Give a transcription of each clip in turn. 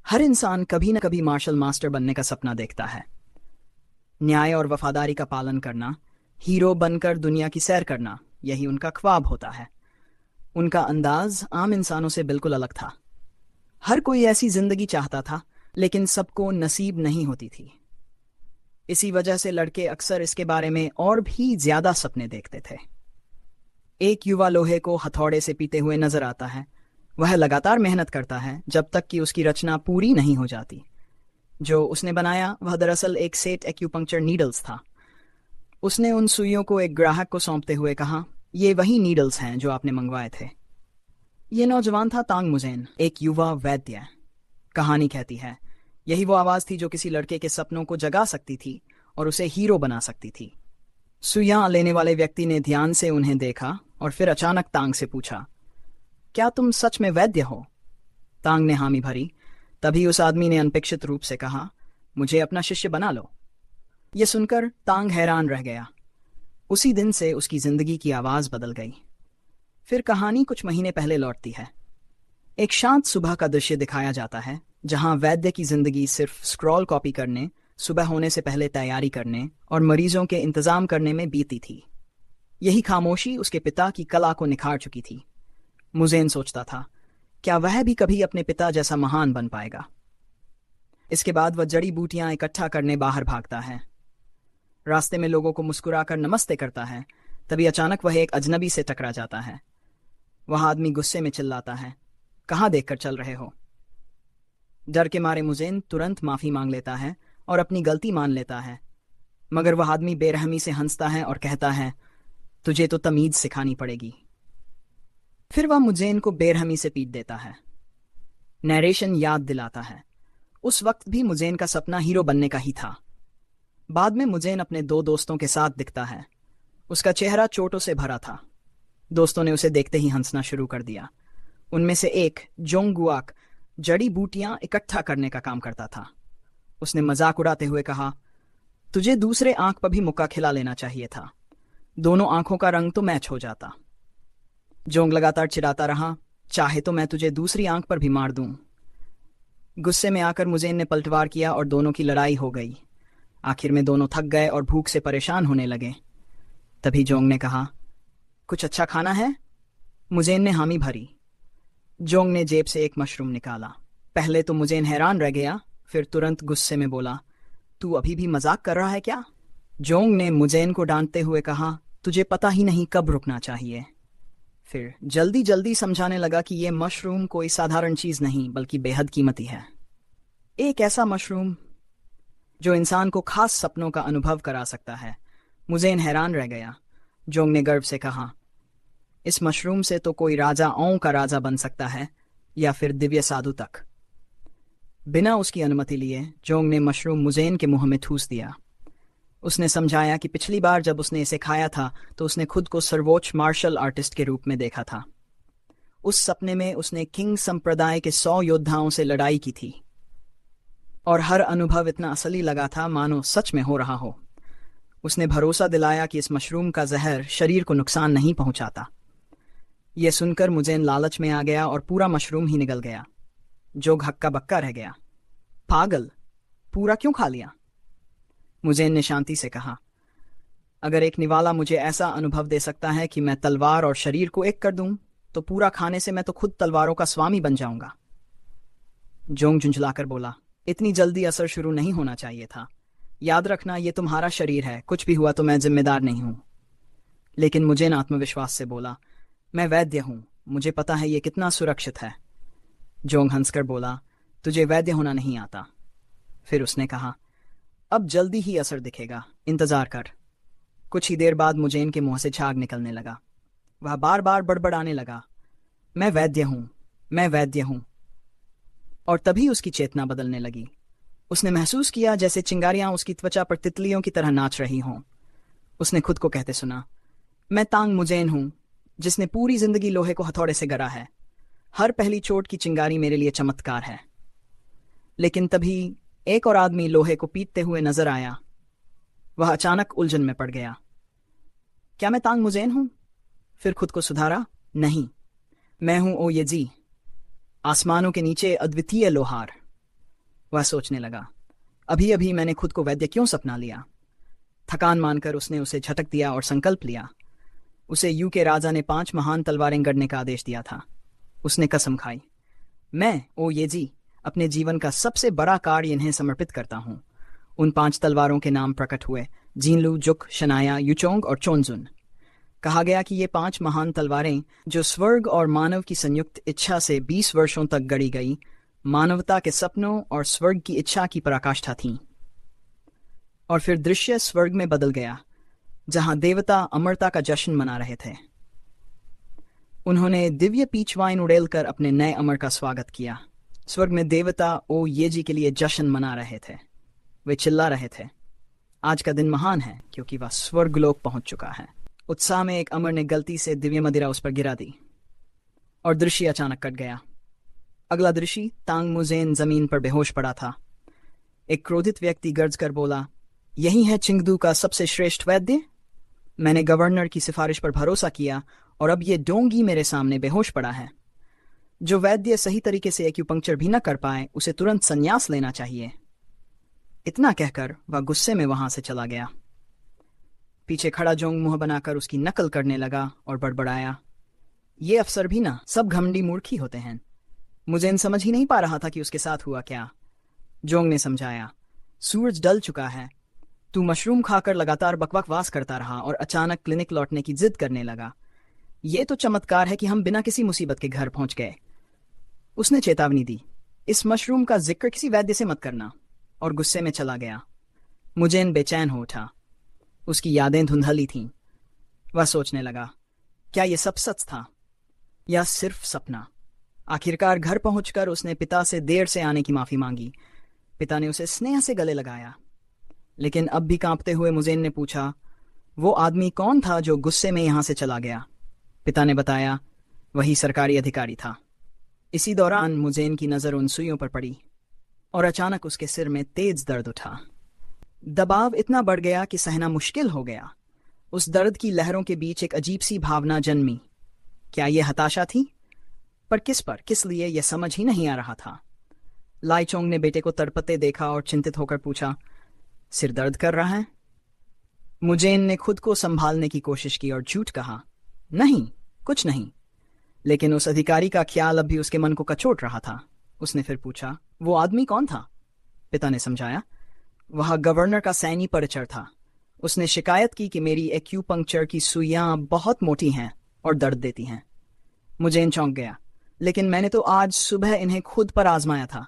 हर इंसान कभी न कभी मार्शल मास्टर बनने का सपना देखता है। न्याय और वफादारी का पालन करना, हीरो बनकर दुनिया की सैर करना, यही उनका ख्वाब होता है। उनका अंदाज आम इंसानों से बिल्कुल अलग था। हर कोई ऐसी जिंदगी चाहता था, लेकिन सबको नसीब नहीं होती थी। इसी वजह से लड़के अक्सर इसके बारे में और भी ज्यादा सपने देखते थे। एक युवा लोहे को हथौड़े से पीते हुए नजर आता है। वह लगातार मेहनत करता है जब तक कि उसकी रचना पूरी नहीं हो जाती। जो उसने बनाया वह दरअसल एक सेट एक्यूपंक्चर नीडल्स था। उसने उन सुइयों को एक ग्राहक को सौंपते हुए कहा, ये वही नीडल्स हैं जो आपने मंगवाए थे। ये नौजवान था तांग मुजेन, एक युवा वैद्य। कहानी कहती है यही वो आवाज थी जो किसी लड़के के सपनों को जगा सकती थी और उसे हीरो बना सकती थी। सुइयां लेने वाले व्यक्ति ने ध्यान से उन्हें देखा और फिर अचानक तांग से पूछा, क्या तुम सच में वैद्य हो? तांग ने हामी भरी। तभी उस आदमी ने अनपेक्षित रूप से कहा, मुझे अपना शिष्य बना लो। यह सुनकर तांग हैरान रह गया। उसी दिन से उसकी जिंदगी की आवाज बदल गई। फिर कहानी कुछ महीने पहले लौटती है। एक शांत सुबह का दृश्य दिखाया जाता है जहां वैद्य की जिंदगी सिर्फ स्क्रॉल कॉपी करने, सुबह होने से पहले तैयारी करने और मरीजों के इंतजाम करने में बीती थी। यही खामोशी उसके पिता की कला को निखार चुकी थी। मुजेन सोचता था, क्या वह भी कभी अपने पिता जैसा महान बन पाएगा? इसके बाद वह जड़ी बूटियां इकट्ठा करने बाहर भागता है। रास्ते में लोगों को मुस्कुराकर नमस्ते करता है। तभी अचानक वह एक अजनबी से टकरा जाता है। वह आदमी गुस्से में चिल्लाता है, कहाँ देखकर चल रहे हो? डर के मारे मुजेन तुरंत माफी मांग लेता है और अपनी गलती मान लेता है। मगर वह आदमी बेरहमी से हंसता है और कहता है, तुझे तो तमीज सिखानी पड़ेगी। फिर वह मुजेन को बेरहमी से पीट देता है। नैरेशन याद दिलाता है, उस वक्त भी मुजेन का सपना हीरो बनने का ही था। बाद में मुजेन अपने दो दोस्तों के साथ दिखता है। उसका चेहरा चोटों से भरा था। दोस्तों ने उसे देखते ही हंसना शुरू कर दिया। उनमें से एक, जोंगुआक, जड़ी बूटियां इकट्ठा करने का काम करता था। उसने मजाक उड़ाते हुए कहा, तुझे दूसरे आंख पर भी मुक्का खिला लेना चाहिए था। दोनों आंखों का रंग तो मैच हो जाता। जोंग लगातार चिढ़ाता रहा, चाहे तो मैं तुझे दूसरी आंख पर भी मार दूं। गुस्से में आकर मुजेन ने पलटवार किया और दोनों की लड़ाई हो गई। आखिर में दोनों थक गए और भूख से परेशान होने लगे। तभी जोंग ने कहा, कुछ अच्छा खाना है? मुजेन ने हामी भरी। जोंग ने जेब से एक मशरूम निकाला। पहले तो मुजेन हैरान रह गया, फिर तुरंत गुस्से में बोला, तू अभी भी मजाक कर रहा है क्या? जोंग ने मुजेन को डांटते हुए कहा, तुझे पता ही नहीं कब रुकना चाहिए। फिर जल्दी जल्दी समझाने लगा कि यह मशरूम कोई साधारण चीज नहीं बल्कि बेहद कीमती है। एक ऐसा मशरूम जो इंसान को खास सपनों का अनुभव करा सकता है। मुजेन हैरान रह गया। जोंग ने गर्व से कहा, इस मशरूम से तो कोई राजाओं का राजा बन सकता है, या फिर दिव्य साधु तक। बिना उसकी अनुमति लिए जोंग ने मशरूम मुजेन के मुंह में ठूस दिया। उसने समझाया कि पिछली बार जब उसने इसे खाया था तो उसने खुद को सर्वोच्च मार्शल आर्टिस्ट के रूप में देखा था। उस सपने में उसने किंग संप्रदाय के 100 योद्धाओं से लड़ाई की थी और हर अनुभव इतना असली लगा था मानो सच में हो रहा हो। उसने भरोसा दिलाया कि इस मशरूम का जहर शरीर को नुकसान नहीं पहुंचाता। यह सुनकर मुजेन लालच में आ गया और पूरा मशरूम ही निगल गया। जोग हक्का बक्का रह गया। पागल, पूरा क्यों खा लिया? मुजेन ने शांति से कहा, अगर एक निवाला मुझे ऐसा अनुभव दे सकता है कि मैं तलवार और शरीर को एक कर दूं, तो पूरा खाने से मैं तो खुद तलवारों का स्वामी बन जाऊंगा। जोंग झुंझलाकर बोला, इतनी जल्दी असर शुरू नहीं होना चाहिए था। याद रखना, ये तुम्हारा शरीर है, कुछ भी हुआ तो मैं जिम्मेदार नहीं हूं। लेकिन मुजेन आत्मविश्वास से बोला, मैं वैद्य हूं, मुझे पता है ये कितना सुरक्षित है। जोंग हंसकर बोला, तुझे वैद्य होना नहीं आता। फिर उसने कहा, अब जल्दी ही असर दिखेगा, इंतजार कर। कुछ ही देर बाद मुजेन के मुंह से झाग निकलने लगा। वह बार बार बड़बड़ाने लगा, मैं वैद्य हूं, मैं वैद्य हूं। और तभी उसकी चेतना बदलने लगी। उसने महसूस किया जैसे चिंगारियां उसकी त्वचा पर तितलियों की तरह नाच रही हों। उसने खुद को कहते सुना, मैं तांग मुजेन हूं, जिसने पूरी जिंदगी लोहे को हथौड़े से गरा है। हर पहली चोट की चिंगारी मेरे लिए चमत्कार है। लेकिन तभी एक और आदमी लोहे को पीटते हुए नजर आया। वह अचानक उलझन में पड़ गया। क्या मैं तांग मुजेन हूं? फिर खुद को सुधारा, नहीं, मैं हूं ओ ये जी, आसमानों के नीचे अद्वितीय लोहार। वह सोचने लगा, अभी अभी मैंने खुद को वैद्य क्यों सपना लिया। थकान मानकर उसने उसे झटक दिया और संकल्प लिया। उसे यू के राजा ने 5 महान तलवारें गढ़ने का आदेश दिया था। उसने कसम खाई, मैं ओ ये जी अपने जीवन का सबसे बड़ा कार्य इन्हें समर्पित करता हूँ। उन 5 तलवारों के नाम प्रकट हुए, जीनलू, जुक, शनाया, युचोंग और चोनजुन। कहा गया कि ये 5 महान तलवारें, जो स्वर्ग और मानव की संयुक्त इच्छा से 20 वर्षों तक गढ़ी गई, मानवता के सपनों और स्वर्ग की इच्छा की पराकाष्ठा थीं। और फिर दृश्य स्वर्ग में बदल गया, जहां देवता अमरता का जश्न मना रहे थे। उन्होंने दिव्य पीच वाइन उड़ेलकर अपने नए अमर का स्वागत किया। स्वर्ग में देवता ओ ये जी के लिए जश्न मना रहे थे। वे चिल्ला रहे थे, आज का दिन महान है क्योंकि वह स्वर्गलोक पहुंच चुका है। उत्साह में एक अमर ने गलती से दिव्य मदिरा उस पर गिरा दी और दृश्य अचानक कट गया। अगला दृश्य, तांग मुजेन जमीन पर बेहोश पड़ा था। एक क्रोधित व्यक्ति गर्ज कर बोला, यही है चिंगदू का सबसे श्रेष्ठ वैद्य। मैंने गवर्नर की सिफारिश पर भरोसा किया और अब ये डोंगी मेरे सामने बेहोश पड़ा है। जो वैद्य सही तरीके से एक्यूपंक्चर भी न कर पाए, उसे तुरंत संन्यास लेना चाहिए। इतना कहकर वह गुस्से में वहां से चला गया। पीछे खड़ा जोंग मुंह बनाकर उसकी नकल करने लगा और बड़बड़ाया, ये अफसर भी ना सब घमंडी मूर्खी होते हैं। मुझे समझ ही नहीं पा रहा था कि उसके साथ हुआ क्या। जोंग ने समझाया, सूरज ढल चुका है, तू मशरूम खाकर लगातार बकवास करता रहा और अचानक क्लिनिक लौटने की जिद करने लगा। ये तो चमत्कार है कि हम बिना किसी मुसीबत के घर पहुंच गए। उसने चेतावनी दी, इस मशरूम का जिक्र किसी वैद्य से मत करना, और गुस्से में चला गया। मुजेन बेचैन हो उठा। उसकी यादें धुंधली थीं। वह सोचने लगा, क्या ये सब सच था या सिर्फ सपना। आखिरकार घर पहुंचकर उसने पिता से देर से आने की माफी मांगी। पिता ने उसे स्नेह से गले लगाया, लेकिन अब भी कांपते हुए मुजेन ने पूछा, वो आदमी कौन था जो गुस्से में यहां से चला गया। पिता ने बताया, वही सरकारी अधिकारी था। इसी दौरान मुजेन की नजर उन सुइयों पर पड़ी और अचानक उसके सिर में तेज दर्द उठा। दबाव इतना बढ़ गया कि सहना मुश्किल हो गया। उस दर्द की लहरों के बीच एक अजीब सी भावना जन्मी। क्या यह हताशा थी? पर किस लिए यह समझ ही नहीं आ रहा था। लाइचोंग ने बेटे को तड़पते देखा और चिंतित होकर पूछा, सिर दर्द कर रहा है? मुजेन ने खुद को संभालने की कोशिश की और झूठ कहा, नहीं, कुछ नहीं। लेकिन उस अधिकारी का ख्याल अब भी उसके मन को कचोट रहा था। उसने फिर पूछा, वो आदमी कौन था? पिता ने समझाया, वह गवर्नर का सैन्य परिचर था। उसने शिकायत की कि मेरी एक्यूपंक्चर की सुइयां बहुत मोटी हैं और दर्द देती हैं। मुजेन चौंक गया, लेकिन मैंने तो आज सुबह इन्हें खुद पर आजमाया था।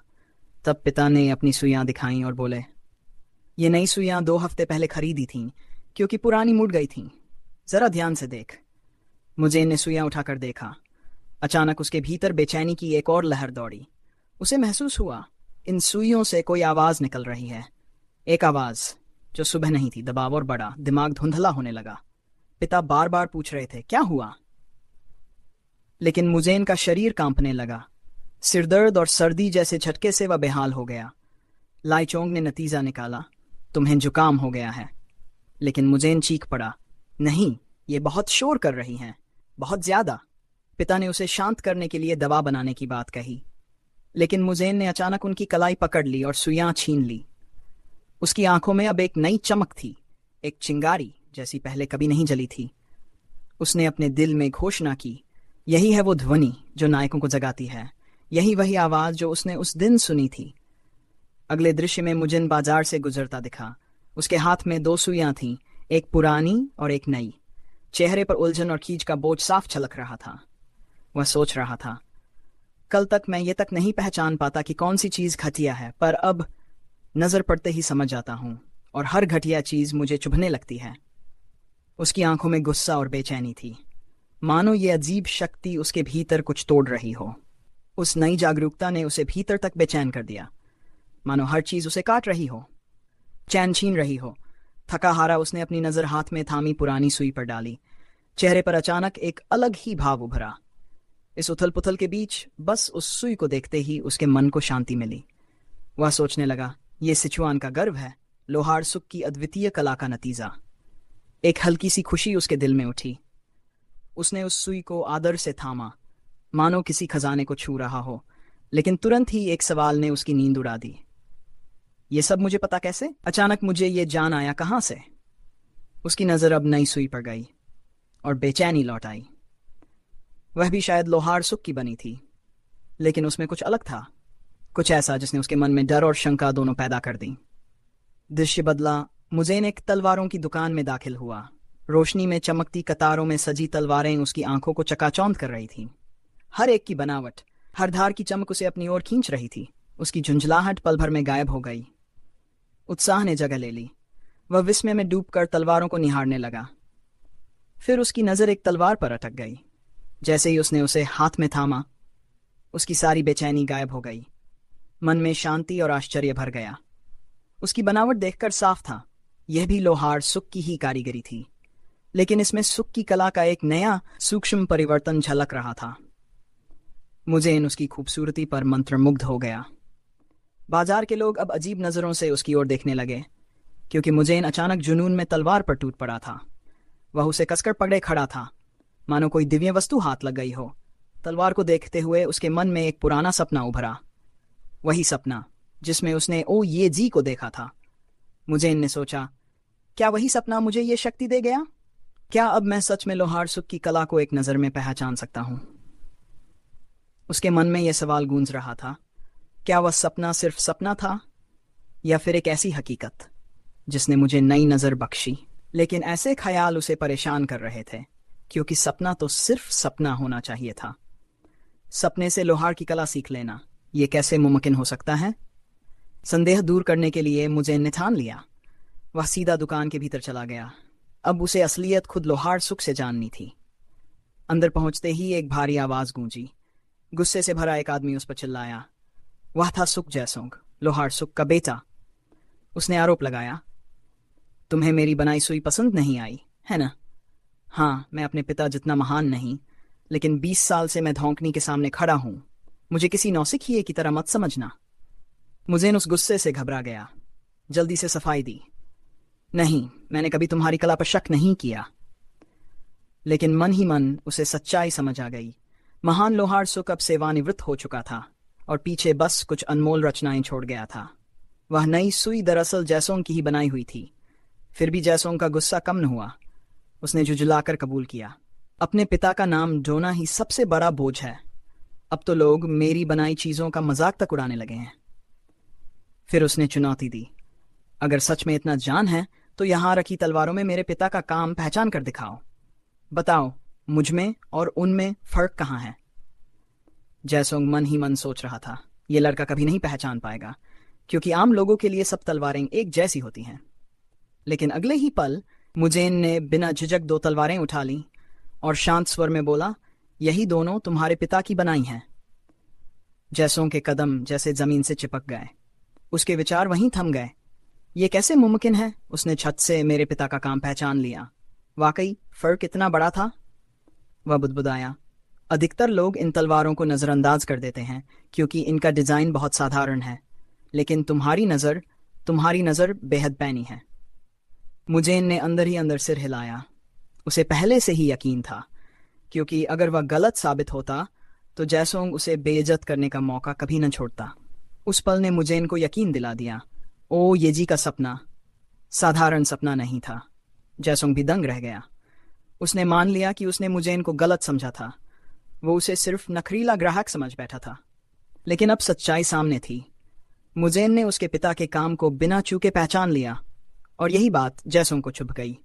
तब पिता ने अपनी सुइयां दिखाईं और बोले, ये नई सुइयां 2 हफ्ते पहले खरीदी थीं क्योंकि पुरानी मुड़ गई थीं। जरा ध्यान से देख। मुजेन ने सुइयां उठाकर देखा। अचानक उसके भीतर बेचैनी की एक और लहर दौड़ी। उसे महसूस हुआ, इन सुइयों से कोई आवाज निकल रही है। एक आवाज जो सुबह नहीं थी। दबाव और बड़ा, दिमाग धुंधला होने लगा। पिता बार बार पूछ रहे थे, क्या हुआ? लेकिन मुजेन का शरीर कांपने लगा। सिरदर्द और सर्दी जैसे झटके से वह बेहाल हो गया। लाइचोंग ने नतीजा निकाला, तुम्हें जुकाम हो गया है। लेकिन मुजेन चीख पड़ा, नहीं, ये बहुत शोर कर रही हैं, बहुत ज्यादा। पिता ने उसे शांत करने के लिए दवा बनाने की बात कही, लेकिन मुजेन ने अचानक उनकी कलाई पकड़ ली और सुइयां छीन ली। उसकी आंखों में अब एक नई चमक थी, एक चिंगारी जैसी पहले कभी नहीं जली थी। उसने अपने दिल में घोषणा की, यही है वो ध्वनि जो नायकों को जगाती है, यही वही आवाज जो उसने उस दिन सुनी थी। अगले दृश्य में मुजेन बाजार से गुजरता दिखा। उसके हाथ में 2 सुइयां थीं, एक पुरानी और एक नई। चेहरे पर उलझन और खींच का बोझ साफ छलक रहा था। वह सोच रहा था, कल तक मैं ये तक नहीं पहचान पाता कि कौन सी चीज घटिया है, पर अब नजर पड़ते ही समझ जाता हूं और हर घटिया चीज मुझे चुभने लगती है। उसकी आंखों में गुस्सा और बेचैनी थी, मानो ये अजीब शक्ति उसके भीतर कुछ तोड़ रही हो। उस नई जागरूकता ने उसे भीतर तक बेचैन कर दिया, मानो हर चीज उसे काट रही हो, चैन छीन रही हो। थका हारा उसने अपनी नजर हाथ में थामी पुरानी सुई पर डाली। चेहरे पर अचानक एक अलग ही भाव उभरा। इस उथल पुथल के बीच बस उस सुई को देखते ही उसके मन को शांति मिली। वह सोचने लगा, ये सिचुआन का गर्व है, लोहार सुख की अद्वितीय कला का नतीजा। एक हल्की सी खुशी उसके दिल में उठी। उसने उस सुई को आदर से थामा, मानो किसी खजाने को छू रहा हो। लेकिन तुरंत ही एक सवाल ने उसकी नींद उड़ा दी। ये सब मुझे पता कैसे? अचानक मुझे ये जान आया कहाँ से। उसकी नज़र अब नई सुई पर गई और बेचैनी लौट आई। वह भी शायद लोहार सुख की बनी थी, लेकिन उसमें कुछ अलग था, कुछ ऐसा जिसने उसके मन में डर और शंका दोनों पैदा कर दी। दृश्य बदला। मुज़ेन एक तलवारों की दुकान में दाखिल हुआ। रोशनी में चमकती कतारों में सजी तलवारें उसकी आंखों को चकाचौंध कर रही थीं। हर एक की बनावट, हर धार की चमक उसे अपनी ओर खींच रही थी। उसकी झुंझलाहट पल भर में गायब हो गई। उत्साह ने जगह ले ली। वह विस्मय में डूबकर तलवारों को निहारने लगा। फिर उसकी नज़र एक तलवार पर अटक गई। जैसे ही उसने उसे हाथ में थामा, उसकी सारी बेचैनी गायब हो गई। मन में शांति और आश्चर्य भर गया। उसकी बनावट देखकर साफ था, यह भी लोहार सुख की ही कारीगरी थी, लेकिन इसमें सुख की कला का एक नया सूक्ष्म परिवर्तन झलक रहा था। मुझेन उसकी खूबसूरती पर मंत्रमुग्ध हो गया। बाजार के लोग अब अजीब नज़रों से उसकी ओर देखने लगे, क्योंकि मुझेन अचानक जुनून में तलवार पर टूट पड़ा था। वह उसे कसकर पकड़े खड़ा था, मानो कोई दिव्य वस्तु हाथ लग गई हो। तलवार को देखते हुए उसके मन में एक पुराना सपना उभरा, वही सपना जिसमें उसने ओ ये जी को देखा था। मुझेन ने सोचा, क्या वही सपना मुझे ये शक्ति दे गया? क्या अब मैं सच में लोहार सुख की कला को एक नज़र में पहचान सकता हूं? उसके मन में यह सवाल गूंज रहा था, क्या वह सपना सिर्फ सपना था, या फिर एक ऐसी हकीकत जिसने मुझे नई नज़र बख्शी? लेकिन ऐसे ख्याल उसे परेशान कर रहे थे, क्योंकि सपना तो सिर्फ सपना होना चाहिए था। सपने से लोहार की कला सीख लेना, ये कैसे मुमकिन हो सकता है? संदेह दूर करने के लिए मुझे ने ठान लिया। वह सीधा दुकान के भीतर चला गया। अब उसे असलियत खुद लोहार सुख से जाननी थी। अंदर पहुंचते ही एक भारी आवाज गूंजी। गुस्से से भरा एक आदमी उस पर चिल्लाया। वह था सुख जयसोंग, लोहार सुख का बेटा। उसने आरोप लगाया, तुम्हें मेरी बनाई सुई पसंद नहीं आई, है ना? हाँ, मैं अपने पिता जितना महान नहीं, लेकिन 20 साल से मैं धौंकनी के सामने खड़ा हूं। मुझे किसी नौसिखिए की तरह मत समझना। मुझेन उस गुस्से से घबरा गया। जल्दी से सफाई दी, नहीं, मैंने कभी तुम्हारी कला पर शक नहीं किया। लेकिन मन ही मन उसे सच्चाई समझ आ गई। महान लोहार सुख अब सेवानिवृत्त हो चुका था और पीछे बस कुछ अनमोल रचनाएं छोड़ गया था। वह नई सुई दरअसल जैसोंग की ही बनाई हुई थी। फिर भी जैसोंग का गुस्सा कम न हुआ। उसने झुझलाकर कबूल किया, अपने पिता का नाम ढोना ही सबसे बड़ा बोझ है। अब तो लोग मेरी बनाई चीजों का मजाक तक उड़ाने लगे हैं। फिर उसने चुनौती दी, अगर सच में इतना जान है तो यहां रखी तलवारों में मेरे पिता का काम पहचान कर दिखाओ। बताओ, मुझमें और उनमें फर्क कहाँ है? जैसोंग मन ही मन सोच रहा था, ये लड़का कभी नहीं पहचान पाएगा, क्योंकि आम लोगों के लिए सब तलवारें एक जैसी होती हैं। लेकिन अगले ही पल मुझेन ने बिना झिझक 2 तलवारें उठा लीं और शांत स्वर में बोला, यही दोनों तुम्हारे पिता की बनाई हैं। जैसोंग के कदम जैसे जमीन से चिपक गए। उसके विचार वहीं थम गए। ये कैसे मुमकिन है? उसने छत से मेरे पिता का काम पहचान लिया। वाकई फर्क इतना बड़ा था? वह बुदबुदाया, अधिकतर लोग इन तलवारों को नज़रअंदाज कर देते हैं क्योंकि इनका डिज़ाइन बहुत साधारण है, लेकिन तुम्हारी नज़र बेहद पैनी है। मुझेन ने अंदर ही अंदर सिर हिलाया। उसे पहले से ही यकीन था, क्योंकि अगर वह गलत साबित होता तो जैसोंग उसे बेइज्जत करने का मौका कभी न छोड़ता। उस पल ने मुझेन को यकीन दिला दिया, ओ ये जी का सपना साधारण सपना नहीं था। जैसोंग भी दंग रह गया। उसने मान लिया कि उसने मुझेन को गलत समझा था। वो उसे सिर्फ नखरीला ग्राहक समझ बैठा था, लेकिन अब सच्चाई सामने थी। मुझेन ने उसके पिता के काम को बिना चूके पहचान लिया, और यही बात जैसोंग को चुभ गई।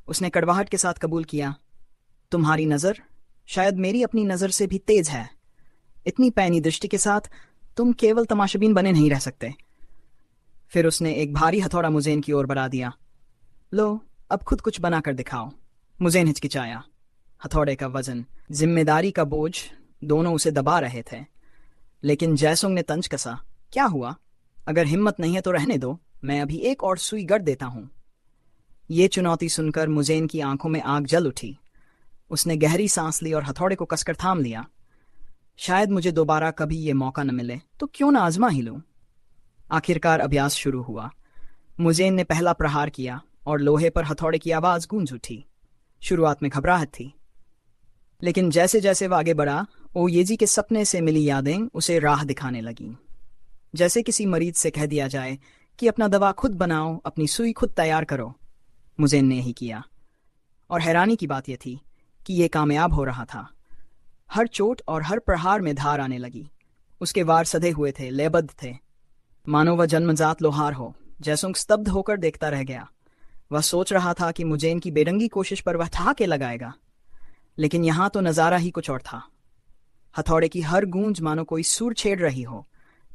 उसने कड़वाहट के साथ कबूल किया, तुम्हारी नज़र शायद मेरी अपनी नज़र से भी तेज है। इतनी पैनी दृष्टि के साथ तुम केवल तमाशाबीन बने नहीं रह सकते। फिर उसने एक भारी हथौड़ा मुझेन की ओर बढ़ा दिया। लो, अब खुद कुछ बनाकर दिखाओ। मुझेन हिचकिचाया। हथौड़े का वजन, जिम्मेदारी का बोझ दोनों उसे दबा रहे थे। लेकिन जैसोंग ने तंज कसा, क्या हुआ? अगर हिम्मत नहीं है तो रहने दो, मैं अभी एक और सुई गढ़ देता हूं। ये चुनौती सुनकर मुझेन की आंखों में आग जल उठी। उसने गहरी सांस ली और हथौड़े को कसकर थाम लिया। शायद मुझे दोबारा कभी ये मौका न मिले तो क्यों ना आजमा ही लूं। आखिरकार अभ्यास शुरू हुआ। मुझेन ने पहला प्रहार किया और लोहे पर हथौड़े की आवाज गूंज उठी। शुरुआत में घबराहट थी, लेकिन जैसे जैसे वह आगे बढ़ा, ओयेजी के सपने से मिली यादें उसे राह दिखाने लगीं। जैसे किसी मरीज से कह दिया जाए कि अपना दवा खुद बनाओ, अपनी सुई खुद तैयार करो। मुजेन ने यही किया, और हैरानी की बात यह थी कि यह कामयाब हो रहा था। हर चोट और हर प्रहार में धार आने लगी। उसके वार सधे हुए थे, लयबद्ध थे, मानो वह जन्मजात लोहार हो। जयसुंग स्तब्ध होकर देखता रह गया। वह सोच रहा था कि मुजेन की बेरंगी कोशिश पर वह ठहाके लगाएगा, लेकिन यहां तो नजारा ही कुछ और था। हथौड़े की हर गूंज मानो कोई सुर छेड़ रही हो,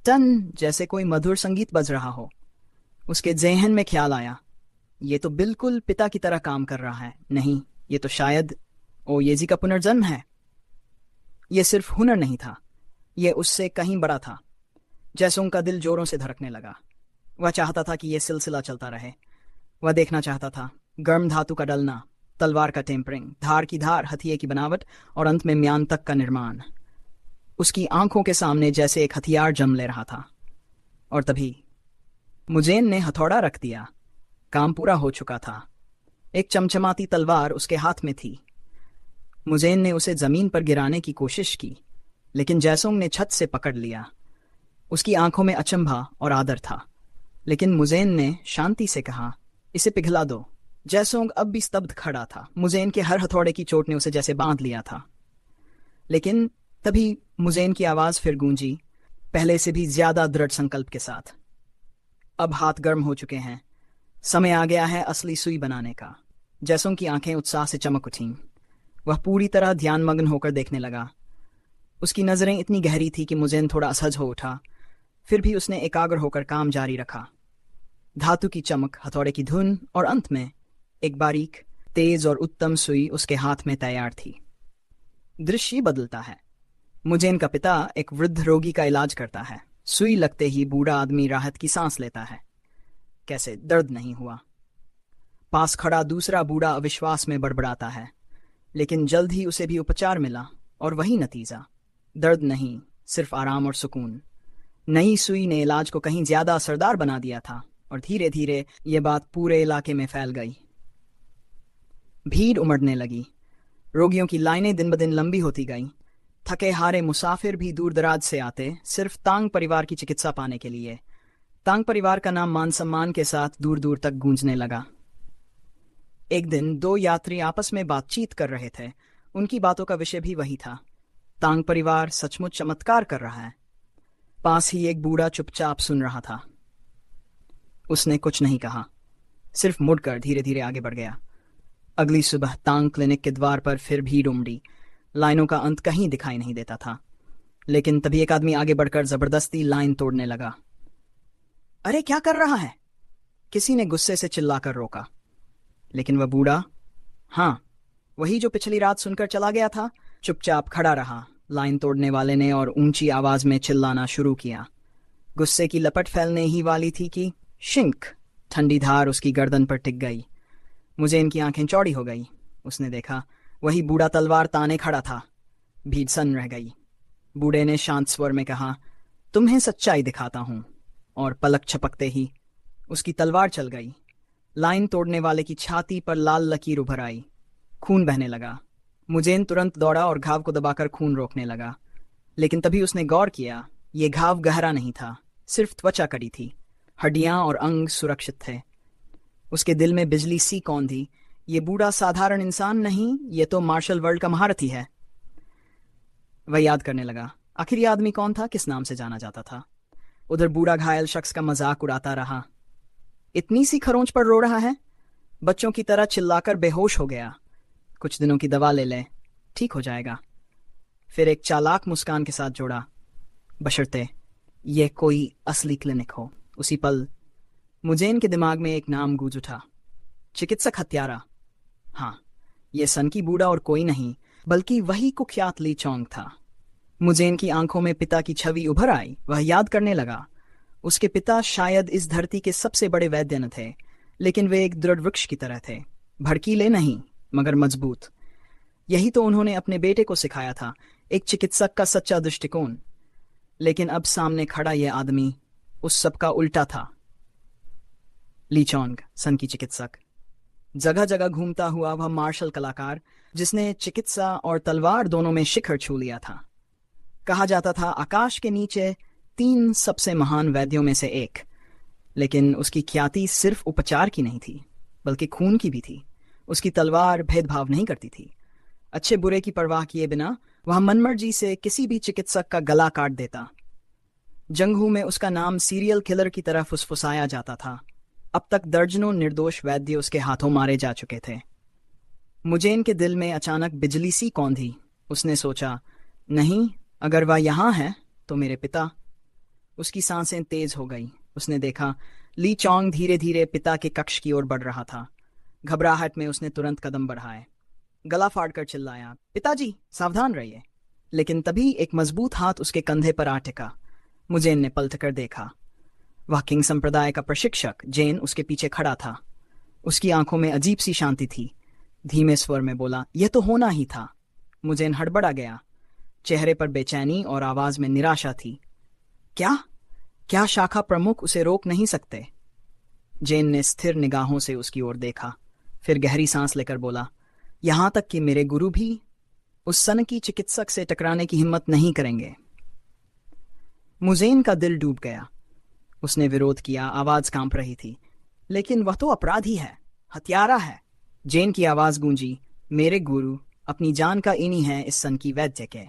टन जैसे कोई मधुर संगीत बज रहा हो। उसके ज़हन में ख्याल आया, ये तो बिल्कुल पिता की तरह काम कर रहा है। नहीं, ये तो शायद ओयेजी का पुनर्जन्म है। ये सिर्फ हुनर नहीं था, ये उससे कहीं बड़ा था। जयसुंग का दिल जोरों से धड़कने लगा। वह चाहता था कि यह सिलसिला चलता रहे। वह देखना चाहता था गर्म धातु का डलना, तलवार का टेम्परिंग, धार की धार, हथिये की बनावट और अंत में म्यान तक का निर्माण। उसकी आंखों के सामने जैसे एक हथियार जम ले रहा था। और तभी मुजेन ने हथौड़ा रख दिया। काम पूरा हो चुका था। एक चमचमाती तलवार उसके हाथ में थी। मुजेन ने उसे जमीन पर गिराने की कोशिश की, लेकिन जयसुंग ने छत से पकड़ लिया। उसकी आंखों में अचंभा और आदर था, लेकिन मुजेन ने शांति से कहा, इसे पिघला दो। जयसुंग अब भी स्तब्ध खड़ा था। मुजेन के हर हथौड़े की चोट ने उसे जैसे बांध लिया था। लेकिन तभी मुजेन की आवाज फिर गूंजी, पहले से भी ज्यादा दृढ़ संकल्प के साथ। अब हाथ गर्म हो चुके हैं, समय आ गया है असली सुई बनाने का। जयसुंग की आंखें उत्साह से चमक उठीं। वह पूरी तरह ध्यानमग्न होकर देखने लगा। उसकी नजरें इतनी गहरी थी कि मुजेन थोड़ा असहज हो उठा। फिर भी उसने एकाग्र होकर काम जारी रखा। धातु की चमक, हथौड़े की धुन और अंत में एक बारीक, तेज और उत्तम सुई उसके हाथ में तैयार थी। दृश्य बदलता है। मुजेन का पिता एक वृद्ध रोगी का इलाज करता है। सुई लगते ही बूढ़ा आदमी राहत की सांस लेता है। कैसे दर्द नहीं हुआ। पास खड़ा दूसरा बूढ़ा अविश्वास में बड़बड़ाता है, लेकिन जल्द ही उसे भी उपचार मिला और वही नतीजा। दर्द नहीं, सिर्फ आराम और सुकून। नई सुई ने इलाज को कहीं ज्यादा असरदार बना दिया था, और धीरे धीरे ये बात पूरे इलाके में फैल गई। भीड़ उमड़ने लगी। रोगियों की लाइनें दिन ब दिन लंबी होती गईं। थके हारे मुसाफिर भी दूर दराज से आते, सिर्फ तांग परिवार की चिकित्सा पाने के लिए। तांग परिवार का नाम मान सम्मान के साथ दूर दूर तक गूंजने लगा। एक दिन दो यात्री आपस में बातचीत कर रहे थे। उनकी बातों का विषय भी वही था, तांग परिवार सचमुच चमत्कार कर रहा है। पास ही एक बूढ़ा चुपचाप सुन रहा था। उसने कुछ नहीं कहा, सिर्फ मुड़कर धीरे धीरे आगे बढ़ गया। अगली सुबह तांग क्लिनिक के द्वार पर फिर भीड़ उमड़ी। लाइनों का अंत कहीं दिखाई नहीं देता था, लेकिन तभी एक आदमी आगे बढ़कर जबरदस्ती लाइन तोड़ने लगा। अरे क्या कर रहा है? किसी ने गुस्से से चिल्लाकर रोका, लेकिन वह बूढ़ा, हाँ वही जो पिछली रात सुनकर चला गया था, चुपचाप खड़ा रहा। लाइन तोड़ने वाले ने और ऊंची आवाज में चिल्लाना शुरू किया। गुस्से की लपट फैलने ही वाली थी कि शिंक, ठंडी धार उसकी गर्दन पर टिक गई। मुझे इनकी आंखें चौड़ी हो गई। उसने देखा, वही बूढ़ा तलवार ताने खड़ा था। भीड़ सन्न रह गई। बूढ़े ने शांत स्वर में कहा, तुम्हें सच्चाई दिखाता हूं, और पलक छपकते ही उसकी तलवार चल गई। लाइन तोड़ने वाले की छाती पर लाल लकीर उभर आई। खून बहने लगा। मुजेन तुरंत दौड़ा और घाव को दबाकर खून रोकने लगा, लेकिन तभी उसने गौर किया, ये घाव गहरा नहीं था, सिर्फ त्वचा कड़ी थी। हड्डियां और अंग सुरक्षित थे। उसके दिल में बिजली सी कौंधी। ये बूढ़ा साधारण इंसान नहीं, ये तो मार्शल वर्ल्ड का महारथी है। वह याद करने लगा, आखिर ये आदमी कौन था, किस नाम से जाना जाता था। उधर बूढ़ा घायल शख्स का मजाक उड़ाता रहा। इतनी सी खरोंच पर रो रहा है, बच्चों की तरह चिल्लाकर बेहोश हो गया। कुछ दिनों की दवा ले ले, ठीक हो जाएगा। फिर एक चालाक मुस्कान के साथ जोड़ा, बशर्ते यह कोई असली क्लिनिक हो। उसी पल मुजेन के दिमाग में एक नाम गूंज उठा, चिकित्सक हत्यारा। हाँ, यह सनकी बूढ़ा और कोई नहीं, बल्कि वही कुख्यात ली चोंग था। मुजेन की आंखों में पिता की छवि उभर आई। वह याद करने लगा, उसके पिता शायद इस धरती के सबसे बड़े वैद्य न थे, लेकिन वे एक दृढ़ वृक्ष की तरह थे, भड़कीले नहीं मगर मजबूत। यही तो उन्होंने अपने बेटे को सिखाया था, एक चिकित्सक का सच्चा दृष्टिकोण। लेकिन अब सामने खड़ा यह आदमी उस सब का उल्टा था। ली चोंग, सन की चिकित्सक, जगह जगह घूमता हुआ वह मार्शल कलाकार, जिसने चिकित्सा और तलवार दोनों में शिखर छू लिया था। कहा जाता था आकाश के नीचे 3 सबसे महान वैद्यों में से एक, लेकिन उसकी ख्याति सिर्फ उपचार की नहीं थी, बल्कि खून की भी थी। उसकी तलवार भेदभाव नहीं करती थी। अच्छे बुरे की परवाह किए बिना वह मनमर्जी से किसी भी चिकित्सक का गला काट देता। जंगहू में उसका नाम सीरियल किलर की तरह फुसफुसाया जाता था। अब तक दर्जनों निर्दोष वैद्य उसके हाथों मारे जा चुके थे। मुजेन के दिल में अचानक बिजली सी कौंधी। उसने सोचा, नहीं, अगर वह यहाँ है तो मेरे पिता। उसकी सांसें तेज हो गई। उसने देखा ली चोंग धीरे धीरे पिता के कक्ष की ओर बढ़ रहा था। घबराहट में उसने तुरंत कदम बढ़ाए। गला फाड़कर चिल्लाया, पिताजी, सावधान रहिए। लेकिन तभी एक मजबूत हाथ उसके कंधे पर आ टिका। मुजेन ने पलट कर देखा। वह किंग संप्रदाय का प्रशिक्षक जेन उसके पीछे खड़ा था। उसकी आंखों में अजीब सी शांति थी। धीमे स्वर में बोला, यह तो होना ही था। मुजेन हड़बड़ा गया। चेहरे पर बेचैनी और आवाज में निराशा थी। क्या क्या शाखा प्रमुख उसे रोक नहीं सकते? जेन ने स्थिर निगाहों से उसकी ओर देखा, फिर गहरी सांस लेकर बोला, यहां तक कि मेरे गुरु भी उस सनकी चिकित्सक से टकराने की हिम्मत नहीं करेंगे। मुजेन का दिल डूब गया। उसने विरोध किया, आवाज कांप रही थी, लेकिन वह तो अपराधी है, हत्यारा है। जेन की आवाज गूंजी, मेरे गुरु अपनी जान का इन्हीं है इस सनकी वैद्य के।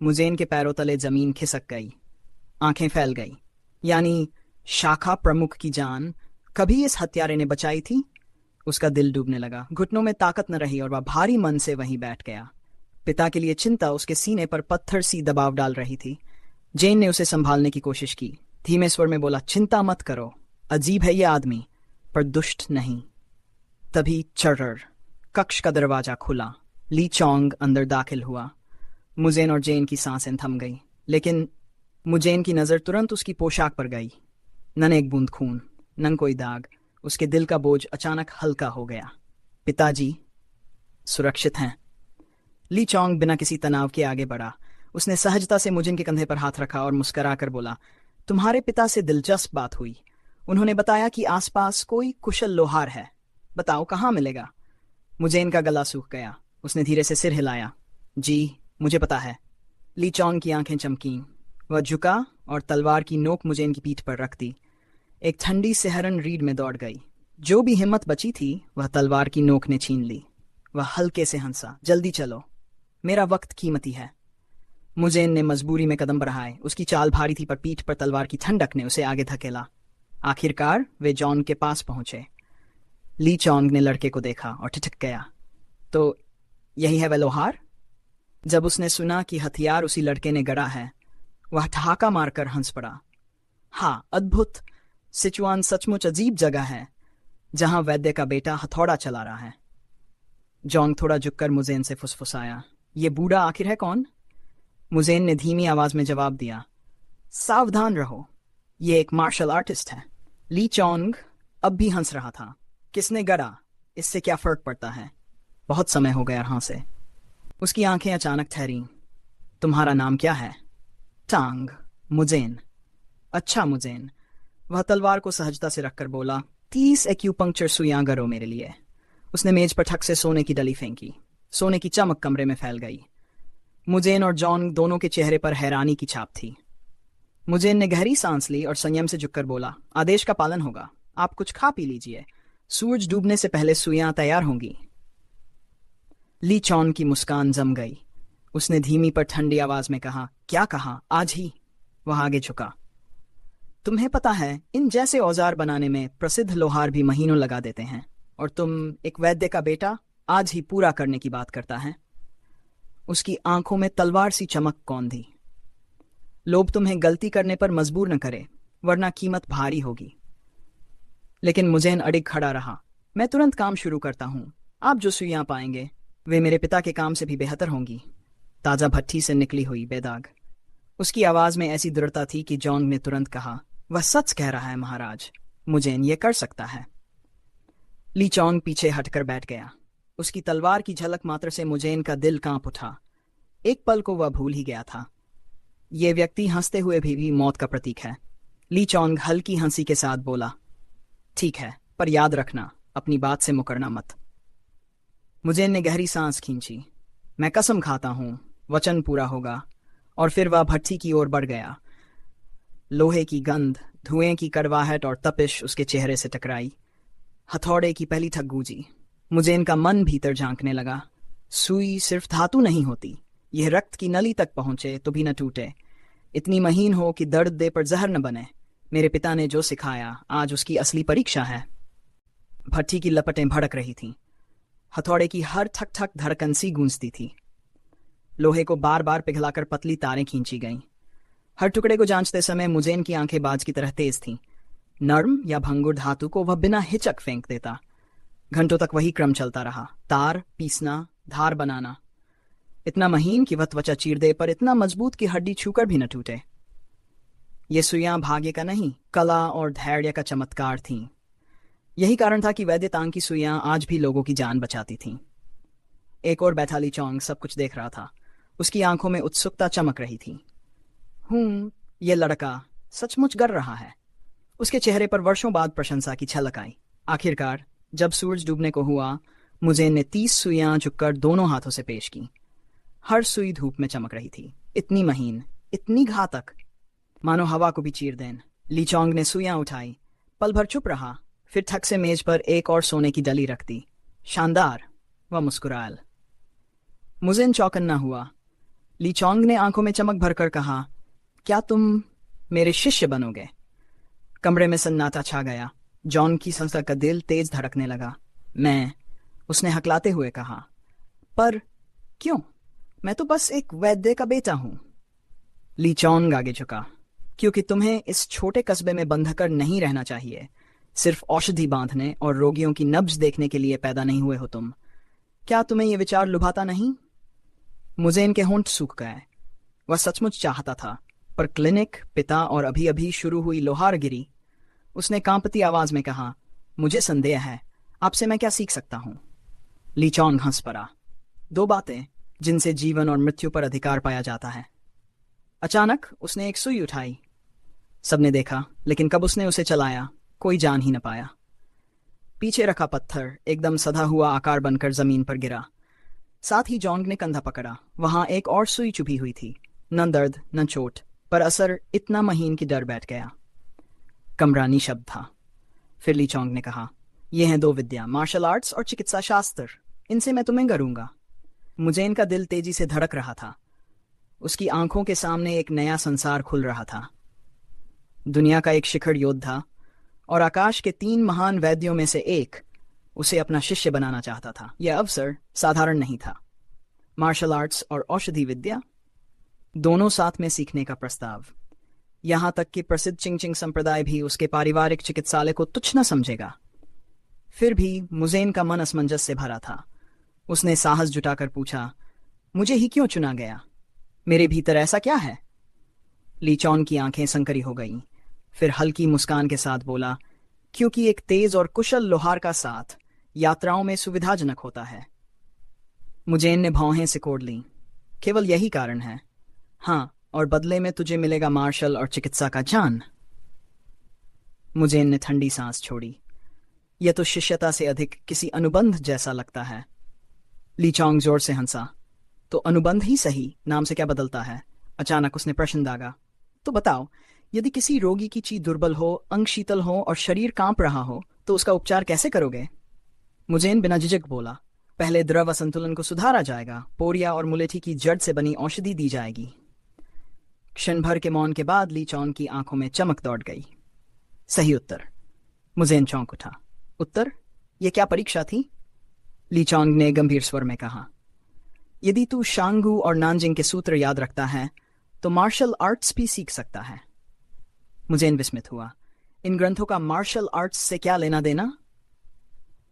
मुजेन के पैरों तले जमीन खिसक गई, आंखें फैल गई। यानी शाखा प्रमुख की जान कभी इस हत्यारे ने बचाई थी? उसका दिल डूबने लगा। घुटनों में ताकत न रही और वह भारी मन से वहीं बैठ गया। पिता के लिए चिंता उसके सीने पर पत्थर सी दबाव डाल रही थी। जेन ने उसे संभालने की कोशिश की। धीमे स्वर में बोला, चिंता मत करो। अजीब है यह आदमी, पर दुष्ट नहीं। तभी चर्र कक्ष का दरवाजा खुला। ली चोंग अंदर दाखिल हुआ। मुजेन और जेन की सांसें थम गई, लेकिन मुजेन की नजर तुरंत उसकी पोशाक पर गई। न एक बूंद खून, न कोई दाग। उसके दिल का बोझ अचानक हल्का हो गया। पिताजी सुरक्षित हैं। ली चोंग बिना किसी तनाव के आगे बढ़ा। उसने सहजता से मुजेन के कंधे पर हाथ रखा और मुस्कुराकर बोला, तुम्हारे पिता से दिलचस्प बात हुई। उन्होंने बताया कि आसपास कोई कुशल लोहार है। बताओ कहाँ मिलेगा? मुजेन का गला सूख गया। उसने धीरे से सिर हिलाया। जी, मुझे पता है। ली चोंग की आंखें चमकीं। वह झुका और तलवार की नोक मुजेन की पीठ पर रख दी। एक ठंडी सिहरन रीढ़ में दौड़ गई। जो भी हिम्मत बची थी वह तलवार की नोक ने छीन ली। वह हल्के से हंसा, जल्दी चलो, मेरा वक्त कीमती है। मुजेन ने मजबूरी में कदम बढ़ाए। उसकी चाल भारी थी, पर पीठ पर तलवार की ठंडक ने उसे आगे धकेला। आखिरकार वे जॉन के पास पहुंचे। ली चोंग ने लड़के को देखा और ठिठक गया, तो यही है वह लोहार? जब उसने सुना कि हथियार उसी लड़के ने गड़ा है, वह ठहाका मारकर हंस पड़ा। हाँ, अद्भुत। सिचुआन सचमुच अजीब जगह है, जहां वैद्य का बेटा हथौड़ा चला रहा है। जॉन्ग थोड़ा झुककर मुजेन से फुसफुसाया, ये बूढ़ा आखिर है कौन? मुजेन ने धीमी आवाज में जवाब दिया, सावधान रहो, ये एक मार्शल आर्टिस्ट है। ली चोंग अब भी हंस रहा था। किसने गड़ा, इससे क्या फर्क पड़ता है? बहुत समय हो गया यहाँ से। उसकी आंखें अचानक ठहरी। तुम्हारा नाम क्या है? टांग। मुजेन। अच्छा मुजेन। वह तलवार को सहजता से रखकर बोला, 30 एक्यूपंक्चर सुइयां गरो मेरे लिए। उसने मेज पर ठक से सोने की डली फेंकी। सोने की चमक कमरे में फैल गई। मुजेन और जॉन दोनों के चेहरे पर हैरानी की छाप थी। मुजेन ने गहरी सांस ली और संयम से झुककर बोला, आदेश का पालन होगा। आप कुछ खा पी लीजिए, सूरज डूबने से पहले सुइयां तैयार होंगी। ली चोंग की मुस्कान जम गई। उसने धीमी पर ठंडी आवाज में कहा, क्या कहा? आज ही? वह आगे झुका। तुम्हें पता है, इन जैसे औजार बनाने में प्रसिद्ध लोहार भी महीनों लगा देते हैं, और तुम एक वैद्य का बेटा आज ही पूरा करने की बात करता है। उसकी आंखों में तलवार सी चमक कौंधी। लोभ तुम्हें गलती करने पर मजबूर न करे, वरना कीमत भारी होगी। लेकिन मुजेन अडिग खड़ा रहा। मैं तुरंत काम शुरू करता हूँ। आप जो सुइयां पाएंगे वे मेरे पिता के काम से भी बेहतर होंगी, ताजा भट्टी से निकली हुई, बेदाग। उसकी आवाज में ऐसी दृढ़ता थी कि जॉन्ग ने तुरंत कहा, वह सच कह रहा है महाराज, मुजेन ये कर सकता है। ली चोंग पीछे हटकर बैठ गया। उसकी तलवार की झलक मात्र से मुजेन का दिल कांप उठा। एक पल को वह भूल ही गया था, ये व्यक्ति हंसते हुए भी मौत का प्रतीक है। ली चोंग हल्की हंसी के साथ बोला, ठीक है, पर याद रखना, अपनी बात से मुकरना मत। मुजेन ने गहरी सांस खींची। मैं कसम खाता हूं, वचन पूरा होगा। और फिर वह भट्टी की ओर बढ़ गया। लोहे की गंध, धुएं की कड़वाहट और तपिश उसके चेहरे से टकराई। हथौड़े की पहली ठग गूंजी। मुझे इनका मन भीतर झांकने लगा। सुई सिर्फ धातु नहीं होती, यह रक्त की नली तक पहुंचे तो भी न टूटे, इतनी महीन हो कि दर्द दे पर जहर न बने। मेरे पिता ने जो सिखाया आज उसकी असली परीक्षा है। भट्ठी की लपटें भड़क रही थीं। हथौड़े की हर ठक ठक धड़कन सी गूंजती थी। लोहे को बार बार पिघलाकर पतली तारें खींची गईं। हर टुकड़े को जांचते समय मुझेन की आंखें बाज की तरह तेज थीं। नर्म या भंगुर धातु को वह बिना हिचक फेंक देता। घंटों तक वही क्रम चलता रहा, तार पीसना, धार बनाना, इतना महीन कि वह त्वचा चीर दे पर इतना मजबूत कि हड्डी छूकर भी न टूटे। ये सुइयां भाग्य का नहीं, कला और धैर्य का चमत्कार थीं। यही कारण था कि वैद्य तांग की सुइयां आज भी लोगों की जान बचाती थीं। एक और बैठा ली चौंग सब कुछ देख रहा था। उसकी आंखों में उत्सुकता चमक रही थी। ये लड़का सचमुच गर रहा है। उसके चेहरे पर वर्षों बाद प्रशंसा की झलक आई। आखिरकार जब सूरज डूबने को हुआ, मुझे ने 30 सुइयां झुककर दोनों हाथों से पेश की। हर सुई धूप में चमक रही थी, इतनी महीन, इतनी घातक, मानो हवा को भी चीर दें। लीचोंग ने सुइयां उठाई, पल भर चुप रहा, फिर थक से मेज पर एक और सोने की डली रख दी। शानदार, वह मुस्कुराया। मुझे चौकन्ना हुआ। लीचोंग ने आंखों में चमक भरकर कहा, क्या तुम मेरे शिष्य बनोगे? कमरे में सन्नाटा छा गया। जॉन की संस्था का दिल तेज धड़कने लगा। मैं, उसने हकलाते हुए कहा, पर क्यों? मैं तो बस एक वैद्य का बेटा हूं। लीचोंग आगे झुका। क्योंकि तुम्हें इस छोटे कस्बे में बंधकर नहीं रहना चाहिए। सिर्फ औषधि बांधने और रोगियों की नब्ज देखने के लिए पैदा नहीं हुए हो तुम। क्या तुम्हें यह विचार लुभाता नहीं? मुझे इनके होंठ सूख गए। वह सचमुच चाहता था, पर क्लिनिक, पिता और अभी अभी शुरू हुई लोहारगिरी। उसने कांपती आवाज में कहा, मुझे संदेह है, आपसे मैं क्या सीख सकता हूं? लीचोंग हंस पड़ा। 2 बातें जिनसे जीवन और मृत्यु पर अधिकार पाया जाता है। अचानक उसने एक सुई उठाई। सबने देखा, लेकिन कब उसने उसे चलाया कोई जान ही न पाया। पीछे रखा पत्थर एकदम सधा हुआ आकार बनकर जमीन पर गिरा। साथ ही जॉन्ग ने कंधा पकड़ा। वहां एक और सुई चुभी हुई थी। न दर्द न चोट, पर असर इतना महीन कि डर बैठ गया। कमरा निशब्द था। फिर लीचोंग ने कहा, ये हैं 2 विद्या, मार्शल आर्ट्स और चिकित्सा शास्त्र। इनसे मैं तुम्हें करूंगा। मुझे इनका दिल तेजी से धड़क रहा था। उसकी आंखों के सामने एक नया संसार खुल रहा था। दुनिया का एक शिखर योद्धा और आकाश के 3 महान वैद्यों में से एक उसे अपना शिष्य बनाना चाहता था। यह अवसर साधारण नहीं था। मार्शल आर्ट्स और औषधि विद्या दोनों साथ में सीखने का प्रस्ताव। यहां तक कि प्रसिद्ध चिंगचिंग संप्रदाय भी उसके पारिवारिक चिकित्सालय को तुच्छ न समझेगा। फिर भी मुजेन का मन असमंजस से भरा था। उसने साहस जुटाकर पूछा, मुझे ही क्यों चुना गया? मेरे भीतर ऐसा क्या है? लीचोंग की आंखें संकरी हो गईं। फिर हल्की मुस्कान के साथ बोला, क्योंकि एक तेज और कुशल लोहार का साथ यात्राओं में सुविधाजनक होता है। मुजेन ने भौहें सिकोड़ लीं। केवल यही कारण है। हाँ, और बदले में तुझे मिलेगा मार्शल और चिकित्सा का ज्ञान। मुजेन ने ठंडी सांस छोड़ी। यह तो शिष्यता से अधिक किसी अनुबंध जैसा लगता है। लीचोंग जोर से हंसा। तो अनुबंध ही सही, नाम से क्या बदलता है? अचानक उसने प्रश्न दागा। तो बताओ, यदि किसी रोगी की चीज दुर्बल हो, अंग शीतल हो और शरीर कांप रहा हो, तो उसका उपचार कैसे करोगे? मुजेन बिना झिझक बोला, पहले द्रव असंतुलन को सुधारा जाएगा। पोरिया और मुलेठी की जड़ से बनी औषधि दी जाएगी। क्षण भर के मौन के बाद लीचोंग की आंखों में चमक दौड़ गई। सही उत्तर। मुजेन चौंक उठा। उत्तर? यह क्या परीक्षा थी? लीचोंग ने गंभीर स्वर में कहा, यदि तू शांगू और नानजिंग के सूत्र याद रखता है तो मार्शल आर्ट्स भी सीख सकता है। मुजेन विस्मित हुआ। इन ग्रंथों का मार्शल आर्ट्स से क्या लेना देना?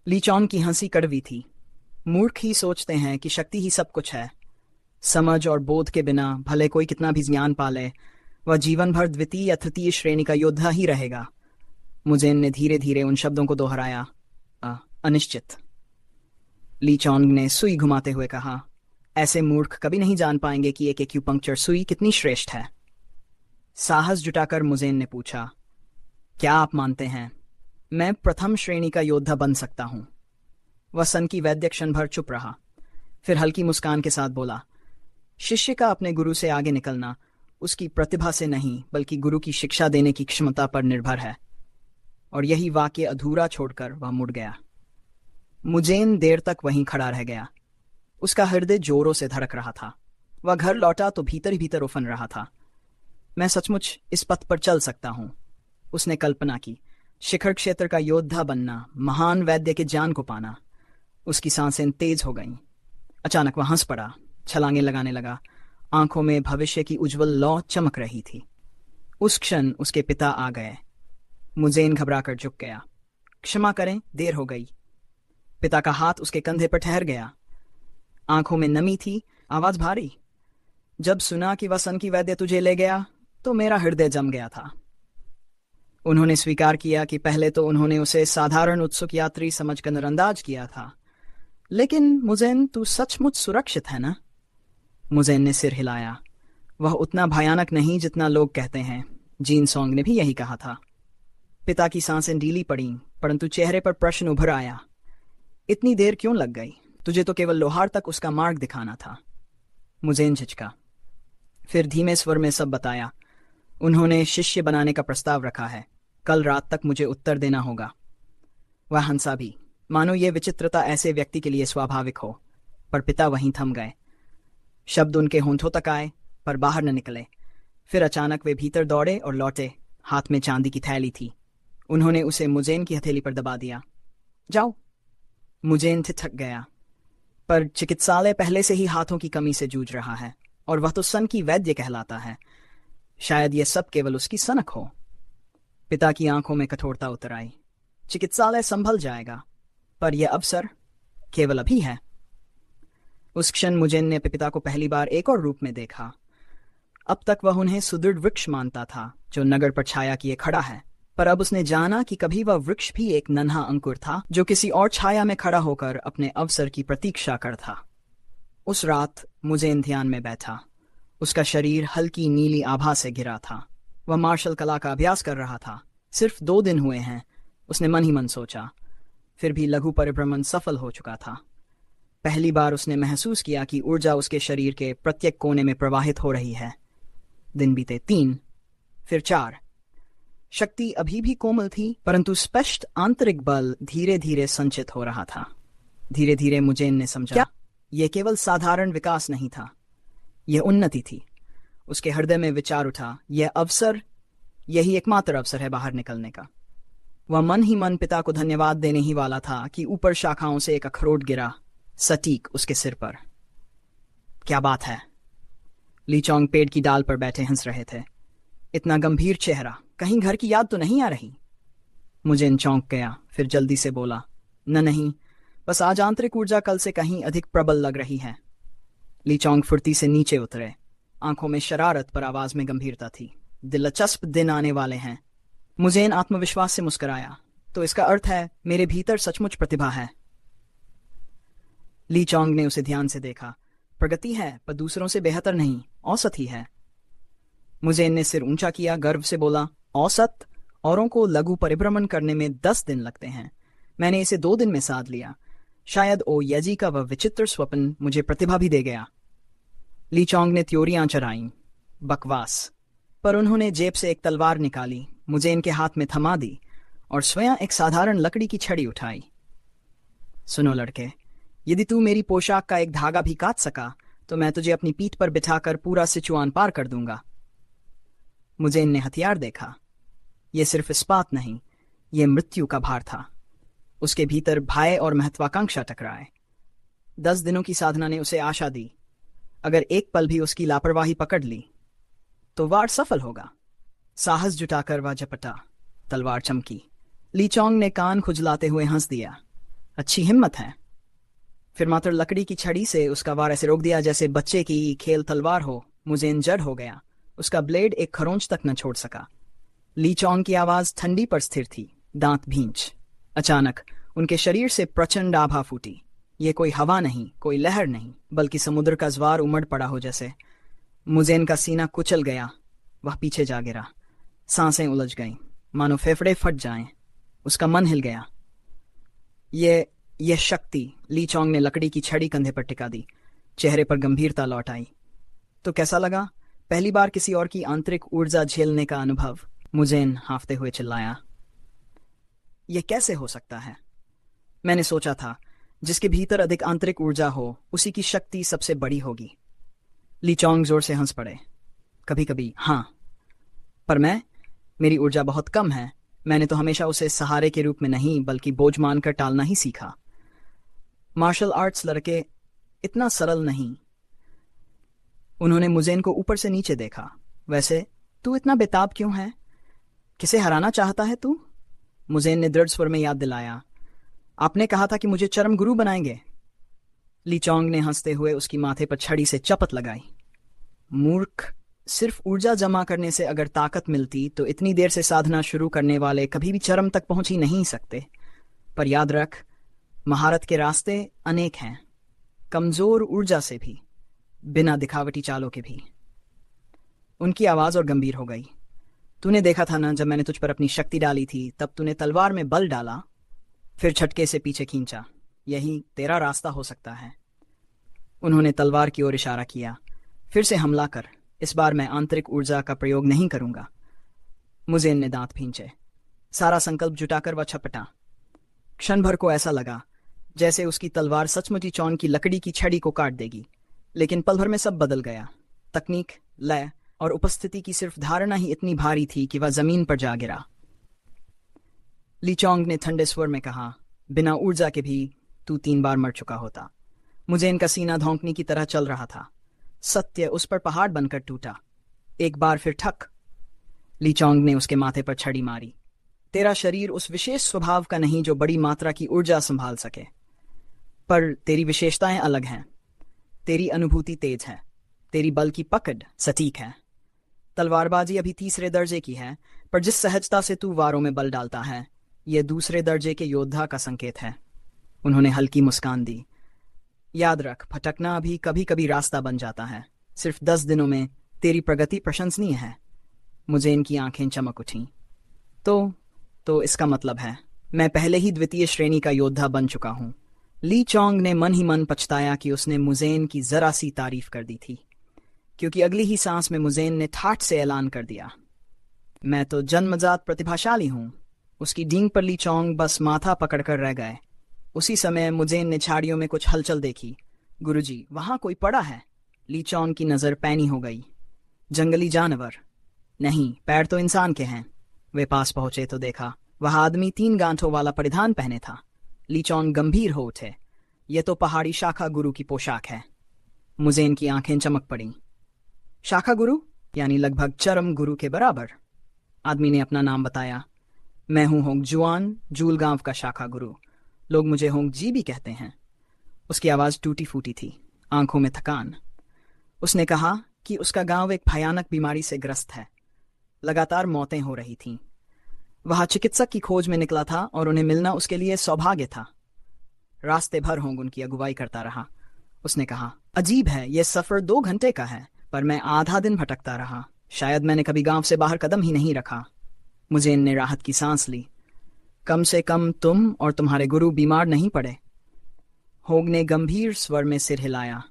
लीचोंग की हंसी कड़वी थी। मूर्ख ही सोचते हैं कि शक्ति ही सब कुछ है। समझ और बोध के बिना भले कोई कितना भी ज्ञान पाले, वह जीवन भर द्वितीय या तृतीय श्रेणी का योद्धा ही रहेगा। मुजेन ने धीरे धीरे उन शब्दों को दोहराया, अनिश्चित। लीचोंग ने सुई घुमाते हुए कहा, ऐसे मूर्ख कभी नहीं जान पाएंगे कि एक एक्यूपंक्चर सुई कितनी श्रेष्ठ है। साहस जुटाकर मुजेन ने पूछा, क्या आप मानते हैं मैं प्रथम श्रेणी का योद्धा बन सकता हूं? वह सन की वैद्य क्षण भर चुप रहा। फिर हल्की मुस्कान के साथ बोला, शिष्य का अपने गुरु से आगे निकलना उसकी प्रतिभा से नहीं बल्कि गुरु की शिक्षा देने की क्षमता पर निर्भर है। और यही वाक्य अधूरा छोड़कर वह मुड़ गया। मुजेन देर तक वहीं खड़ा रह गया। उसका हृदय जोरों से धड़क रहा था। वह घर लौटा तो भीतर ही भीतर उफन रहा था। मैं सचमुच इस पथ पर चल सकता हूं, उसने कल्पना की। शिखर क्षेत्र का योद्धा बनना, महान वैद्य के जान को पाना। उसकी सांसें तेज हो गईं। अचानक वह हंस पड़ा, छलांगे लगाने लगा। आंखों में भविष्य की उज्जवल लौ चमक रही थी। उस क्षण उसके पिता आ गए। मुजेन घबराकर झुक गया। क्षमा करें, देर हो गई। पिता का हाथ उसके कंधे पर ठहर गया। आंखों में नमी थी, आवाज भारी। जब सुना कि वह सन की वैद्य तुझे ले गया तो मेरा हृदय जम गया था। उन्होंने स्वीकार किया कि पहले तो उन्होंने उसे साधारण उत्सुक यात्री समझकर नजरअंदाज किया था। लेकिन मुजेन, तू सचमुच सुरक्षित है ना? मुजेन ने सिर हिलाया। वह उतना भयानक नहीं जितना लोग कहते हैं। जीन सॉन्ग ने भी यही कहा था। पिता की सांसें ढीली पड़ी, परंतु चेहरे पर प्रश्न उभर आया। इतनी देर क्यों लग गई? तुझे तो केवल लोहार तक उसका मार्ग दिखाना था। मुजेन झिझका। फिर धीमे स्वर में सब बताया। उन्होंने शिष्य बनाने का प्रस्ताव रखा है। कल रात तक मुझे उत्तर देना होगा। वह हंसा भी, मानो ये विचित्रता ऐसे व्यक्ति के लिए स्वाभाविक हो। पर पिता वहीं थम गए। शब्द उनके होंठों तक आए पर बाहर न निकले। फिर अचानक वे भीतर दौड़े और लौटे। हाथ में चांदी की थैली थी। उन्होंने उसे मुजेन की हथेली पर दबा दिया। जाओ। मुजेन ठिठक गया। पर चिकित्सालय पहले से ही हाथों की कमी से जूझ रहा है, और वह तो सन की वैद्य कहलाता है। शायद यह सब केवल उसकी सनक हो। पिता की आंखों में कठोरता उतर आई। चिकित्सालय संभल जाएगा, पर यह अवसर केवल अभी है। उस क्षण मुजेन ने पिता को पहली बार एक और रूप में देखा। अब तक वह उन्हें सुदृढ़ वृक्ष मानता था जो नगर पर छाया किए खड़ा है, पर अब उसने जाना कि कभी वह वृक्ष भी एक नन्हा अंकुर था जो किसी और छाया में खड़ा होकर अपने अवसर की प्रतीक्षा कर था। उस रात मुजेन ध्यान में बैठा। उसका शरीर हल्की नीली आभा से घिरा था। वह मार्शल कला का अभ्यास कर रहा था। सिर्फ 2 दिन हुए हैं, उसने मन ही मन सोचा। फिर भी लघु परिभ्रमण सफल हो चुका था। पहली बार उसने महसूस किया कि ऊर्जा उसके शरीर के प्रत्येक कोने में प्रवाहित हो रही है। दिन बीते 3, फिर 4। शक्ति अभी भी कोमल थी, परंतु स्पष्ट आंतरिक बल धीरे धीरे संचित हो रहा था। धीरे धीरे मुजेन ने समझा, यह केवल साधारण विकास नहीं था, यह उन्नति थी। उसके हृदय में विचार उठा, यह अवसर, यही एकमात्र अवसर है बाहर निकलने का। वह मन ही मन पिता को धन्यवाद देने ही वाला था कि ऊपर शाखाओं से एक अखरोट गिरा, सटीक उसके सिर पर। क्या बात है? लीचोंग पेड़ की डाल पर बैठे हंस रहे थे। इतना गंभीर चेहरा, कहीं घर की याद तो नहीं आ रही? मुजेन चौंक गया, फिर जल्दी से बोला, नहीं, बस आज आंतरिक ऊर्जा कल से कहीं अधिक प्रबल लग रही है। लीचोंग फुर्ती से नीचे उतरे। आंखों में शरारत पर आवाज में गंभीरता थी। दिलचस्प दिन आने वाले हैं। मुजेन आत्मविश्वास से मुस्कुराया। तो इसका अर्थ है मेरे भीतर सचमुच प्रतिभा है। लीचोंग ने उसे ध्यान से देखा। प्रगति है, पर दूसरों से बेहतर नहीं, औसत ही है। मुजेन ने सिर ऊंचा किया, गर्व से बोला, औसत? औरों को लघु परिभ्रमण करने में 10 दिन लगते हैं, मैंने इसे 2 दिन में साध लिया। शायद ओ यजी का वह विचित्र स्वप्न मुझे प्रतिभा भी दे गया। लीचोंग ने त्योरियां चढ़ाईं। बकवास। पर उन्होंने जेब से एक तलवार निकाली, मुजेन के हाथ में थमा दी और स्वयं एक साधारण लकड़ी की छड़ी उठाई। सुनो लड़के, यदि तू मेरी पोशाक का एक धागा भी काट सका तो मैं तुझे अपनी पीठ पर बिठाकर पूरा सिचुआन पार कर दूंगा। मुजेन ने हथियार देखा। यह सिर्फ इस्पात नहीं, यह मृत्यु का भार था। उसके भीतर भय और महत्वाकांक्षा टकराए। 10 दिनों की साधना ने उसे आशा दी। अगर एक पल भी उसकी लापरवाही पकड़ ली तो वार सफल होगा। साहस जुटाकर वह झपटा। तलवार चमकी। लीचोंग ने कान खुजलाते हुए हंस दिया। अच्छी हिम्मत है। फिर मात्र लकड़ी की छड़ी से उसका वार ऐसे रोक दिया जैसे बच्चे की खेल तलवार हो। मुजेन जड़ हो गया। उसका ब्लेड एक खरोंच तक न छोड़ सका। लीचोंग की आवाज ठंडी पर स्थिर थी, दांत भींच। अचानक उनके शरीर से प्रचंड आभा फूटी। ये कोई हवा नहीं, कोई लहर नहीं, बल्कि समुद्र का ज्वार उमड़ पड़ा हो जैसे। मुजेन का सीना कुचल गया। वह पीछे जा गिरा। सांसें उलझ गईं, मानो फेफड़े फट जाएं। उसका मन हिल गया। ये शक्ति। लीचोंग ने लकड़ी की छड़ी कंधे पर टिका दी। चेहरे पर गंभीरता लौट आई। तो कैसा लगा? पहली बार किसी और की आंतरिक ऊर्जा झेलने का अनुभव। मुजेन हांफते हुए चिल्लाया, यह कैसे हो सकता है? मैंने सोचा था जिसके भीतर अधिक आंतरिक ऊर्जा हो उसी की शक्ति सबसे बड़ी होगी। ली चोंग जोर से हंस पड़े। कभी कभी हाँ, पर मेरी ऊर्जा बहुत कम है। मैंने तो हमेशा उसे सहारे के रूप में नहीं बल्कि बोझ मानकर टालना ही सीखा। मार्शल आर्ट्स लड़के इतना सरल नहीं। उन्होंने मुजेन को ऊपर से नीचे देखा। वैसे तू इतना बेताब क्यों है? किसे हराना चाहता है तू? मुजेन ने दृढ़ स्वर में याद दिलाया। आपने कहा था कि मुझे चरम गुरु बनाएंगे। ली चोंग ने हंसते हुए उसकी माथे पर छड़ी से चपत लगाई। मूर्ख, सिर्फ ऊर्जा जमा करने से अगर ताकत मिलती तो इतनी देर से साधना शुरू करने वाले कभी भी चरम तक पहुंच ही नहीं सकते। पर याद रख, महारत के रास्ते अनेक हैं, कमजोर ऊर्जा से भी, बिना दिखावटी चालों के भी। उनकी आवाज और गंभीर हो गई। तूने देखा था ना, जब मैंने तुझ पर अपनी शक्ति डाली थी तब तूने तलवार में बल डाला, फिर झटके से पीछे खींचा। यही तेरा रास्ता हो सकता है। उन्होंने तलवार की ओर इशारा किया। फिर से हमला कर। इस बार मैं आंतरिक ऊर्जा का प्रयोग नहीं करूंगा। मुजेन ने दांत भींचे। सारा संकल्प जुटाकर वह छपटा। क्षण भर को ऐसा लगा जैसे उसकी तलवार सचमुच ही चौन की लकड़ी की छड़ी को काट देगी। लेकिन पल भर में सब बदल गया। तकनीक, लय और उपस्थिति की सिर्फ धारणा ही इतनी भारी थी कि वह जमीन पर जा गिरा। ली चोंग ने ठंडे स्वर में कहा, बिना ऊर्जा के भी तू 3 बार मर चुका होता। मुझे इनका सीना धौंकने की तरह चल रहा था। सत्य उस पर पहाड़ बनकर टूटा। एक बार फिर ठक। ली चोंग ने उसके माथे पर छड़ी मारी। तेरा शरीर उस विशेष स्वभाव का नहीं जो बड़ी मात्रा की ऊर्जा संभाल सके। पर तेरी विशेषताएं अलग हैं। तेरी अनुभूति तेज है। तेरी बल की पकड़ सटीक है। तलवारबाजी अभी 3रे दर्जे की है, पर जिस सहजता से तू वारों में बल डालता है, यह 2रे दर्जे के योद्धा का संकेत है। उन्होंने हल्की मुस्कान दी। याद रख, भटकना भी कभी कभी रास्ता बन जाता है। सिर्फ 10 दिनों में तेरी प्रगति प्रशंसनीय है। मुझे इनकी आंखें चमक उठीं। तो इसका मतलब है मैं पहले ही 2य श्रेणी का योद्धा बन चुका हूं। ली चोंग ने मन ही मन पछताया कि उसने मुजेन की जरा सी तारीफ कर दी थी, क्योंकि अगली ही सांस में मुजेन ने ठाठ से ऐलान कर दिया, मैं तो जन्मजात प्रतिभाशाली हूं। उसकी डींग पर ली चोंग बस माथा पकड़कर रह गए। उसी समय मुजेन ने झाड़ियों में कुछ हलचल देखी। गुरुजी, वहां कोई पड़ा है। ली चोंग की नजर पैनी हो गई। जंगली जानवर? नहीं, पैर तो इंसान के हैं। वे पास पहुंचे तो देखा वह आदमी 3 गांठों वाला परिधान पहने था। ली चोंग गंभीर हो उठे। यह तो पहाड़ी शाखा गुरु की पोशाक है। मुजेन की आंखें चमक पड़ी। शाखा गुरु यानी लगभग चरम गुरु के बराबर। आदमी ने अपना नाम बताया। मैं हूं होंग जुआन, जूल गांव का शाखा गुरु। लोग मुझे होंग जी भी कहते हैं। उसकी आवाज टूटी फूटी थी, आंखों में थकान। उसने कहा कि उसका गांव एक भयानक बीमारी से ग्रस्त है। लगातार मौतें हो रही थीं। वह चिकित्सक की खोज में निकला था और उन्हें मिलना उसके लिए सौभाग्य था। रास्ते भर होंग उनकी अगुवाई करता रहा। उसने कहा, अजीब है, यह सफर 2 घंटे का है, पर मैं आधा दिन भटकता रहा। शायद मैंने कभी गांव से बाहर कदम ही नहीं रखा। मुझे इनने राहत की सांस ली। कम से कम तुम और तुम्हारे गुरु बीमार नहीं पड़े। होंग ने गंभीर स्वर में सिर हिलाया।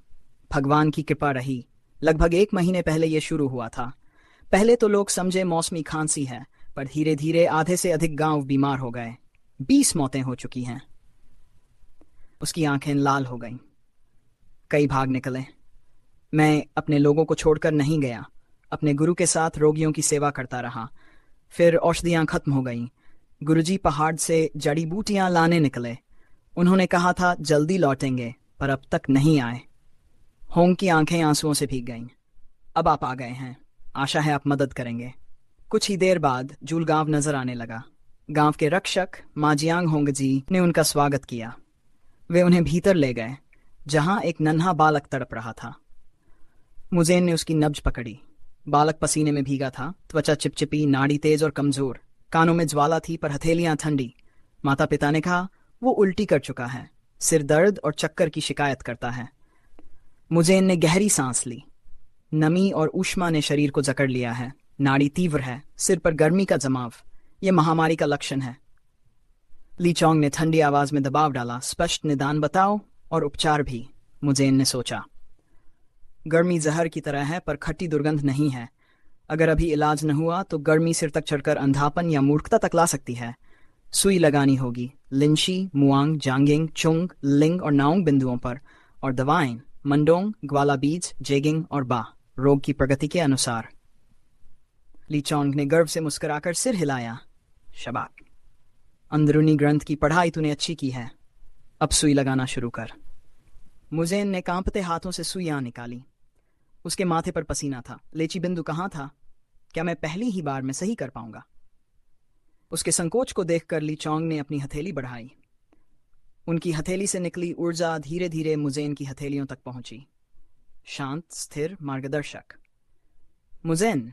भगवान की कृपा रही। लगभग 1 महीने पहले यह शुरू हुआ था। पहले तो लोग समझे मौसमी खांसी है, पर धीरे धीरे आधे से अधिक गांव बीमार हो गए। 20 मौतें हो चुकी हैं। उसकी आंखें लाल हो गईं। कई भाग निकले। मैं अपने लोगों को छोड़कर नहीं गया। अपने गुरु के साथ रोगियों की सेवा करता रहा। फिर औषधियां खत्म हो गईं। गुरुजी पहाड़ से जड़ी बूटियां लाने निकले। उन्होंने कहा था जल्दी लौटेंगे, पर अब तक नहीं आए। होंग की आंखें आंसुओं से भीग गईं। अब आप आ गए हैं, आशा है आप मदद करेंगे। कुछ ही देर बाद जूल गांव नजर आने लगा। गांव के रक्षक माजियांग होंगजी ने उनका स्वागत किया। वे उन्हें भीतर ले गए, जहां एक नन्हा बालक तड़प रहा था। मुजेन ने उसकी नब्ज पकड़ी। बालक पसीने में भीगा था, त्वचा चिपचिपी, नाड़ी तेज और कमजोर। कानों में ज्वाला थी, पर हथेलियां ठंडी। माता पिता ने कहा, वो उल्टी कर चुका है, सिर दर्द और चक्कर की शिकायत करता है। मुजेन ने गहरी सांस ली। नमी और ऊष्मा ने शरीर को जकड़ लिया है। नाड़ी तीव्र है, सिर पर गर्मी का जमाव। यह महामारी का लक्षण है। ली चोंग ने ठंडी आवाज में दबाव डाला, स्पष्ट निदान बताओ और उपचार भी। मुजेन ने सोचा। गर्मी जहर की तरह है पर खट्टी दुर्गंध नहीं है। अगर अभी इलाज न हुआ तो गर्मी सिर तक चढ़कर अंधापन या मूर्खता तक ला सकती है। सुई लगानी होगी लिंशी, मुआंग, जांगिंग, चुंग, लिंग और नाउंग बिंदुओं पर, और दवाएं मंडोंग, ग्वाला बीज, जेगिंग और बा, रोग की प्रगति के अनुसार। ली चोंग ने गर्व से मुस्कुराकर सिर हिलाया। शबाश, अंदरूनी ग्रंथ की पढ़ाई तूने अच्छी की है। अब सुई लगाना शुरू कर। मुजेन ने कांपते हाथों से सुइयां निकाली। उसके माथे पर पसीना था। लेची बिंदु कहाँ था? क्या मैं पहली ही बार में सही कर पाऊंगा? उसके संकोच को देखकर ली चोंग ने अपनी हथेली बढ़ाई। उनकी हथेली से निकली ऊर्जा धीरे धीरे मुजेन की हथेलियों तक पहुंची। शांत, स्थिर, मार्गदर्शक। मुजेन,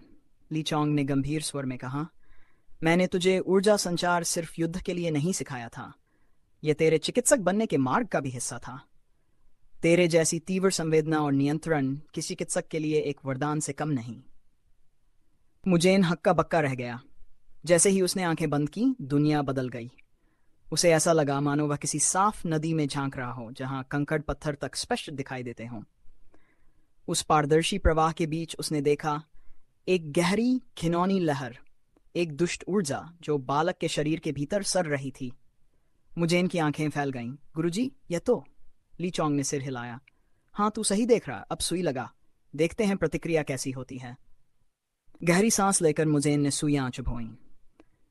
ली चोंग ने गंभीर स्वर में कहा, मैंने तुझे ऊर्जा संचार सिर्फ युद्ध के लिए नहीं सिखाया था। यह तेरे चिकित्सक बनने के मार्ग का भी हिस्सा था। तेरे जैसी तीव्र संवेदना और नियंत्रण किसी चिकित्सक के लिए एक वरदान से कम नहीं। मुजेन हक्का बक्का रह गया। जैसे ही उसने आंखें बंद की, दुनिया बदल गई। उसे ऐसा लगा मानो वह किसी साफ नदी में झांक रहा हो, जहां कंकड़ पत्थर तक स्पष्ट दिखाई देते हों। उस पारदर्शी प्रवाह के बीच उसने देखा एक गहरी घिनौनी लहर, एक दुष्ट ऊर्जा जो बालक के शरीर के भीतर सर रही थी। मुजेन की आंखें फैल गईं। गुरुजी, यह तो। ली चोंग ने सिर हिलाया। हाँ, तू सही देख रहा। अब सुई लगा, देखते हैं प्रतिक्रिया कैसी होती है। गहरी सांस लेकर मुजेन ने सुइयां चुभोईं।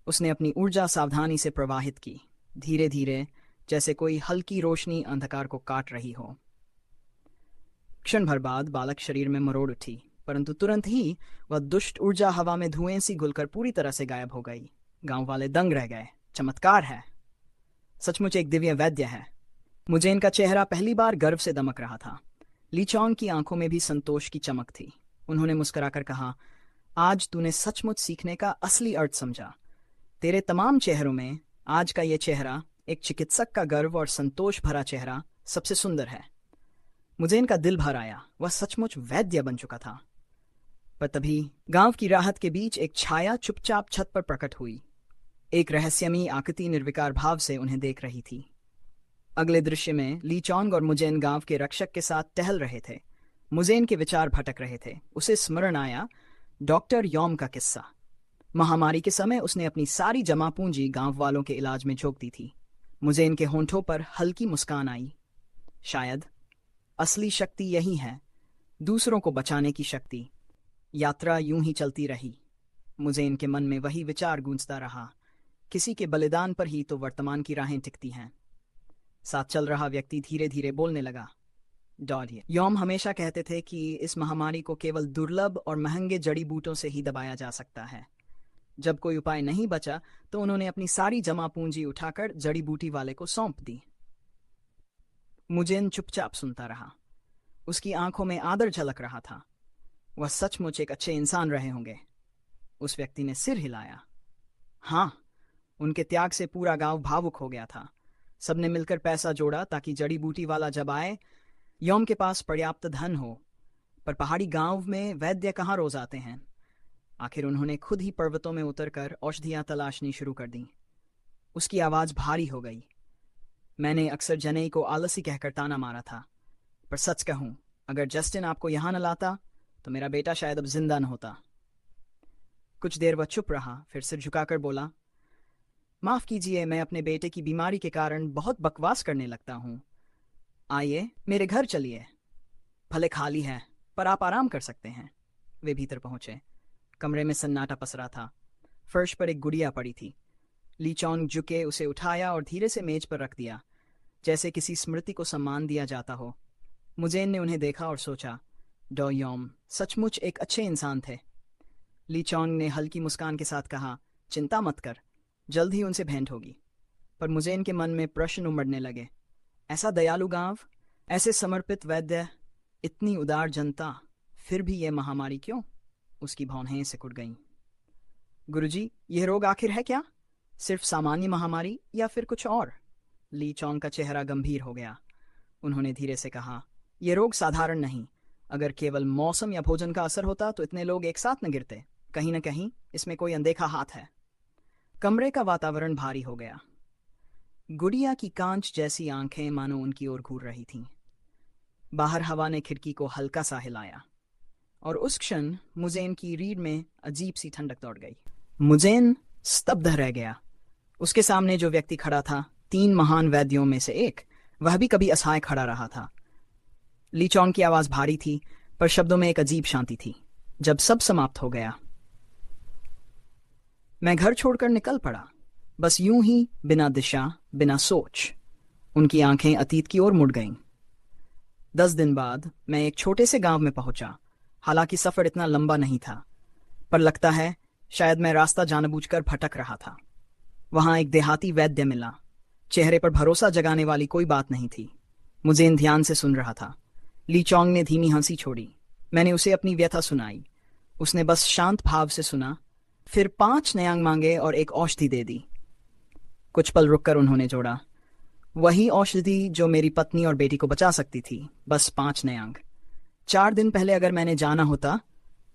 उसने अपनी ऊर्जा सावधानी से प्रवाहित की, धीरे धीरे, जैसे कोई हल्की रोशनी अंधकार को काट रही हो। क्षण भर बाद बालक शरीर में मरोड़ उठी, परंतु तुरंत ही वह दुष्ट ऊर्जा हवा में धुएं सी घुलकर पूरी तरह से गायब हो गई। गांव वाले दंग रह गए। चमत्कार है, सचमुच एक दिव्य वैद्य है। मुजेन का चेहरा पहली बार गर्व से दमक रहा था। ली चोंग की आंखों में भी संतोष की चमक थी। उन्होंने मुस्कुराकर कहा, आज तूने सचमुच सीखने का असली अर्थ समझा। तेरे तमाम चेहरों में आज का यह चेहरा, एक चिकित्सक का गर्व और संतोष भरा चेहरा, सबसे सुंदर है। मुजेन का दिल भर आया। वह सचमुच वैद्य बन चुका था। पर तभी गांव की राहत के बीच एक छाया चुपचाप छत पर प्रकट हुई। एक रहस्यमयी आकृति निर्विकार भाव से उन्हें देख रही थी। अगले दृश्य में ली चोंग और मुजेन गांव के रक्षक के साथ टहल रहे थे। मुजेन के विचार भटक रहे थे। उसे स्मरण आया डॉक्टर यॉम का किस्सा। महामारी के समय उसने अपनी सारी जमा पूंजी गांव वालों के इलाज में झोंक दी थी। मुजेन के होंठों पर हल्की मुस्कान आई। शायद असली शक्ति यही है, दूसरों को बचाने की शक्ति। यात्रा यूं ही चलती रही। मुजेन के मन में वही विचार गूंजता रहा, किसी के बलिदान पर ही तो वर्तमान की राहें टिकती हैं। साथ चल रहा व्यक्ति धीरे धीरे बोलने लगा। डॉलिए, यॉम हमेशा कहते थे कि इस महामारी को केवल दुर्लभ और महंगे जड़ी बूटों से ही दबाया जा सकता है। जब कोई उपाय नहीं बचा तो उन्होंने अपनी सारी जमा पूंजी उठाकर जड़ी बूटी वाले को सौंप दी। मुजेन चुपचाप सुनता रहा। उसकी आंखों में आदर झलक रहा था। वह सचमुच एक अच्छे इंसान रहे होंगे। उस व्यक्ति ने सिर हिलाया। हाँ, उनके त्याग से पूरा गांव भावुक हो गया था। सबने मिलकर पैसा जोड़ा ताकि जड़ी बूटी वाला जब आए, यॉम के पास पर्याप्त धन हो। पर पहाड़ी गांव में वैद्य कहाँ रोज आते हैं। आखिर उन्होंने खुद ही पर्वतों में उतरकर औषधियां तलाशनी शुरू कर दी। उसकी आवाज भारी हो गई। मैंने अक्सर जनेई को आलसी कहकर ताना मारा था, पर सच कहूं, अगर जस्टिन आपको यहां न लाता तो मेरा बेटा शायद अब जिंदा न होता। कुछ देर वह चुप रहा, फिर सिर झुकाकर बोला, माफ कीजिए, मैं अपने बेटे की बीमारी के कारण बहुत बकवास करने लगता हूं। आइए, मेरे घर चलिए। भले खाली है, पर आप आराम कर सकते हैं। वे भीतर पहुंचे। कमरे में सन्नाटा पसरा था। फर्श पर एक गुड़िया पड़ी थी। ली चोंग झुके उसे उठाया और धीरे से मेज पर रख दिया, जैसे किसी स्मृति को सम्मान दिया जाता हो। मुजेन ने उन्हें देखा और सोचा, डॉ यॉम सचमुच एक अच्छे इंसान थे। ली चोंग ने हल्की मुस्कान के साथ कहा, चिंता मत कर, जल्द ही उनसे भेंट होगी। पर मुजेन के मन में प्रश्न उमड़ने लगे। ऐसा दयालु गांव, ऐसे समर्पित वैद्य, इतनी उदार जनता, फिर भी यह महामारी क्यों? उसकी भौहें सिकुड़ गईं। गुरुजी, यह रोग आखिर है क्या? सिर्फ सामान्य महामारी या फिर कुछ और? ली चोंग का चेहरा गंभीर हो गया। उन्होंने धीरे से कहा, यह रोग साधारण नहीं। अगर केवल मौसम या भोजन का असर होता तो इतने लोग एक साथ न गिरते। कहीं न कहीं इसमें कोई अनदेखा हाथ है। कमरे का वातावरण भारी हो गया। गुड़िया की कांच जैसी आंखें मानो उनकी ओर घूर रही थीं। बाहर हवा ने खिड़की को हल्का सा हिलाया और उस क्षण मुजेन की रीढ़ में अजीब सी ठंडक दौड़ गई। मुजेन स्तब्ध रह गया। उसके सामने जो व्यक्ति खड़ा था, 3 महान वैद्यों में से एक, वह भी कभी असहाय खड़ा रहा था। ली चोंग की आवाज भारी थी, पर शब्दों में एक अजीब शांति थी। जब सब समाप्त हो गया, मैं घर छोड़कर निकल पड़ा, बस यूं ही, बिना दिशा, बिना सोच। उनकी आंखें अतीत की ओर मुड़ गईं। 10 दिन बाद मैं एक छोटे से गांव में पहुंचा। हालांकि सफर इतना लंबा नहीं था, पर लगता है शायद मैं रास्ता जानबूझकर भटक रहा था। वहां एक देहाती वैद्य मिला। चेहरे पर भरोसा जगाने वाली कोई बात नहीं थी। मुझे इन ध्यान से सुन रहा था। ली चोंग ने धीमी हंसी छोड़ी। मैंने उसे अपनी व्यथा सुनाई। उसने बस शांत भाव से सुना, फिर 5 नयांग मांगे और एक औषधि दे दी। कुछ पल रुककर उन्होंने जोड़ा, वही औषधि जो मेरी पत्नी और बेटी को बचा सकती थी, बस 5 नयांग। 4 दिन पहले अगर मैंने जाना होता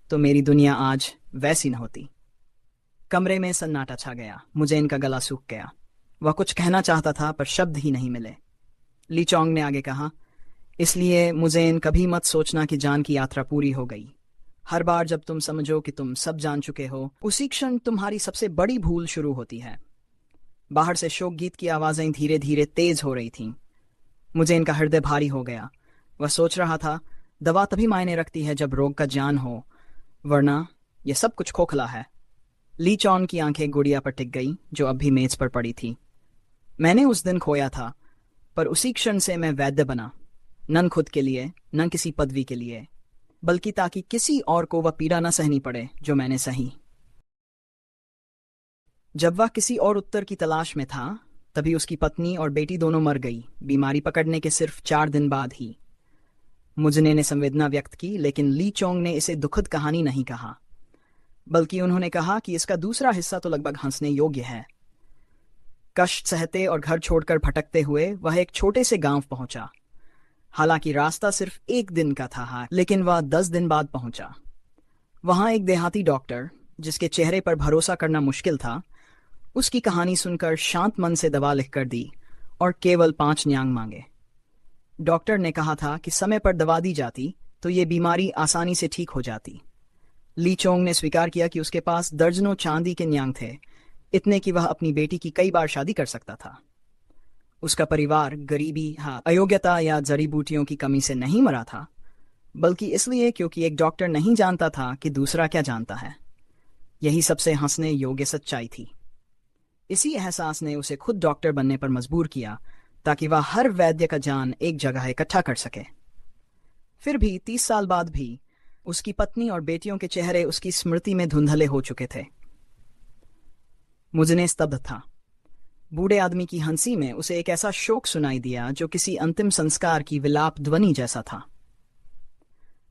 तो मेरी दुनिया आज वैसी न होती। कमरे में सन्नाटा छा गया। मुझे इनका गला सूख गया। वह कुछ कहना चाहता था, पर शब्द ही नहीं मिले। ली चोंग ने आगे कहा, इसलिए मुझे इन कभी मत सोचना कि जान की यात्रा पूरी हो गई। हर बार जब तुम समझो कि तुम सब जान चुके हो, उसी क्षण तुम्हारी सबसे बड़ी भूल शुरू होती है। बाहर से शोक गीत की आवाजें धीरे धीरे तेज हो रही थीं। मुझे इनका हृदय भारी हो गया। वह सोच रहा था, दवा तभी मायने रखती है जब रोग का ज्ञान हो, वरना यह सब कुछ खोखला है। ली चोंग की आंखें गुड़िया पर टिक गई, जो अब भी मेज पर पड़ी थी। मैंने उस दिन खोया था, पर उसी क्षण से मैं वैद्य बना। न खुद के लिए, न किसी पदवी के लिए, बल्कि ताकि किसी और को वह पीड़ा न सहनी पड़े जो मैंने सही। जब वह किसी और उत्तर की तलाश में था, तभी उसकी पत्नी और बेटी दोनों मर गई, बीमारी पकड़ने के सिर्फ 4 दिन बाद ही। मुजने ने संवेदना व्यक्त की, लेकिन ली चोंग ने इसे दुखद कहानी नहीं कहा, बल्कि उन्होंने कहा कि इसका दूसरा हिस्सा तो लगभग हंसने योग्य है। कष्ट सहते और घर छोड़कर भटकते हुए वह एक छोटे से गांव पहुंचा। हालांकि रास्ता सिर्फ 1 दिन का था, लेकिन वह 10 दिन बाद पहुंचा। वहां एक देहाती डॉक्टर, जिसके चेहरे पर भरोसा करना मुश्किल था, उसकी कहानी सुनकर शांत मन से दवा लिखकर दी और केवल 5 न्यांग मांगे। डॉक्टर ने कहा था कि समय पर दवा दी जाती तो ये बीमारी आसानी से ठीक हो जाती। ली चोंग ने स्वीकार किया कि उसके पास दर्जनों चांदी के न्यांग थे, इतने कि वह अपनी बेटी की कई बार शादी कर सकता था। उसका परिवार गरीबी, अयोग्यता या जड़ी बूटियों की कमी से नहीं मरा था, बल्कि इसलिए क्योंकि एक डॉक्टर नहीं जानता था कि दूसरा क्या जानता है। यही सबसे हंसने योग्य सच्चाई थी। इसी एहसास ने उसे खुद डॉक्टर बनने पर मजबूर किया, ताकि वह हर वैद्य का ज्ञान एक जगह इकट्ठा कर सके। फिर भी 30 साल बाद भी उसकी पत्नी और बेटियों के चेहरे उसकी स्मृति में धुंधले हो चुके थे। मुझने स्तब्ध था। बूढ़े आदमी की हंसी में उसे एक ऐसा शोक सुनाई दिया जो किसी अंतिम संस्कार की विलाप ध्वनि जैसा था।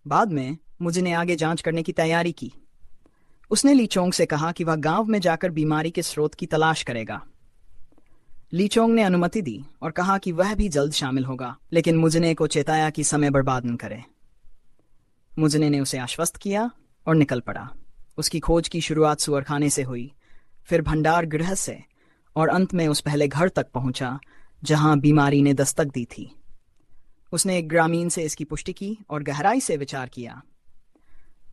बाद में मुझने आगे जांच करने की तैयारी की। उसने ली चोंग से कहा कि वह गांव में जाकर बीमारी के स्रोत की तलाश करेगा। ली चोंग ने अनुमति दी और कहा कि वह भी जल्द शामिल होगा, लेकिन मुझने को चेताया कि समय बर्बाद न करे। मुझने ने उसे आश्वस्त किया और निकल पड़ा। उसकी खोज की शुरुआत सुअरखाने से हुई, फिर भंडार गृह से, और अंत में उस पहले घर तक पहुंचा जहां बीमारी ने दस्तक दी थी। उसने एक ग्रामीण से इसकी पुष्टि की और गहराई से विचार किया।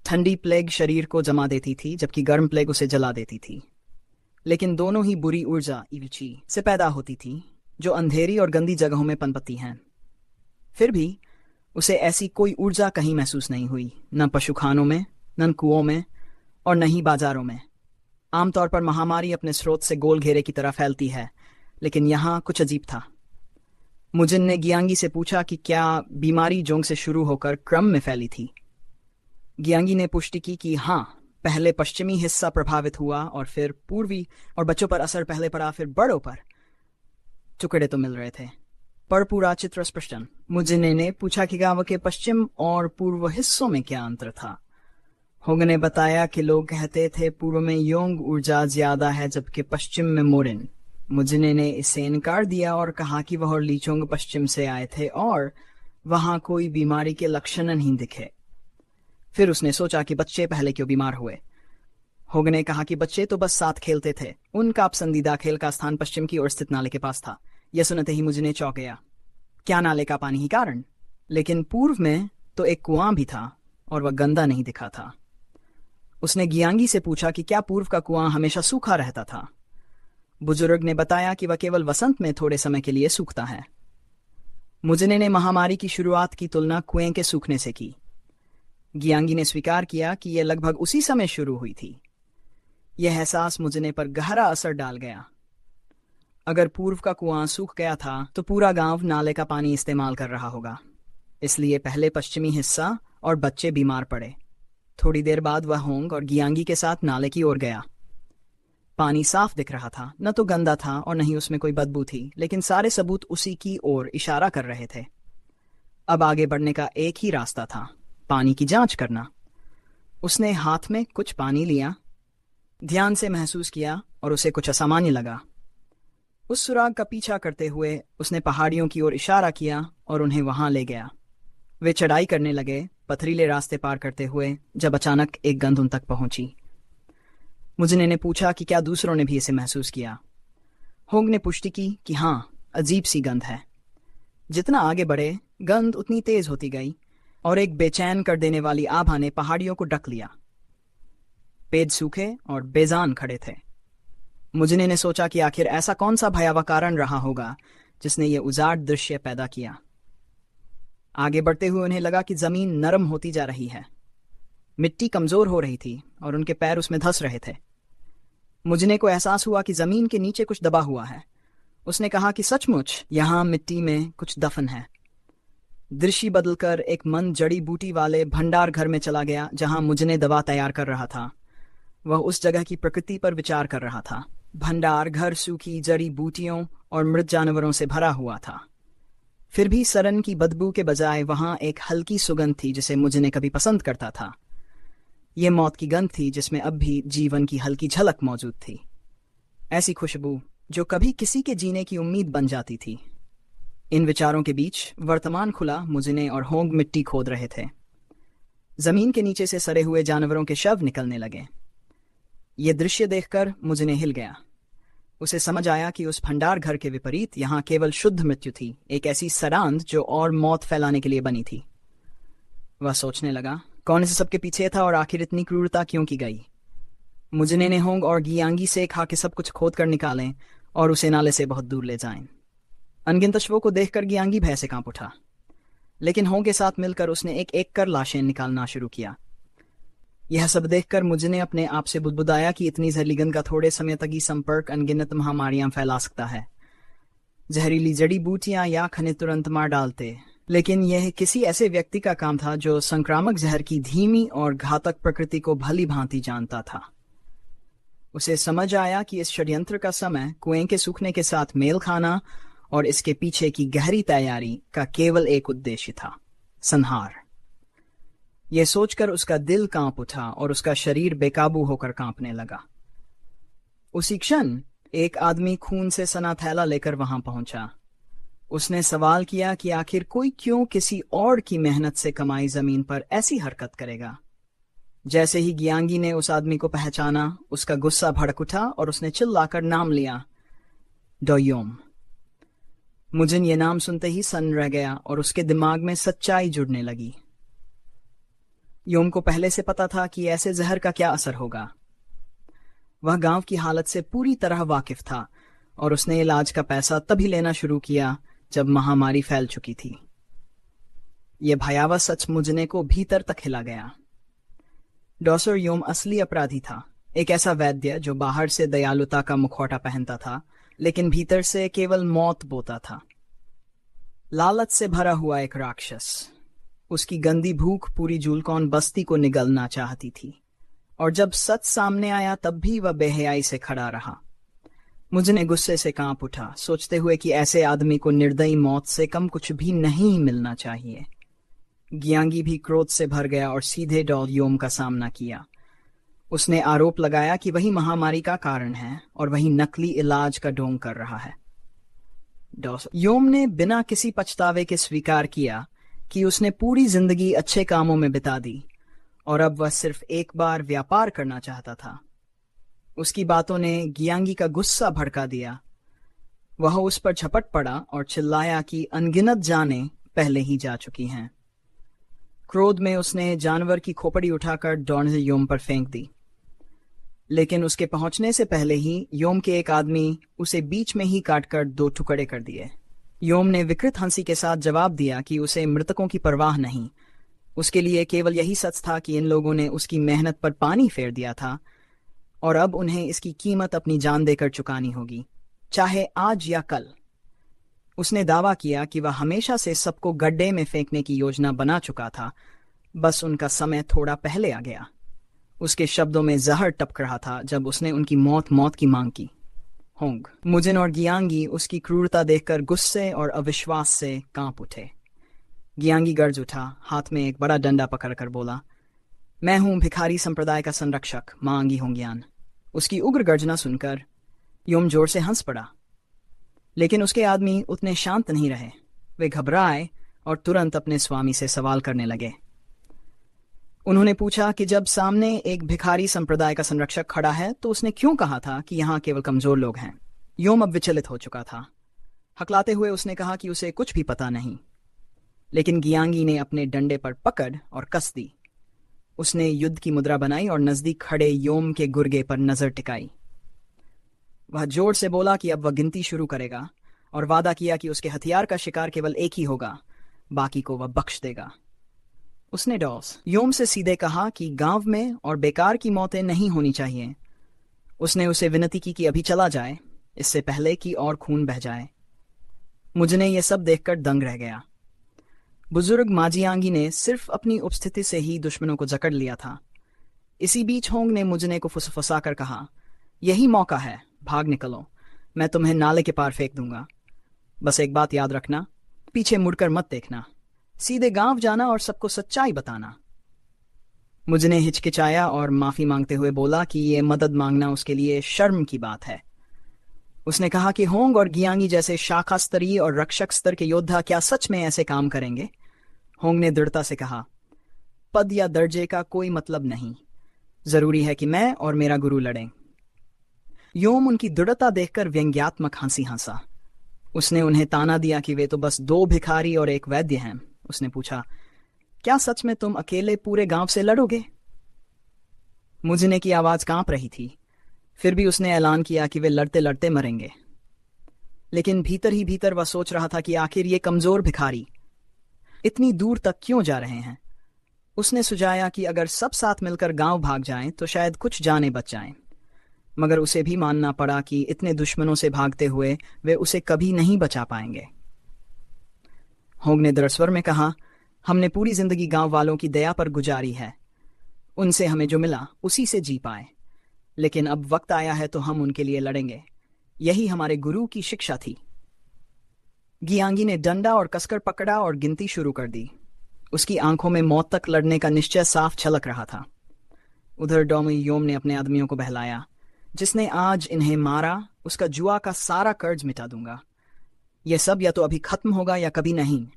ठंडी प्लेग शरीर को जमा देती थी, जबकि गर्म प्लेग उसे जला देती थी। लेकिन दोनों ही बुरी ऊर्जा इविची से पैदा होती थी, जो अंधेरी और गंदी जगहों में पनपती हैं। फिर भी उसे ऐसी कोई ऊर्जा कहीं महसूस नहीं हुई, न पशुखानों में, न कुओं में, और न ही बाजारों में। आमतौर पर महामारी अपने स्रोत से गोल घेरे की तरह फैलती है, लेकिन यहाँ कुछ अजीब था। मुजिन ने गियांगी से पूछा कि क्या बीमारी जोंग से शुरू होकर क्रम में फैली थी। गियांगी ने पुष्टि की कि हाँ, पहले पश्चिमी हिस्सा प्रभावित हुआ और फिर पूर्वी, और बच्चों पर असर पहले पड़ा, फिर बड़ों पर। टुकड़े तो मिल रहे थे, पर पूरा चित्र स्पष्ट। मुजिन ने पूछा कि गांव के पश्चिम और पूर्व हिस्सों में क्या अंतर था। होंग ने बताया कि लोग कहते थे पूर्व में योंग ऊर्जा ज्यादा है, जबकि पश्चिम में मोरिन। मुजिन ने इससे इनकार दिया और कहा कि वह और ली चोंग पश्चिम से आए थे और वहां कोई बीमारी के लक्षण नहीं दिखे। फिर उसने सोचा कि बच्चे पहले क्यों बीमार हुए। होग ने कहा कि बच्चे तो बस साथ खेलते थे, उनका पसंदीदा खेल का स्थान पश्चिम की ओर स्थित नाले के पास था। यह सुनते ही मुझे चौंक गया। क्या नाले का पानी ही कारण? लेकिन पूर्व में तो एक कुआं भी था और वह गंदा नहीं दिखा था। उसने गियांगी से पूछा कि क्या पूर्व का कुआं हमेशा सूखा रहता था। बुजुर्ग ने बताया कि वह केवल वसंत में थोड़े समय के लिए सूखता है। मुजने ने महामारी की शुरुआत की तुलना कुएं के सूखने से की। गियांगी ने स्वीकार किया कि यह लगभग उसी समय शुरू हुई थी। यह एहसास मुजने पर गहरा असर डाल गया। अगर पूर्व का कुआं सूख गया था तो पूरा गांव नाले का पानी इस्तेमाल कर रहा होगा। इसलिए पहले पश्चिमी हिस्सा और बच्चे बीमार पड़े। थोड़ी देर बाद वह होंग और गियांगी के साथ नाले की ओर गया। पानी साफ दिख रहा था, न तो गंदा था और न ही उसमें कोई बदबू थी, लेकिन सारे सबूत उसी की ओर इशारा कर रहे थे। अब आगे बढ़ने का एक ही रास्ता था, पानी की जांच करना। उसने हाथ में कुछ पानी लिया, ध्यान से महसूस किया और उसे कुछ असामान्य लगा। उस सुराग का पीछा करते हुए उसने पहाड़ियों की ओर इशारा किया और उन्हें वहां ले गया। वे चढ़ाई करने लगे, पथरीले रास्ते पार करते हुए, जब अचानक एक गंध उन तक पहुंची। मुजने ने पूछा कि क्या दूसरों ने भी इसे महसूस किया। होंग ने पुष्टि की कि हाँ, अजीब सी गंध है। जितना आगे बढ़े गंध उतनी तेज होती गई और एक बेचैन कर देने वाली आभा ने पहाड़ियों को ढक लिया। पेड़ सूखे और बेजान खड़े थे। मुजने ने सोचा कि आखिर ऐसा कौन सा भयावह कारण रहा होगा जिसने ये उजाड़ दृश्य पैदा किया। आगे बढ़ते हुए उन्हें लगा कि जमीन नरम होती जा रही है। मिट्टी कमजोर हो रही थी और उनके पैर उसमें धंस रहे थे। मुजने को एहसास हुआ कि जमीन के नीचे कुछ दबा हुआ है। उसने कहा कि सचमुच यहां मिट्टी में कुछ दफन है। दृश्य बदलकर एक मन जड़ी बूटी वाले भंडार घर में चला गया जहां मुजने दवा तैयार कर रहा था। वह उस जगह की प्रकृति पर विचार कर रहा था। भंडार घर सूखी जड़ी बूटियों और मृत जानवरों से भरा हुआ था। फिर भी सरन की बदबू के बजाय वहां एक हल्की सुगंध थी जिसे मुजने कभी पसंद करता था। यह मौत की गंध थी जिसमें अब भी जीवन की हल्की झलक मौजूद थी। ऐसी खुशबू जो कभी किसी के जीने की उम्मीद बन जाती थी। इन विचारों के बीच वर्तमान खुला। मुजने और होंग मिट्टी खोद रहे थे। जमीन के नीचे से सड़े हुए जानवरों के शव निकलने लगे। ये दृश्य देखकर मुजने हिल गया। उसे समझ आया कि उस भंडार घर के विपरीत यहां केवल शुद्ध मृत्यु थी, एक ऐसी सरांध जो और मौत फैलाने के लिए बनी थी। वह सोचने लगा, कौन इस सबके पीछे था और आखिर इतनी क्रूरता क्यों की गई। मुजने ने होंग और गियांगी से कहा कि सब कुछ खोद कर निकालें और उसे नाले से बहुत दूर ले जाएं। अनगिनत शवों को देखकर गियांगी भय से कांप उठा, लेकिन होंग के साथ मिलकर उसने एक एक कर लाशें निकालना शुरू किया। यह सब देखकर मुझने अपने आप से बुदबुदाया कि इतनी जहरीली गंध का थोड़े समय तक ही संपर्क अनगिनत महामारियां फैला सकता है। जहरीली जड़ी बूटियां या खनिज तुरंत मार डालते, लेकिन यह किसी ऐसे व्यक्ति का काम था जो संक्रामक जहर की धीमी और घातक प्रकृति को भली भांति जानता था। उसे समझ आया कि इस षड्यंत्र का समय कुएं के सूखने के साथ मेल खाना और इसके पीछे की गहरी तैयारी का केवल एक उद्देश्य था, संहार। यह सोचकर उसका दिल कांप उठा और उसका शरीर बेकाबू होकर कांपने लगा। उसी क्षण एक आदमी खून से सना थैला लेकर वहां पहुंचा। उसने सवाल किया कि आखिर कोई क्यों किसी और की मेहनत से कमाई जमीन पर ऐसी हरकत करेगा। जैसे ही गियांगी ने उस आदमी को पहचाना, उसका गुस्सा भड़क उठा और उसने चिल्लाकर नाम लिया, डोयोम। मुजिन ये नाम सुनते ही सन्न रह गया और उसके दिमाग में सच्चाई जुड़ने लगी। योम को पहले से पता था कि ऐसे जहर का क्या असर होगा। वह गांव की हालत से पूरी तरह वाकिफ था और उसने इलाज का पैसा तभी लेना शुरू किया जब महामारी फैल चुकी थी। यह भयावह सच मुजने को भीतर तक हिला गया। डॉसर योम असली अपराधी था, एक ऐसा वैद्य जो बाहर से दयालुता का मुखौटा पहनता था लेकिन भीतर से केवल मौत बोता था। लालच से भरा हुआ एक राक्षस। उसकी गंदी भूख पूरी जूलकॉन बस्ती को निगलना चाहती थी, और जब सच सामने आया तब भी वह बेहयाई से खड़ा रहा। मुझने गुस्से से कांप उठा, सोचते हुए कि ऐसे आदमी को निर्दयी मौत से कम कुछ भी नहीं मिलना चाहिए। गियांगी भी क्रोध से भर गया और सीधे डोयोम का सामना किया। उसने आरोप लगाया कि वही महामारी का कारण है और वही नकली इलाज का ढोंग कर रहा है। योम ने बिना किसी पछतावे के स्वीकार किया कि उसने पूरी जिंदगी अच्छे कामों में बिता दी और अब वह सिर्फ एक बार व्यापार करना चाहता था। उसकी बातों ने गियांगी का गुस्सा भड़का दिया। वह उस पर झपट पड़ा और चिल्लाया कि अनगिनत जाने पहले ही जा चुकी हैं। क्रोध में उसने जानवर की खोपड़ी उठाकर डॉन योम पर फेंक दी, लेकिन उसके पहुंचने से पहले ही योम के एक आदमी उसे बीच में ही काटकर 2 टुकड़े कर दिए। योम ने विकृत हंसी के साथ जवाब दिया कि उसे मृतकों की परवाह नहीं, उसके लिए केवल यही सच था कि इन लोगों ने उसकी मेहनत पर पानी फेर दिया था और अब उन्हें इसकी कीमत अपनी जान देकर चुकानी होगी, चाहे आज या कल। उसने दावा किया कि वह हमेशा से सबको गड्ढे में फेंकने की योजना बना चुका था, बस उनका समय थोड़ा पहले आ गया। उसके शब्दों में जहर टपक रहा था जब उसने उनकी मौत की मांग की। होंग, मुजिन और गियांगी उसकी क्रूरता देखकर गुस्से और अविश्वास से कांप उठे। गियांगी गर्ज उठा, हाथ में एक बड़ा डंडा पकड़कर बोला, मैं हूं भिखारी संप्रदाय का संरक्षक मांगी होंगियान। उसकी उग्र गर्जना सुनकर योम जोर से हंस पड़ा, लेकिन उसके आदमी उतने शांत नहीं रहे। वे घबराए और तुरंत अपने स्वामी से सवाल करने लगे। उन्होंने पूछा कि जब सामने एक भिखारी संप्रदाय का संरक्षक खड़ा है तो उसने क्यों कहा था कि यहाँ केवल कमजोर लोग हैं। योम अब विचलित हो चुका था। हकलाते हुए उसने कहा कि उसे कुछ भी पता नहीं, लेकिन गियांगी ने अपने डंडे पर पकड़ और कस दी। उसने युद्ध की मुद्रा बनाई और नजदीक खड़े योम के गुर्गे पर नजर टिकाई। वह जोर से बोला कि अब वह गिनती शुरू करेगा और वादा किया कि उसके हथियार का शिकार केवल एक ही होगा, बाकी को वह बख्श देगा। उसने डॉस योम से सीधे कहा कि गांव में और बेकार की मौतें नहीं होनी चाहिए। उसने उसे विनती की कि अभी चला जाए, इससे पहले कि और खून बह जाए। मुझने ये सब देखकर दंग रह गया। बुजुर्ग माजियांगी ने सिर्फ अपनी उपस्थिति से ही दुश्मनों को जकड़ लिया था। इसी बीच होंग ने मुझने को फुसफुसा कर कहा, यही मौका है, भाग निकलो, मैं तुम्हें नाले के पार फेंक दूंगा। बस एक बात याद रखना, पीछे मुड़कर मत देखना, सीधे गांव जाना और सबको सच्चाई बताना। मुझने हिचकिचाया और माफी मांगते हुए बोला कि ये मदद मांगना उसके लिए शर्म की बात है। उसने कहा कि होंग और गियांगी जैसे शाखा स्तरीय और रक्षक स्तर के योद्धा क्या सच में ऐसे काम करेंगे? होंग ने दृढ़ता से कहा, पद या दर्जे का कोई मतलब नहीं, जरूरी है कि मैं और मेरा गुरु लड़ें। योम उनकी दृढ़ता देखकर व्यंग्यात्मक हंसी हंसा। उसने उन्हें ताना दिया कि वे तो बस 2 भिखारी और एक वैद्य हैं। उसने पूछा, क्या सच में तुम अकेले पूरे गांव से लड़ोगे? मुझने की आवाज कांप रही थी, फिर भी उसने ऐलान किया कि वे लड़ते लड़ते मरेंगे। लेकिन भीतर ही भीतर वह सोच रहा था कि आखिर ये कमजोर भिखारी इतनी दूर तक क्यों जा रहे हैं। उसने सुझाया कि अगर सब साथ मिलकर गांव भाग जाएं तो शायद कुछ जाने बच जाएं, मगर उसे भी मानना पड़ा कि इतने दुश्मनों से भागते हुए वे उसे कभी नहीं बचा पाएंगे। होंग ने दृढ़ स्वर में कहा, हमने पूरी जिंदगी गांव वालों की दया पर गुजारी है, उनसे हमें जो मिला उसी से जी पाए, लेकिन अब वक्त आया है तो हम उनके लिए लड़ेंगे, यही हमारे गुरु की शिक्षा थी। गियांगी ने डंडा और कसकर पकड़ा और गिनती शुरू कर दी। उसकी आंखों में मौत तक लड़ने का निश्चय साफ छलक रहा था। उधर डोमी योम ने अपने आदमियों को बहलाया, जिसने आज इन्हें मारा उसका जुआ का सारा कर्ज मिटा दूंगा। यह सब या तो अभी खत्म होगा या कभी नहीं।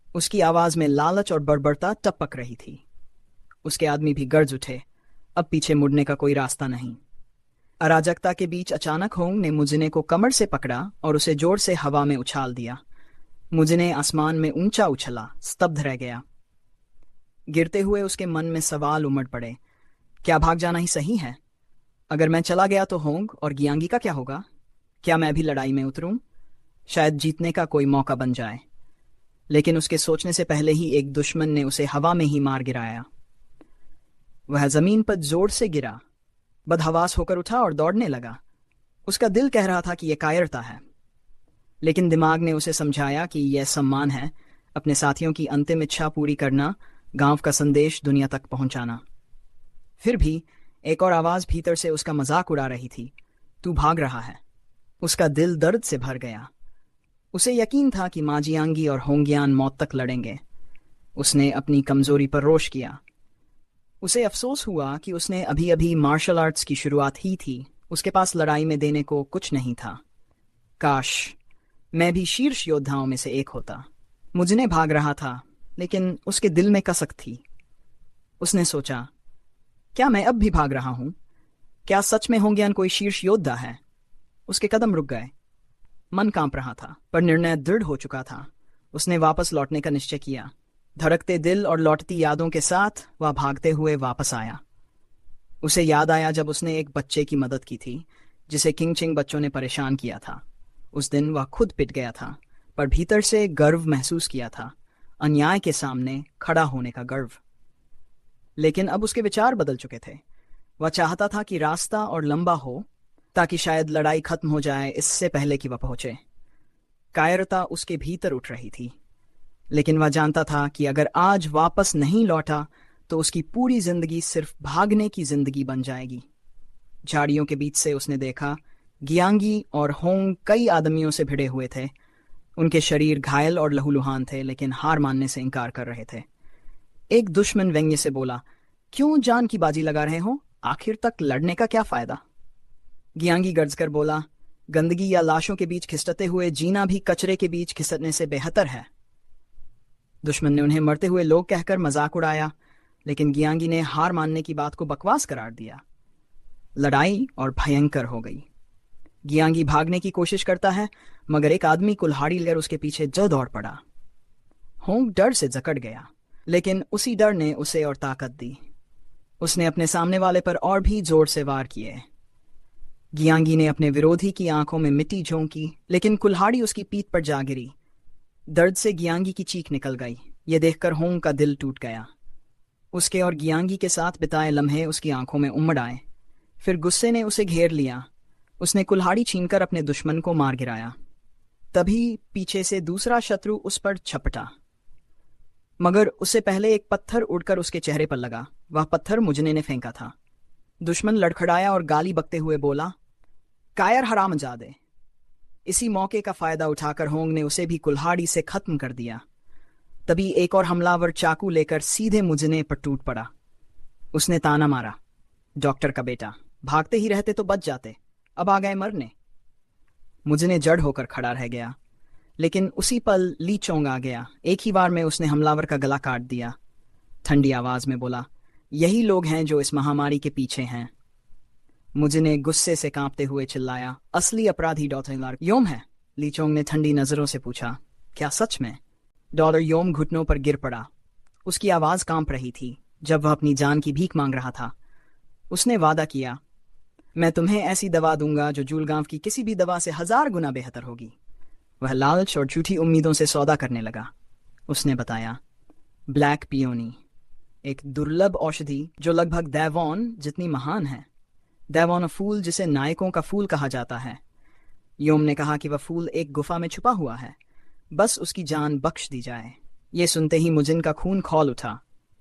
उसकी आवाज में लालच और बर्बरता टपक रही थी। उसके आदमी भी गर्ज उठे, अब पीछे मुड़ने का कोई रास्ता नहीं। अराजकता के बीच अचानक होंग ने मुजने को कमर से पकड़ा और उसे जोर से हवा में उछाल दिया। मुजने आसमान में ऊंचा उछला, स्तब्ध रह गया। गिरते हुए उसके मन में सवाल उमड़ पड़े, क्या भाग जाना ही सही है? अगर मैं चला गया तो होंग और गियांगी का क्या होगा? क्या मैं भी लड़ाई में उतरूं? शायद जीतने का कोई मौका बन जाए। लेकिन उसके सोचने से पहले ही एक दुश्मन ने उसे हवा में ही मार गिराया। वह जमीन पर जोर से गिरा, बदहवास होकर उठा और दौड़ने लगा। उसका दिल कह रहा था कि यह कायरता है, लेकिन दिमाग ने उसे समझाया कि यह सम्मान है, अपने साथियों की अंतिम इच्छा पूरी करना, गांव का संदेश दुनिया तक पहुंचाना। फिर भी एक और आवाज भीतर से उसका मजाक उड़ा रही थी, तू भाग रहा है। उसका दिल दर्द से भर गया। उसे यकीन था कि माजियांगी और होंगियान मौत तक लड़ेंगे। उसने अपनी कमजोरी पर रोष किया। उसे अफसोस हुआ कि उसने अभी अभी मार्शल आर्ट्स की शुरुआत ही थी, उसके पास लड़ाई में देने को कुछ नहीं था। काश मैं भी शीर्ष योद्धाओं में से एक होता। मुझने भाग रहा था, लेकिन उसके दिल में कसक थी। उसने सोचा, क्या मैं अब भी भाग रहा हूं? क्या सच में होंगियान कोई शीर्ष योद्धा है? उसके कदम रुक गए। मन कांप रहा था, पर निर्णय दृढ़ हो चुका था। उसने वापस लौटने का निश्चय किया। धड़कते दिल और लौटती यादों के साथ वह भागते हुए वापस आया। उसे याद आया जब उसने एक बच्चे की मदद की थी जिसे किंगचिंग बच्चों ने परेशान किया था। उस दिन वह खुद पिट गया था, पर भीतर से गर्व महसूस किया था, अन्याय के सामने खड़ा होने का गर्व। लेकिन अब उसके विचार बदल चुके थे। वह चाहता था कि रास्ता और लंबा हो, ताकि शायद लड़ाई खत्म हो जाए इससे पहले कि वह पहुंचे। कायरता उसके भीतर उठ रही थी, लेकिन वह जानता था कि अगर आज वापस नहीं लौटा तो उसकी पूरी जिंदगी सिर्फ भागने की जिंदगी बन जाएगी। झाड़ियों के बीच से उसने देखा गियांगी और होंग कई आदमियों से भिड़े हुए थे। उनके शरीर घायल और लहूलुहान थे, लेकिन हार मानने से इनकार कर रहे थे। एक दुश्मन व्यंग्य से बोला, क्यों जान की बाजी लगा रहे हो? आखिर तक लड़ने का क्या फायदा? गियांगी गर्जकर बोला, गंदगी या लाशों के बीच खिसकते हुए जीना भी कचरे के बीच खिसकने से बेहतर है। दुश्मन ने उन्हें मरते हुए लोग कहकर मजाक उड़ाया, लेकिन गियांगी ने हार मानने की बात को बकवास करार दिया। लड़ाई और भयंकर हो गई। गियांगी भागने की कोशिश करता है, मगर एक आदमी कुल्हाड़ी लेकर उसके पीछे जो दौड़ पड़ा। होंग डर से जकड़ गया, लेकिन उसी डर ने उसे और ताकत दी। उसने अपने सामने वाले पर और भी जोर से वार किए। गियांगी ने अपने विरोधी की आंखों में मिट्टी झोंकी, लेकिन कुल्हाड़ी उसकी पीठ पर जा गिरी। दर्द से गियांगी की चीख निकल गई। ये देखकर होंग का दिल टूट गया। उसके और गियांगी के साथ बिताए लम्हे उसकी आंखों में उमड़ आए। फिर गुस्से ने उसे घेर लिया। उसने कुल्हाड़ी छीनकर अपने दुश्मन को मार गिराया। तभी पीछे से दूसरा शत्रु उस पर झपटा, मगर उससे पहले एक पत्थर उड़कर उसके चेहरे पर लगा। वह पत्थर मुजने ने फेंका था। दुश्मन लड़खड़ाया और गाली बकते हुए बोला, कायर हरामजादे। इसी मौके का फायदा उठाकर होंग ने उसे भी कुल्हाड़ी से खत्म कर दिया। तभी एक और हमलावर चाकू लेकर सीधे मुजने पर टूट पड़ा। उसने ताना मारा, डॉक्टर का बेटा, भागते ही रहते तो बच जाते, अब आ गए मरने। मुजने जड़ होकर खड़ा रह गया, लेकिन उसी पल ली चोंग आ गया। एक ही बार में उसने हमलावर का गला काट दिया। ठंडी आवाज में बोला, यही लोग हैं जो इस महामारी के पीछे हैं। मुजने गुस्से से कांपते हुए चिल्लाया, असली अपराधी डॉक्टर योम है। ली चोंग ने ठंडी नजरों से पूछा, क्या सच में? डॉक्टर योम घुटनों पर गिर पड़ा। उसकी आवाज कांप रही थी जब वह अपनी जान की भीख मांग रहा था। उसने वादा किया, मैं तुम्हें ऐसी दवा दूंगा जो जूलगांव की किसी भी दवा से 1000 गुना बेहतर होगी। वह लालच और झूठी उम्मीदों से सौदा करने लगा। उसने बताया, ब्लैक पियोनी, एक दुर्लभ औषधि जो लगभग दैवॉन जितनी महान है। दैवॉन फूल, जिसे नायकों का फूल कहा जाता है। योम ने कहा कि वह फूल एक गुफा में छुपा हुआ है, बस उसकी जान बख्श दी जाए। ये सुनते ही मुजिन का खून खौल उठा।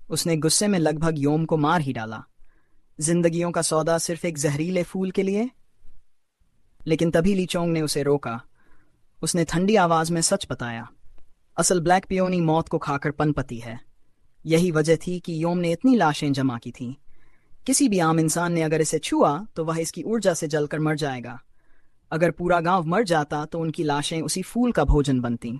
उसने गुस्से में लगभग योम को मार ही डाला। जिंदगियों का सौदा सिर्फ एक जहरीले फूल के लिए? लेकिन तभी ली चोंग ने उसे रोका। उसने ठंडी आवाज में सच बताया, असल ब्लैक पियोनी मौत को खाकर पनपती है। यही वजह थी कि योम ने इतनी लाशें जमा की थीं। किसी भी आम इंसान ने अगर इसे छुआ तो वह इसकी ऊर्जा से जलकर मर जाएगा। अगर पूरा गांव मर जाता तो उनकी लाशें उसी फूल का भोजन बनती।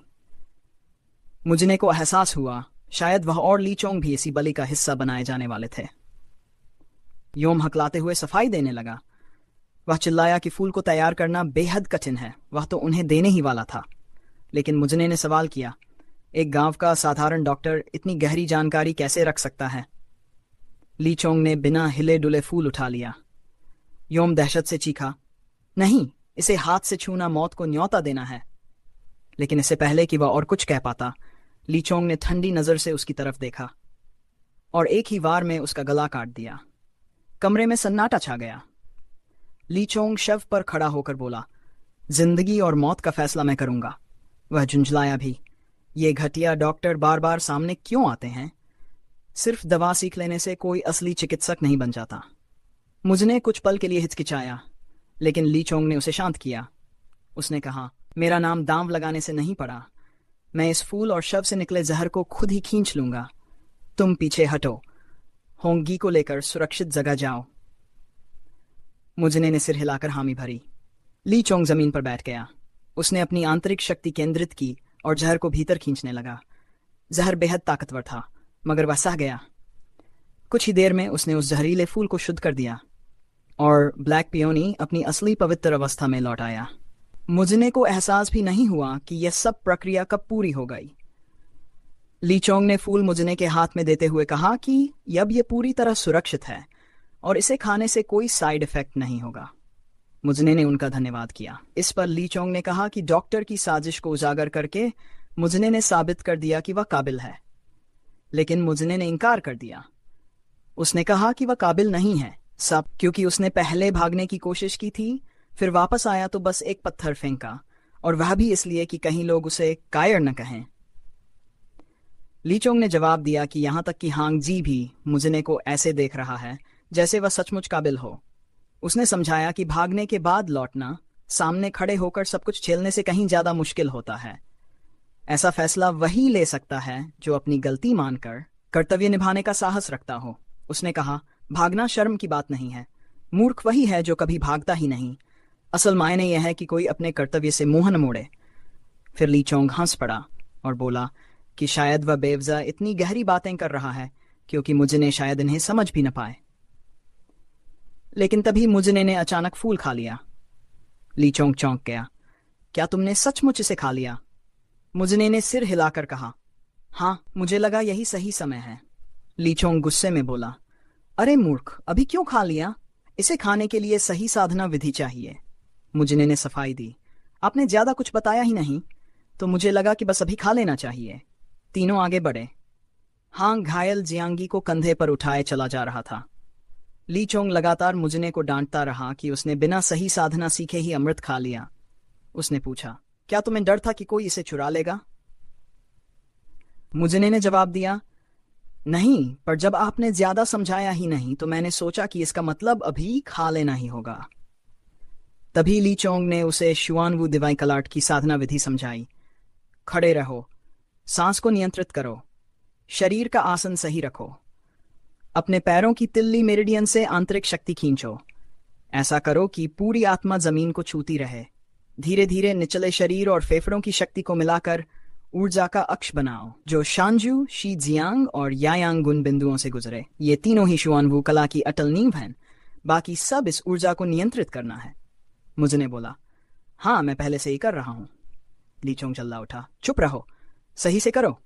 मुझने को एहसास हुआ, शायद वह और ली चोंग भी इसी बलि का हिस्सा बनाए जाने वाले थे। योम हकलाते हुए सफाई देने लगा। वह चिल्लाया कि फूल को तैयार करना बेहद कठिन है, वह तो उन्हें देने ही वाला था। लेकिन मुजने ने सवाल किया, एक गांव का साधारण डॉक्टर इतनी गहरी जानकारी कैसे रख सकता है? ली चोंग ने बिना हिले डुले फूल उठा लिया। योम दहशत से चीखा, नहीं, इसे हाथ से छूना मौत को न्योता देना है। लेकिन इससे पहले कि वह और कुछ कह पाता, ली चोंग ने ठंडी नजर से उसकी तरफ देखा और एक ही वार में उसका गला काट दिया। कमरे में सन्नाटा छा गया। ली चोंग शव पर खड़ा होकर बोला, जिंदगी और मौत का फैसला मैं करूंगा। वह झुंझलाया भी, ये घटिया डॉक्टर बार बार सामने क्यों आते हैं? सिर्फ दवा सीख लेने से कोई असली चिकित्सक नहीं बन जाता। मुझने कुछ पल के लिए हिचकिचाया, लेकिन ली चोंग ने उसे शांत किया। उसने कहा, मेरा नाम दांव लगाने से नहीं पड़ा। मैं इस फूल और शव से निकले जहर को खुद ही खींच लूंगा। तुम पीछे हटो, होंगी को लेकर सुरक्षित जगह जाओ। मुजने ने सिर हिलाकर हामी भरी। ली चोंग जमीन पर बैठ गया। उसने अपनी आंतरिक शक्ति केंद्रित की और जहर को भीतर खींचने लगा। जहर बेहद ताकतवर था, मगर वह सह गया। कुछ ही देर में उसने उस जहरीले फूल को शुद्ध कर दिया और ब्लैक पियोनी अपनी असली पवित्र अवस्था में लौट आया। मुजने को एहसास भी नहीं हुआ कि यह सब प्रक्रिया कब पूरी हो गई। लीचोंग ने फूल मुजने के हाथ में देते हुए कहा कि अब ये पूरी तरह सुरक्षित है और इसे खाने से कोई साइड इफेक्ट नहीं होगा। मुजने ने उनका धन्यवाद किया। इस पर लीचोंग ने कहा कि डॉक्टर की साजिश को उजागर करके मुजने ने साबित कर दिया कि वह काबिल है। लेकिन मुजने ने इनकार कर दिया। उसने कहा कि वह काबिल नहीं है, सब क्योंकि उसने पहले भागने की कोशिश की थी, फिर वापस आया तो बस एक पत्थर फेंका, और वह भी इसलिए कि कहीं लोग उसे कायर न कहें। लीचोंग ने जवाब दिया कि यहां तक कि हांग जी भी मुजने को ऐसे देख रहा है जैसे वह सचमुच काबिल हो। उसने समझाया कि भागने के बाद लौटना सामने खड़े होकर सब कुछ झेलने से कहीं ज्यादा मुश्किल होता है। ऐसा फैसला वही ले सकता है जो अपनी गलती मानकर कर्तव्य निभाने का साहस रखता हो। उसने कहा, भागना शर्म की बात नहीं है। मूर्ख वही है जो कभी भागता ही नहीं। असल मायने यह है कि कोई अपने कर्तव्य से मुंह न मोड़े। फिर लीचोंग हंस पड़ा और बोला कि शायद वह बेवजह इतनी गहरी बातें कर रहा है क्योंकि मुझने शायद इन्हें समझ भी न पाए। लेकिन तभी मुजने ने अचानक फूल खा लिया। लीचोंग चौंक गया। क्या तुमने सचमुच इसे खा लिया? मुजने ने सिर हिलाकर कहा, हाँ, मुझे लगा यही सही समय है। लीचोंग गुस्से में बोला, अरे मूर्ख, अभी क्यों खा लिया? इसे खाने के लिए सही साधना विधि चाहिए। मुजने ने सफाई दी, आपने ज्यादा कुछ बताया ही नहीं, तो मुझे लगा कि बस अभी खा लेना चाहिए। तीनों आगे बढ़े। हांग घायल जियांगी को कंधे पर उठाए चला जा रहा था। लीचोंग लगातार मुजने को डांटता रहा कि उसने बिना सही साधना सीखे ही अमृत खा लिया। उसने पूछा, क्या तुम्हें डर था कि कोई इसे चुरा लेगा? मुजने ने जवाब दिया, नहीं, पर जब आपने ज्यादा समझाया ही नहीं तो मैंने सोचा कि इसका मतलब अभी खा लेना ही होगा। तभी लीचोंग ने उसे शुआनवू दिवाई कलाट की साधना विधि समझाई। खड़े रहो, सांस को नियंत्रित करो, शरीर का आसन सही रखो, अपने पैरों की तिल्ली मेरिडियन से आंतरिक शक्ति खींचो। ऐसा करो कि पूरी आत्मा जमीन को छूती रहे। धीरे धीरे निचले शरीर और फेफड़ों की शक्ति को मिलाकर ऊर्जा का अक्ष बनाओ जो शांजू, शी जियांग और यायांग गुण बिंदुओं से गुजरे। ये तीनों ही शुआनवू कला की अटल नींव हैं। बाकी सब इस ऊर्जा को नियंत्रित करना है। मुझने बोला, हाँ, मैं पहले से ही कर रहा हूं। लीचोंग चल्ला उठा, चुप रहो, सही से करो।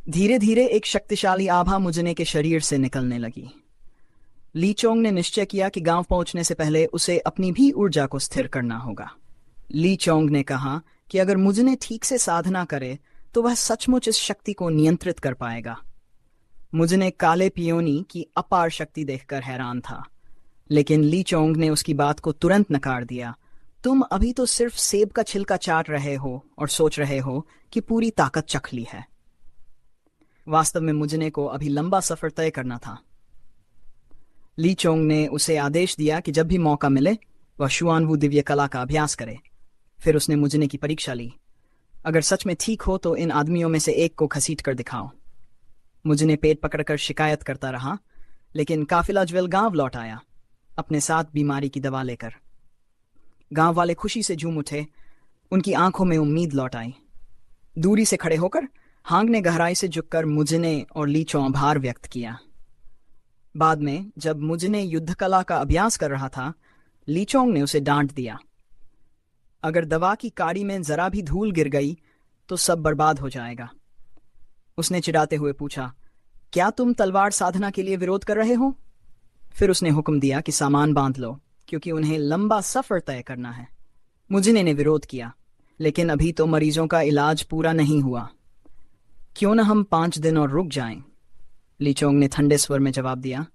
धीरे धीरे एक शक्तिशाली आभा मुजने के शरीर से निकलने लगी। लीचोंग ने निश्चय किया कि गांव पहुंचने से पहले उसे अपनी भी ऊर्जा को स्थिर करना होगा। लीचोंग ने कहा कि अगर मुजने ठीक से साधना करे तो वह सचमुच इस शक्ति को नियंत्रित कर पाएगा। मुजने काले पियोनी की अपार शक्ति देखकर हैरान था, लेकिन लीचोंग ने उसकी बात को तुरंत नकार दिया। तुम अभी तो सिर्फ सेब का छिलका चाट रहे हो और सोच रहे हो कि पूरी ताकत चख ली है। वास्तव में मुजने को अभी लंबा सफर तय करना था। लीचोंग ने उसे आदेश दिया कि जब भी मौका मिले वह शुआनवू दिव्य कला का अभ्यास करे। फिर उसने मुजने की परीक्षा ली। अगर सच में ठीक हो तो इन आदमियों में से एक को घसीट कर दिखाओ। मुजने पेट पकड़कर शिकायत करता रहा, लेकिन काफिला ज्वेल गांव लौट आया, अपने साथ बीमारी की दवा लेकर। गांव वाले खुशी से झूम उठे, उनकी आंखों में उम्मीद लौट आई। दूरी से खड़े होकर हांग ने गहराई से झुककर मुजने और लीचों आभार व्यक्त किया। बाद में जब मुजने युद्ध कला का अभ्यास कर रहा था, लीचोंग ने उसे डांट दिया, अगर दवा की काड़ी में जरा भी धूल गिर गई तो सब बर्बाद हो जाएगा। उसने चिढ़ाते हुए पूछा, क्या तुम तलवार साधना के लिए विरोध कर रहे हो? फिर उसने हुक्म दिया कि सामान बांध लो, क्योंकि उन्हें लंबा सफर तय करना है। मुजने ने विरोध किया, लेकिन अभी तो मरीजों का इलाज पूरा नहीं हुआ। क्यों न हम 5 दिन और रुक जाएं? लीचोंग ने ठंडे स्वर में जवाब दिया,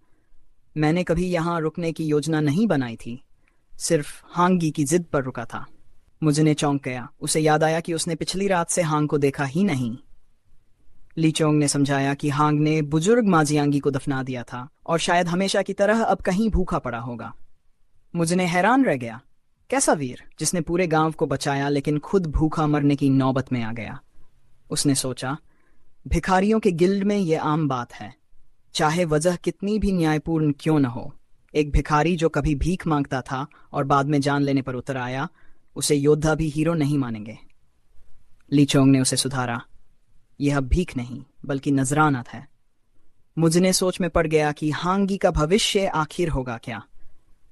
मैंने कभी यहां रुकने की योजना नहीं बनाई थी, सिर्फ हांगी की जिद पर रुका था। मुजने चौंक गया। उसे याद आया कि उसने पिछली रात से हांग को देखा ही नहीं। लीचोंग ने समझाया कि हांग ने बुजुर्ग माजियांगी को दफना दिया था और शायद हमेशा की तरह अब कहीं भूखा पड़ा होगा। मुजने हैरान रह गया, कैसा वीर जिसने पूरे गांव को बचाया लेकिन खुद भूखा मरने की नौबत में आ गया। उसने सोचा, भिखारियों के गिल्ड में ये आम बात है, चाहे वजह कितनी भी न्यायपूर्ण क्यों न हो। एक भिखारी जो कभी भीख मांगता था और बाद में जान लेने पर उतर आया, उसे योद्धा भी हीरो नहीं मानेंगे। लीचोंग ने उसे सुधारा, यह भीख नहीं बल्कि नजराना है। मुझने सोच में पड़ गया कि हांगी का भविष्य आखिर होगा क्या।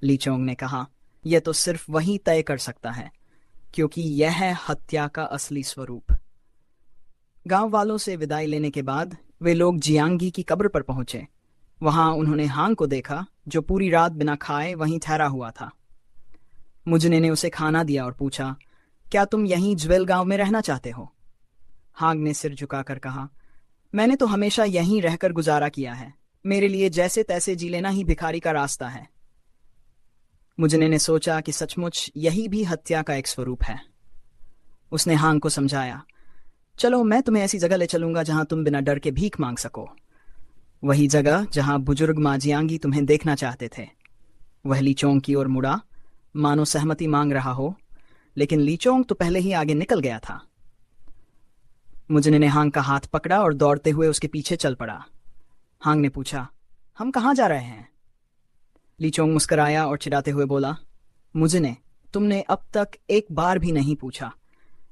लीचोंग ने कहा, यह तो सिर्फ वही तय कर सकता है, क्योंकि यह है हत्या का असली स्वरूप। गांव वालों से विदाई लेने के बाद वे लोग जियांगी की कब्र पर पहुंचे। वहां उन्होंने हांग को देखा, जो पूरी रात बिना खाए वहीं ठहरा हुआ था। मुजने ने उसे खाना दिया और पूछा, क्या तुम यहीं ज्वेल गांव में रहना चाहते हो? हांग ने सिर झुकाकर कहा, मैंने तो हमेशा यहीं रहकर गुजारा किया है। मेरे लिए जैसे तैसे जी लेना ही भिखारी का रास्ता है। मुजने ने सोचा कि सचमुच यही भी हत्या का एक स्वरूप है। उसने हांग को समझाया, चलो मैं तुम्हें ऐसी जगह ले चलूंगा जहां तुम बिना डर के भीख मांग सको। वही जगह जहां बुजुर्ग माँ जियांगी तुम्हें देखना चाहते थे। वह लीचोंग की ओर मुड़ा, मानो सहमति मांग रहा हो, लेकिन लीचोंग तो पहले ही आगे निकल गया था। मुजने ने हांग का हाथ पकड़ा और दौड़ते हुए उसके पीछे चल पड़ा। हांग ने पूछा, हम कहाँ जा रहे हैं? लीचोंग मुस्कुराया और चिढ़ाते हुए बोला, मुजने, तुमने अब तक एक बार भी नहीं पूछा।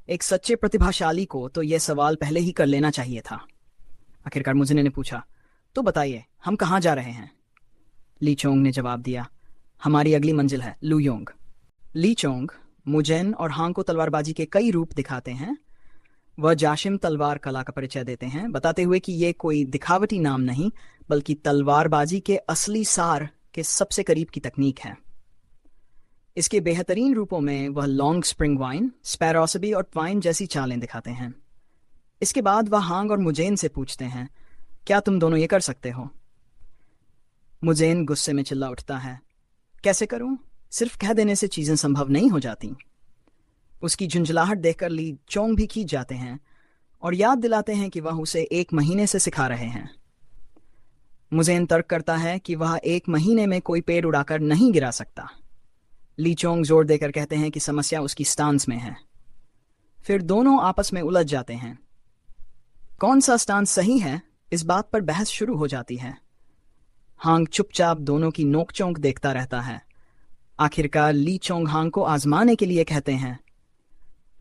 एक सच्चे प्रतिभाशाली को तो यह सवाल पहले ही कर लेना चाहिए था। आखिरकार मुजने ने पूछा, तो बताइए हम कहाँ जा रहे हैं? लीचोंग ने जवाब दिया, हमारी अगली मंजिल है लुयोंग। लीचोंग मुजेन और हांग को तलवारबाजी के कई रूप दिखाते हैं। वह जाशिम तलवार कला का परिचय देते हैं, बताते हुए कि ये कोई दिखावटी नाम नहीं, बल्कि तलवारबाजी के असली सार के सबसे करीब की तकनीक है। इसके बेहतरीन रूपों में वह लॉन्ग स्प्रिंग वाइन, स्पैरोसबी और ट्वाइन जैसी चालें दिखाते हैं। इसके बाद वह हांग और मुजेन से पूछते हैं, क्या तुम दोनों ये कर सकते हो? मुजेन गुस्से में चिल्ला उठता है, कैसे करूं? सिर्फ कह देने से चीजें संभव नहीं हो जाती। उसकी झुंझलाहट देखकर ली चोंग भी खींच जाते हैं और याद दिलाते हैं कि वह उसे 1 महीने से सिखा रहे हैं। मुजेन तर्क करता है कि वह 1 महीने में कोई पेड़ उड़ाकर नहीं गिरा सकता। लीचोंग जोर देकर कहते हैं कि समस्या उसकी स्टांस में है। फिर दोनों आपस में उलझ जाते हैं। कौन सा स्टांस सही है, इस बात पर बहस शुरू हो जाती है। हांग चुपचाप दोनों की नोकचोंक देखता रहता है। आखिरकार लीचोंग हांग को आजमाने के लिए कहते हैं।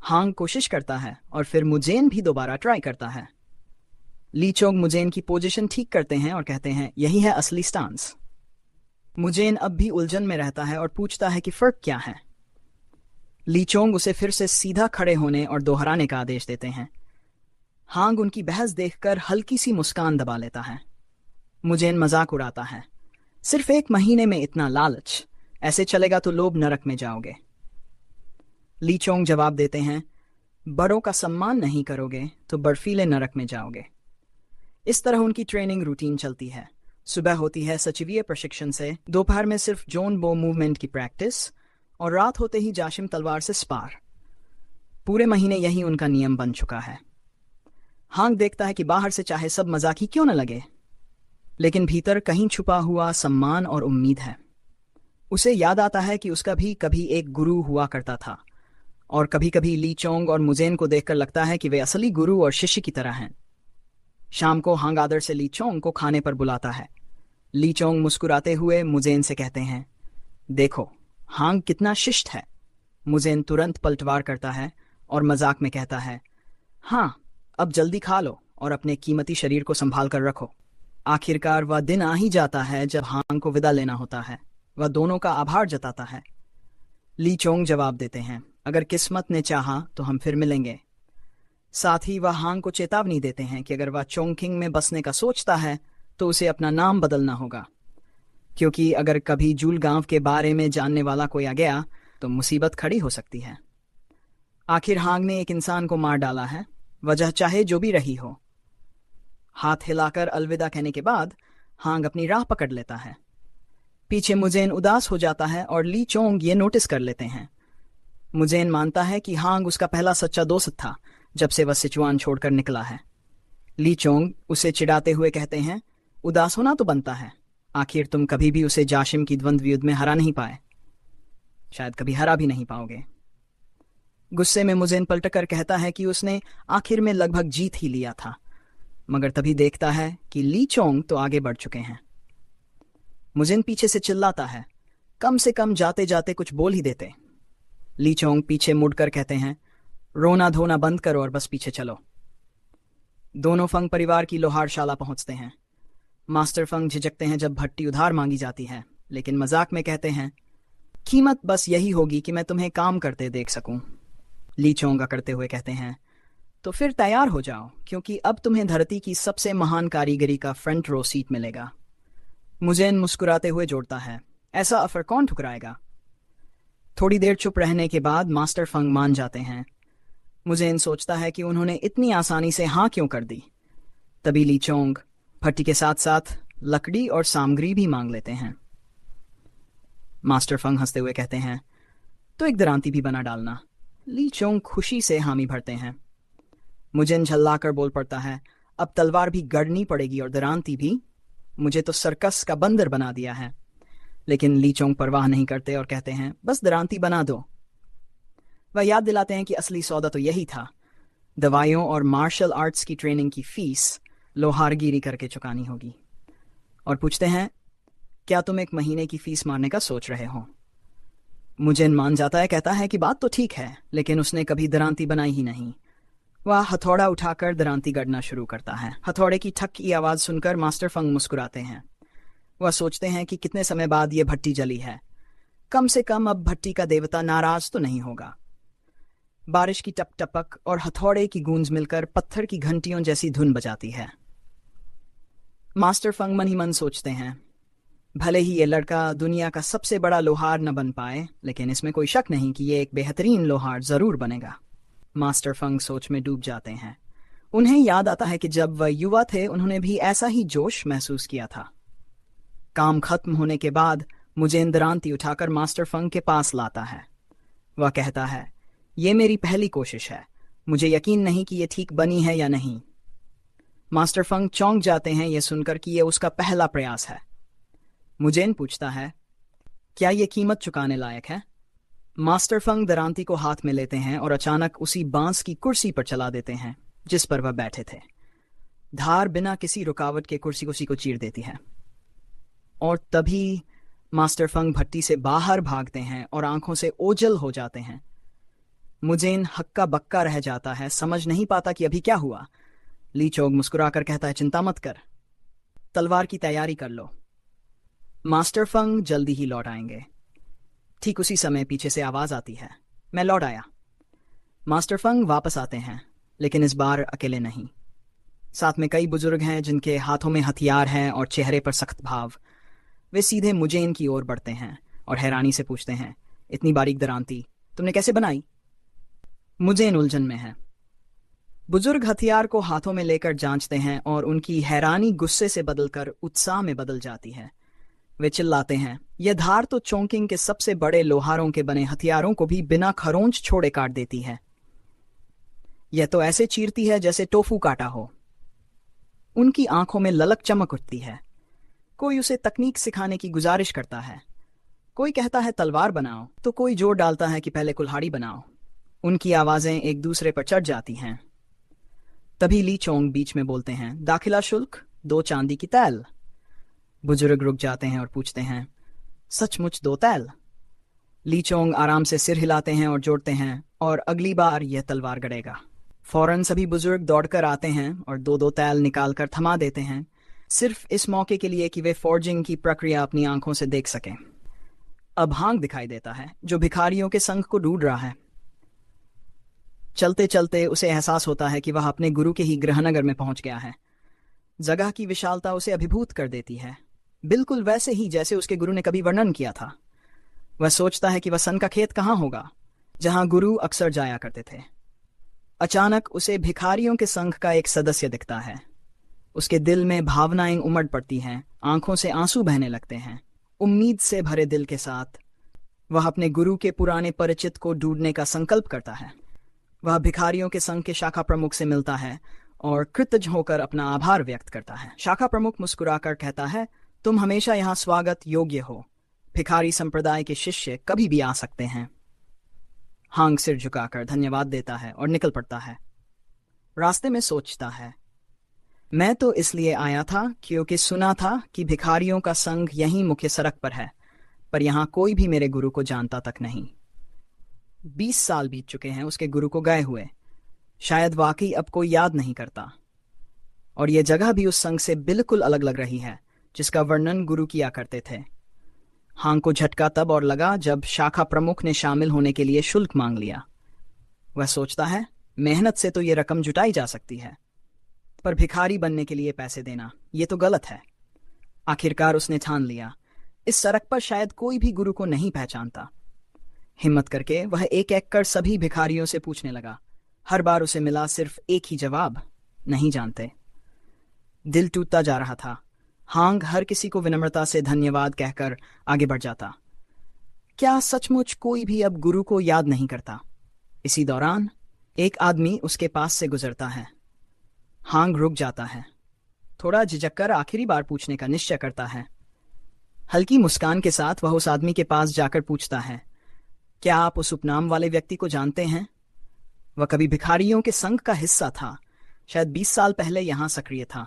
हांग कोशिश करता है और फिर मुजेन भी दोबारा ट्राई करता है। लीचोंग मुजेन की पोजीशन ठीक करते हैं और कहते हैं, यही है असली स्टांस। मुजेन अब भी उलझन में रहता है और पूछता है कि फर्क क्या है। लीचोंग उसे फिर से सीधा खड़े होने और दोहराने का आदेश देते हैं। हांग उनकी बहस देखकर हल्की सी मुस्कान दबा लेता है। मुजेन मजाक उड़ाता है, सिर्फ 1 महीने में इतना लालच, ऐसे चलेगा तो लोग नरक में जाओगे। लीचोंग जवाब देते हैं, बड़ों का सम्मान नहीं करोगे तो बर्फीले नरक में जाओगे। इस तरह उनकी ट्रेनिंग रूटीन चलती है। सुबह होती है सचिवीय प्रशिक्षण से, दोपहर में सिर्फ जोन बो मूवमेंट की प्रैक्टिस और रात होते ही जाशिम तलवार से स्पार। पूरे महीने यही उनका नियम बन चुका है। हांग देखता है कि बाहर से चाहे सब मजाकी क्यों न लगे, लेकिन भीतर कहीं छुपा हुआ सम्मान और उम्मीद है। उसे याद आता है कि उसका भी कभी एक गुरु हुआ करता था, और कभी कभी लीचोंग और मुजेन को देखकर लगता है कि वे असली गुरु और शिष्य की तरह हैं। शाम को हांग आदर से लीचोंग को खाने पर बुलाता है। लीचोंग मुस्कुराते हुए मुजेन से कहते हैं, देखो हांग कितना शिष्ट है। मुजेन तुरंत पलटवार करता है और मजाक में कहता है, हाँ अब जल्दी खा लो और अपने कीमती शरीर को संभाल कर रखो। आखिरकार वह दिन आ ही जाता है जब हांग को विदा लेना होता है। वह दोनों का आभार जताता है। लीचोंग जवाब देते हैं, अगर किस्मत ने चाहा तो हम फिर मिलेंगे। साथ ही वह हांग को चेतावनी देते हैं कि अगर वह चोंगकिंग में बसने का सोचता है तो उसे अपना नाम बदलना होगा, क्योंकि अगर कभी जूल गांव के बारे में जानने वाला कोई आ गया तो मुसीबत खड़ी हो सकती है। आखिर हांग ने एक इंसान को मार डाला है, वजह चाहे जो भी रही हो। हाथ हिलाकर अलविदा कहने के बाद हांग अपनी राह पकड़ लेता है। पीछे मुजेन उदास हो जाता है और लीचोंग ये नोटिस कर लेते हैं। मुजेन मानता है कि हांग उसका पहला सच्चा दोस्त था जब से वह सिचुआन छोड़कर निकला है। लीचोंग उसे चिढ़ाते हुए कहते हैं, उदास होना तो बनता है, आखिर तुम कभी भी उसे जाशिम की द्वंद्व युद्ध में हरा नहीं पाए, शायद कभी हरा भी नहीं पाओगे। गुस्से में मुजेन पलटकर कहता है कि उसने आखिर में लगभग जीत ही लिया था, मगर तभी देखता है कि लीचोंग तो आगे बढ़ चुके हैं। मुजेन पीछे से चिल्लाता है, कम से कम जाते जाते कुछ बोल ही देते। लीचोंग पीछे मुड़कर कहते हैं, रोना धोना बंद करो और बस पीछे चलो। दोनों फंग परिवार की लोहारशाला पहुंचते हैं। मास्टर फंग झिझकते हैं जब भट्टी उधार मांगी जाती है, लेकिन मजाक में कहते हैं, कीमत बस यही होगी कि मैं तुम्हें काम करते देख सकूं। लीचोंग करते हुए कहते हैं, तो फिर तैयार हो जाओ, क्योंकि अब तुम्हें धरती की सबसे महान कारीगरी का फ्रंट रो सीट मिलेगा। मुजेन मुस्कुराते हुए जोड़ता है, ऐसा ऑफर कौन ठुकराएगा। थोड़ी देर चुप रहने के बाद मास्टर फंग मान जाते हैं। मुजेन सोचता है कि उन्होंने इतनी आसानी से हाँ क्यों कर दी। तभी ली चोंग भट्टी के साथ साथ लकड़ी और सामग्री भी मांग लेते हैं। मास्टर फंग हंसते हुए कहते हैं, तो एक दरांती भी बना डालना। ली चोंग खुशी से हामी भरते हैं। मुजेन झल्लाकर बोल पड़ता है, अब तलवार भी गढ़नी पड़ेगी और दरांती भी। मुझे तो सर्कस का बंदर बना दिया है। लेकिन ली चोंग परवाह नहीं करते और कहते हैं, बस दरांती बना दो। वह याद दिलाते हैं कि असली सौदा तो यही था, दवाइयों और मार्शल आर्ट्स की ट्रेनिंग की फीस लोहारगिरी करके चुकानी होगी। और पूछते हैं, क्या तुम एक महीने की फीस मारने का सोच रहे हो। मुजेन मान जाता है, कहता है कि बात तो ठीक है, लेकिन उसने कभी दरांती बनाई ही नहीं। वह हथौड़ा उठाकर दरांती गढ़ना शुरू करता है। हथौड़े की ठक की आवाज सुनकर मास्टर फंग मुस्कुराते हैं। वह सोचते हैं कि कितने समय बाद यह भट्टी जली है। कम से कम अब भट्टी का देवता नाराज तो नहीं होगा। बारिश की टप टपक और हथौड़े की गूंज मिलकर पत्थर की घंटियों जैसी धुन बजाती है। मास्टर फंग मन ही मन सोचते हैं, भले ही ये लड़का दुनिया का सबसे बड़ा लोहार न बन पाए, लेकिन इसमें कोई शक नहीं कि ये एक बेहतरीन लोहार जरूर बनेगा। मास्टर फंग सोच में डूब जाते हैं। उन्हें याद आता है कि जब वह युवा थे उन्होंने भी ऐसा ही जोश महसूस किया था। काम खत्म होने के बाद मुझे दरांती उठाकर मास्टर फंग के पास लाता है। वह कहता है, ये मेरी पहली कोशिश है, मुझे यकीन नहीं कि ये ठीक बनी है या नहीं। मास्टर फंग चौंक जाते हैं यह सुनकर कि यह उसका पहला प्रयास है। मुजेन पूछता है, क्या यह कीमत चुकाने लायक है। मास्टर फंग दरांती को हाथ में लेते हैं और अचानक उसी बांस की कुर्सी पर चला देते हैं जिस पर वह बैठे थे। धार बिना किसी रुकावट के कुर्सी को चीर देती है। और तभी मास्टर फंग भट्टी से बाहर भागते हैं और आंखों से ओझल हो जाते हैं। मुजेन हक्का बक्का रह जाता है, समझ नहीं पाता कि अभी क्या हुआ। ली चोंग मुस्कुराकर कहता है, चिंता मत कर, तलवार की तैयारी कर लो, मास्टर फंग जल्दी ही लौट आएंगे। ठीक उसी समय पीछे से आवाज आती है, मैं लौट आया। मास्टर फंग वापस आते हैं, लेकिन इस बार अकेले नहीं। साथ में कई बुजुर्ग हैं जिनके हाथों में हथियार हैं और चेहरे पर सख्त भाव। वे सीधे मुजेन की ओर बढ़ते हैं और हैरानी से पूछते हैं, इतनी बारीक दरांती तुमने कैसे बनाई। मुजेन उलझन में है। बुजुर्ग हथियार को हाथों में लेकर जांचते हैं और उनकी हैरानी गुस्से से बदलकर उत्साह में बदल जाती है। वे चिल्लाते हैं, यह धार तो चोंकिंग के सबसे बड़े लोहारों के बने हथियारों को भी बिना खरोंच छोड़े काट देती है। यह तो ऐसे चीरती है जैसे टोफू काटा हो। उनकी आंखों में ललक चमक उठती है। कोई उसे तकनीक सिखाने की गुजारिश करता है। कोई कहता है तलवार बनाओ, तो कोई जोर डालता है कि पहले कुल्हाड़ी बनाओ। उनकी आवाजें एक दूसरे पर चढ़ जाती हैं। तभी ली चोंग बीच में बोलते हैं, दाखिला शुल्क 2 चांदी की तैल। बुजुर्ग रुक जाते हैं और पूछते हैं, सचमुच 2 तैल। ली चोंग आराम से सिर हिलाते हैं और जोड़ते हैं, और अगली बार यह तलवार गड़ेगा। फौरन सभी बुजुर्ग दौड़कर आते हैं और 2-2 तैल निकालकर थमा देते हैं, सिर्फ इस मौके के लिए कि वे फॉर्जिंग की प्रक्रिया अपनी आंखों से देख सकें। अब हांग दिखाई देता है, जो भिखारियों के संघ को ढूंढ रहा है। चलते चलते उसे एहसास होता है कि वह अपने गुरु के ही गृहनगर में पहुंच गया है। जगह की विशालता उसे अभिभूत कर देती है, बिल्कुल वैसे ही जैसे उसके गुरु ने कभी वर्णन किया था। वह सोचता है कि वह सन का खेत कहाँ होगा, जहां गुरु अक्सर जाया करते थे। अचानक उसे भिखारियों के संघ का एक सदस्य दिखता है। उसके दिल में भावनाएं उमड़ पड़ती हैं, आंखों से आंसू बहने लगते हैं। उम्मीद से भरे दिल के साथ वह अपने गुरु के पुराने परिचित को ढूंढने का संकल्प करता है। वह भिखारियों के संघ के शाखा प्रमुख से मिलता है और कृतज्ञ होकर अपना आभार व्यक्त करता है। शाखा प्रमुख मुस्कुराकर कहता है, तुम हमेशा यहाँ स्वागत योग्य हो। भिखारी संप्रदाय के शिष्य कभी भी आ सकते हैं। हांग सिर झुकाकर धन्यवाद देता है और निकल पड़ता है। रास्ते में सोचता है, मैं तो इसलिए आया था क्योंकि सुना था कि भिखारियों का संघ यहीं मुख्य सड़क पर है, पर यहाँ कोई भी मेरे गुरु को जानता तक नहीं। 20 साल बीत चुके हैं उसके गुरु को गए हुए। शायद वाकई अब कोई याद नहीं करता। और यह जगह भी उस संघ से बिल्कुल अलग लग रही है जिसका वर्णन गुरु किया करते थे। हांग को झटका तब और लगा जब शाखा प्रमुख ने शामिल होने के लिए शुल्क मांग लिया। वह सोचता है, मेहनत से तो ये रकम जुटाई जा सकती है, पर भिखारी बनने के लिए पैसे देना ये तो गलत है। आखिरकार उसने ठान लिया, इस सड़क पर शायद कोई भी गुरु को नहीं पहचानता। हिम्मत करके वह एक एक कर सभी भिखारियों से पूछने लगा। हर बार उसे मिला सिर्फ एक ही जवाब, नहीं जानते। दिल टूटता जा रहा था। हांग हर किसी को विनम्रता से धन्यवाद कहकर आगे बढ़ जाता। क्या सचमुच कोई भी अब गुरु को याद नहीं करता? इसी दौरान एक आदमी उसके पास से गुजरता है। हांग रुक जाता है, थोड़ा झिझककर आखिरी बार पूछने का निश्चय करता है। हल्की मुस्कान के साथ वह उस आदमी के पास जाकर पूछता है, क्या आप उस उपनाम वाले व्यक्ति को जानते हैं? वह कभी भिखारियों के संघ का हिस्सा था, शायद 20 साल पहले यहां सक्रिय था।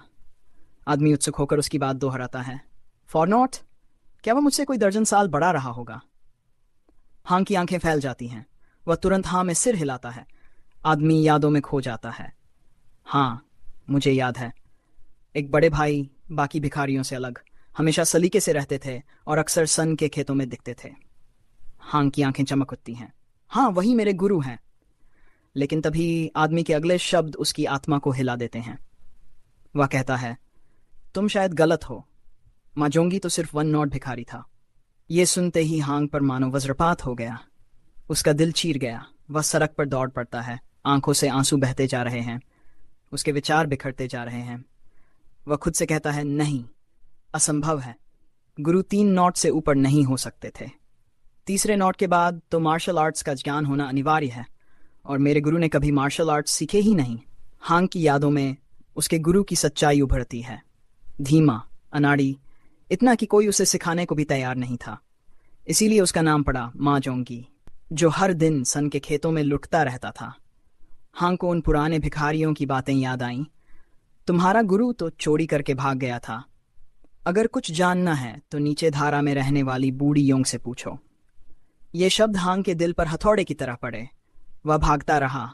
आदमी उत्सुक होकर उसकी बात दोहराता है, फॉर नॉट? क्या वह मुझसे कोई दर्जन साल बड़ा रहा होगा? हांग की आंखें फैल जाती हैं। वह तुरंत हाँ में सिर हिलाता है। आदमी यादों में खो जाता है। हाँ, मुझे याद है। एक बड़े भाई, बाकी भिखारियों से अलग, हमेशा सलीके से रहते थे और अक्सर सन के खेतों में दिखते थे। हांग की आंखें चमक उठती हैं। हाँ, वही मेरे गुरु हैं। लेकिन तभी आदमी के अगले शब्द उसकी आत्मा को हिला देते हैं। वह कहता है, तुम शायद गलत हो। माजोंगी तो सिर्फ 1 नॉट भिखारी था। ये सुनते ही हांग पर मानो वज्रपात हो गया। उसका दिल चीर गया। वह सड़क पर दौड़ पड़ता है। आंखों से आंसू बहते जा रहे हैं। उसके विचार बिखरते जा रहे हैं। वह खुद से कहता है, नहीं, असंभव है। गुरु 3 नॉट से ऊपर नहीं हो सकते थे। तीसरे नॉट के बाद तो मार्शल आर्ट्स का ज्ञान होना अनिवार्य है, और मेरे गुरु ने कभी मार्शल आर्ट्स सीखे ही नहीं। हांग की यादों में उसके गुरु की सच्चाई उभरती है। धीमा, अनाड़ी, इतना कि कोई उसे सिखाने को भी तैयार नहीं था। इसीलिए उसका नाम पड़ा माजोंगी, जो हर दिन सन के खेतों में लुटता रहता था। हांग को उन पुराने भिखारियों की बातें याद आईं। तुम्हारा गुरु तो चोरी करके भाग गया था। अगर कुछ जानना है तो नीचे धारा में रहने वाली बूढ़ी योंग से पूछो। ये शब्द हांग के दिल पर हथौड़े की तरह पड़े। वह भागता रहा।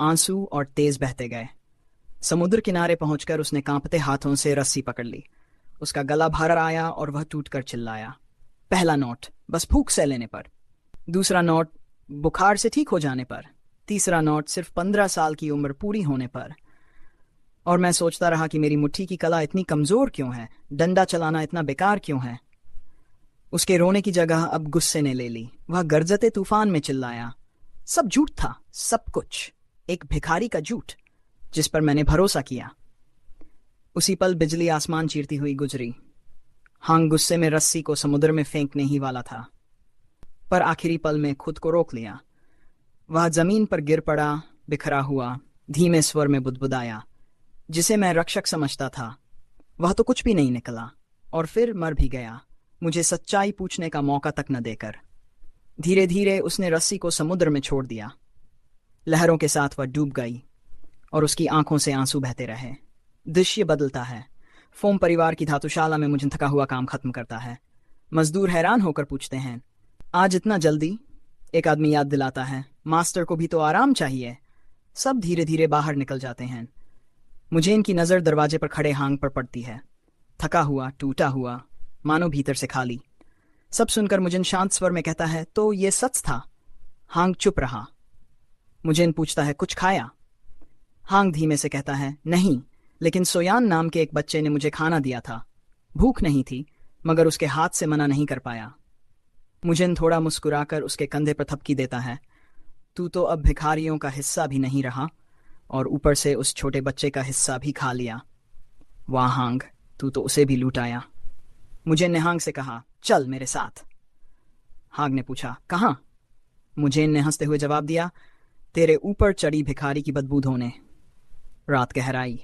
आंसू और तेज बहते गए। समुद्र किनारे पहुंचकर उसने कांपते हाथों से रस्सी पकड़ ली। उसका गला भर आया और वह टूटकर चिल्लाया। पहला नोट बस फूंक से लेने पर, दूसरा नोट बुखार से ठीक हो जाने पर, तीसरा नोट सिर्फ 15 साल की उम्र पूरी होने पर। और मैं सोचता रहा कि मेरी मुट्ठी की कला इतनी कमजोर क्यों है, डंडा चलाना इतना बेकार क्यों है। उसके रोने की जगह अब गुस्से ने ले ली। वह गरजते तूफान में चिल्लाया, सब झूठ था, सब कुछ एक भिखारी का झूठ जिस पर मैंने भरोसा किया। उसी पल बिजली आसमान चीरती हुई गुजरी। हांग गुस्से में रस्सी को समुद्र में फेंकने ही वाला था, पर आखिरी पल में खुद को रोक लिया। वह जमीन पर गिर पड़ा, बिखरा हुआ, धीमे स्वर में बुदबुदाया, जिसे मैं रक्षक समझता था वह तो कुछ भी नहीं निकला, और फिर मर भी गया, मुझे सच्चाई पूछने का मौका तक न देकर। धीरे धीरे उसने रस्सी को समुद्र में छोड़ दिया। लहरों के साथ वह डूब गई और उसकी आंखों से आंसू बहते रहे। दृश्य बदलता है। फोम परिवार की धातुशाला में मुझे थका हुआ काम खत्म करता है। मजदूर हैरान होकर पूछते हैं, आज इतना जल्दी? एक आदमी याद दिलाता है, मास्टर को भी तो आराम चाहिए। सब धीरे धीरे बाहर निकल जाते हैं। मुझे इनकी नज़र दरवाजे पर खड़े हांग पर पड़ती है। थका हुआ, टूटा हुआ, मानो भीतर से खाली। सब सुनकर मुझे शांत स्वर में कहता है, तो ये सच था? हांग चुप रहा। मुझे पूछता है, कुछ खाया? हांग धीमे से कहता है, नहीं, लेकिन सोयान नाम के एक बच्चे ने मुझे खाना दिया था। भूख नहीं थी, मगर उसके हाथ से मना नहीं कर पाया। मुझे थोड़ा मुस्कुराकर उसके कंधे पर थपकी देता है, तू तो अब भिखारियों का हिस्सा भी नहीं रहा, और ऊपर से उस छोटे बच्चे का हिस्सा भी खा लिया। वाह हांग, तू तो उसे भी लूटाया। मुझे ने हांग से कहा, चल मेरे साथ। हांग ने पूछा, कहाँ? मुझे ने हंसते हुए जवाब दिया, तेरे ऊपर चढ़ी भिखारी की बदबू धोने। रात गहराई।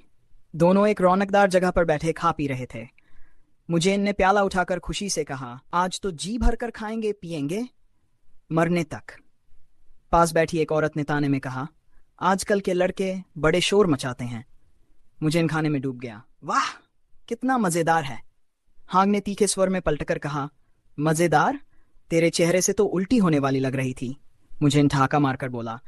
दोनों एक रौनकदार जगह पर बैठे खा पी रहे थे। मुझे ने प्याला उठाकर खुशी से कहा, आज तो जी भर कर खाएंगे पिएंगे, मरने तक। पास बैठी एक औरत ने ताने में कहा, आजकल के लड़के बड़े शोर मचाते हैं। मुझे इन खाने में डूब गया। वाह, कितना मजेदार है। हांग ने तीखे स्वर में पलटकर कहा, मजेदार? तेरे चेहरे से तो उल्टी होने वाली लग रही थी। मुझे ठहाका मारकर बोला,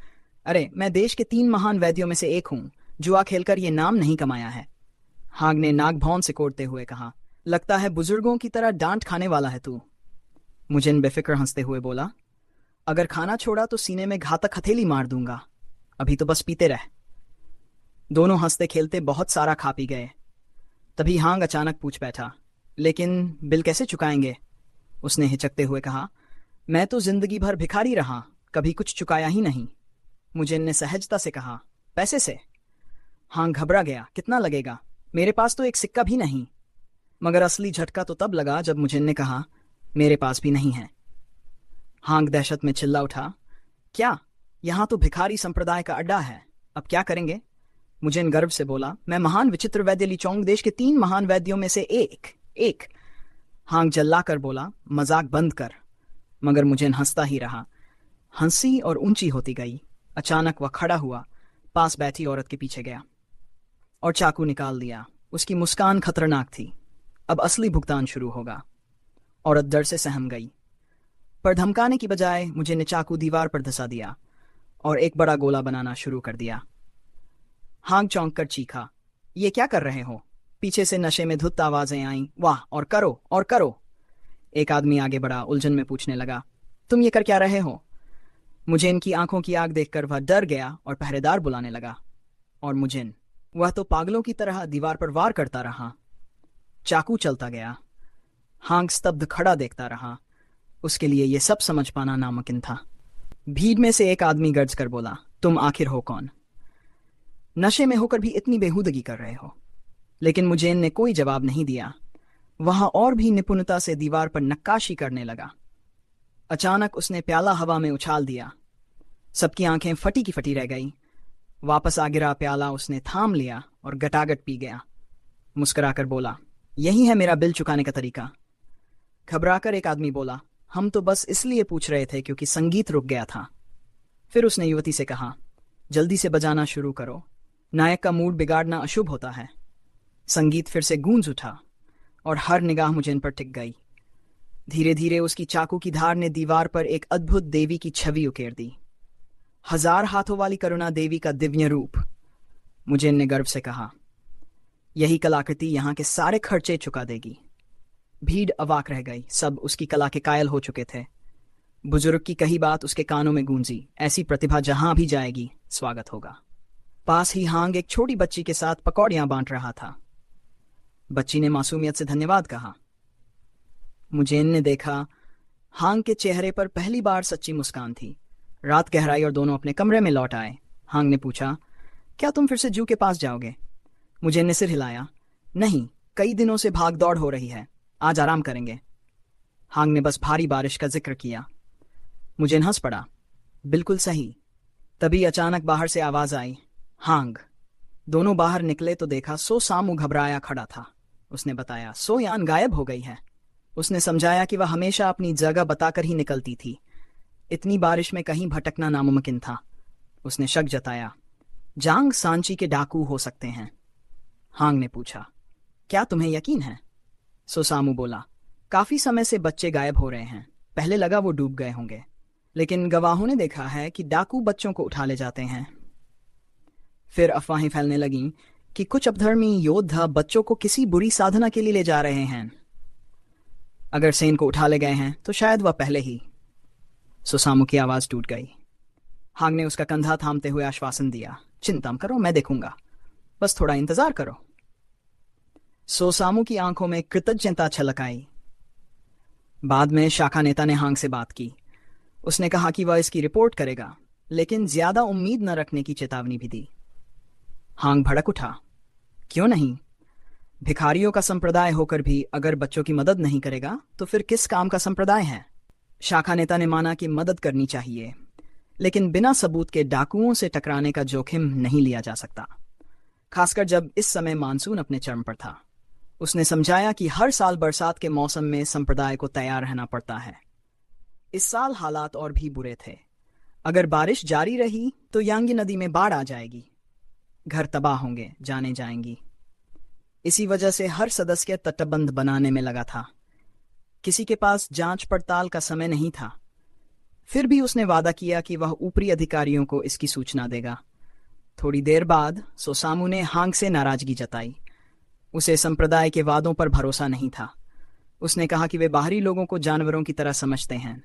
अरे मैं देश के 3 महान वैद्यों में से एक हूं, जुआ खेलकर ये नाम नहीं कमाया है। हांग ने नाक भौं से कोड़ते हुए कहा, लगता है बुजुर्गों की तरह डांट खाने वाला है तू। मुझे बेफिक्र हंसते हुए बोला, अगर खाना छोड़ा तो सीने में घातक हथेली मार दूंगा। अभी तो बस पीते रह। दोनों हंसते खेलते बहुत सारा खा पी गए। तभी हांग अचानक पूछ बैठा, लेकिन बिल कैसे चुकाएंगे? उसने हिचकते हुए कहा, मैं तो जिंदगी भर भिखारी रहा, कभी कुछ चुकाया ही नहीं। मुझे ने सहजता से कहा, पैसे से? हांग घबरा गया, कितना लगेगा? मेरे पास तो एक सिक्का भी नहीं। मगर असली झटका तो तब लगा जब मुझे ने कहा, मेरे पास भी नहीं है। हांग दहशत में चिल्ला उठा, क्या? यहाँ तो भिखारी संप्रदाय का अड्डा है, अब क्या करेंगे? मुजेन गर्व से बोला, मैं महान विचित्र वैद्य लीचोंग देश के 3 महान वैद्यों में से एक एक हांग जल्ला कर बोला, मजाक बंद कर। मगर मुजेन हंसता ही रहा। हंसी और ऊंची होती गई। अचानक वह खड़ा हुआ, पास बैठी औरत के पीछे गया और चाकू निकाल दिया। उसकी मुस्कान खतरनाक थी। अब असली भुगतान शुरू होगा। औरत डर से सहम गई, पर धमकाने की बजाय मुझे ने चाकू दीवार पर धंसा दिया और एक बड़ा गोला बनाना शुरू कर दिया। हांग चौंक कर चीखा, ये क्या कर रहे हो? पीछे से नशे में धुत आवाजें आईं, वाह, और करो और करो। एक आदमी आगे बढ़ा, उलझन में पूछने लगा, तुम ये कर क्या रहे हो? मुझे इनकी आंखों की आग देखकर वह डर गया और पहरेदार बुलाने लगा। और मुझे वह तो पागलों की तरह दीवार पर वार करता रहा। चाकू चलता गया। हांग स्तब्ध खड़ा देखता रहा। उसके लिए यह सब समझ पाना नामुमकिन था। भीड़ में से एक आदमी गर्ज कर बोला, तुम आखिर हो कौन? नशे में होकर भी इतनी बेहूदगी कर रहे हो? लेकिन मुजेन ने कोई जवाब नहीं दिया। वहां और भी निपुणता से दीवार पर नक्काशी करने लगा। अचानक उसने प्याला हवा में उछाल दिया। सबकी आंखें फटी की फटी रह गई। वापस आ गिरा प्याला उसने थाम लिया और गटागट पी गया। मुस्कुराकर बोला, यही है मेरा बिल चुकाने का तरीका। घबराकर एक आदमी बोला, हम तो बस इसलिए पूछ रहे थे क्योंकि संगीत रुक गया था। फिर उसने युवती से कहा, जल्दी से बजाना शुरू करो, नायक का मूड बिगाड़ना अशुभ होता है। संगीत फिर से गूंज उठा और हर निगाह मुझे पर टिक गई। धीरे धीरे उसकी चाकू की धार ने दीवार पर एक अद्भुत देवी की छवि उकेर दी। 1000 हाथों वाली करुणा देवी का दिव्य रूप। मुझे ने गर्व से कहा, यही कलाकृति यहाँ के सारे खर्चे चुका देगी। भीड़ अवाक रह गई। सब उसकी कला के कायल हो चुके थे। बुजुर्ग की कही बात उसके कानों में गूंजी, ऐसी प्रतिभा जहां भी जाएगी स्वागत होगा। पास ही हांग एक छोटी बच्ची के साथ पकौड़ियां बांट रहा था। बच्ची ने मासूमियत से धन्यवाद कहा। मुजेन ने देखा, हांग के चेहरे पर पहली बार सच्ची मुस्कान थी। रात गहराई और दोनों अपने कमरे में लौट आए। हांग ने पूछा, क्या तुम फिर से जू के पास जाओगे? मुजेन ने सिर हिलाया, नहीं, कई दिनों से भाग दौड़ हो रही है, आज आराम करेंगे। हांग ने बस भारी बारिश का जिक्र किया। मुजेन हंस पड़ा, बिल्कुल सही। तभी अचानक बाहर से आवाज आई, हांग। दोनों बाहर निकले तो देखा सो सामू घबराया खड़ा था। उसने बताया, सो यान गायब हो गई है। उसने समझाया कि वह हमेशा अपनी जगह बताकर ही निकलती थी। इतनी बारिश में कहीं भटकना नामुमकिन था। उसने शक जताया, जांग सांची के डाकू हो सकते हैं। हांग ने पूछा, क्या तुम्हें यकीन है? सोसामू बोला, काफी समय से बच्चे गायब हो रहे हैं, पहले लगा वो डूब गए होंगे, लेकिन गवाहों ने देखा है कि डाकू बच्चों को उठा ले जाते हैं। फिर अफवाहें फैलने लगीं कि कुछ अपधर्मी योद्धा बच्चों को किसी बुरी साधना के लिए ले जा रहे हैं। अगर सेन को उठा ले गए हैं तो शायद वह पहले ही। सोसामू की आवाज टूट गई। हांग ने उसका कंधा थामते हुए आश्वासन दिया, चिंता मत करो, मैं देखूंगा, बस थोड़ा इंतजार करो। सोसामू की आंखों में कृतज्ञता छलक आई। बाद में शाखा नेता ने हांग से बात की। उसने कहा कि वह इसकी रिपोर्ट करेगा, लेकिन ज्यादा उम्मीद न रखने की चेतावनी भी दी। हांग भड़क उठा, क्यों नहीं? भिखारियों का संप्रदाय होकर भी अगर बच्चों की मदद नहीं करेगा तो फिर किस काम का संप्रदाय है? शाखा नेता ने माना कि मदद करनी चाहिए, लेकिन बिना सबूत के डाकुओं से टकराने का जोखिम नहीं लिया जा सकता, खासकर जब इस समय मानसून अपने चरम पर था। उसने समझाया कि हर साल बरसात के मौसम में संप्रदाय को तैयार रहना पड़ता है। इस साल हालात और भी बुरे थे। अगर बारिश जारी रही तो यांगी नदी में बाढ़ आ जाएगी, घर तबाह होंगे, जाने जाएंगी। इसी वजह से हर सदस्य तटबंध बनाने में लगा था। किसी के पास जांच पड़ताल का समय नहीं था। फिर भी उसने वादा किया कि वह ऊपरी अधिकारियों को इसकी सूचना देगा। थोड़ी देर बाद सोसामू ने हांग से नाराजगी जताई। उसे संप्रदाय के वादों पर भरोसा नहीं था। उसने कहा कि वे बाहरी लोगों को जानवरों की तरह समझते हैं,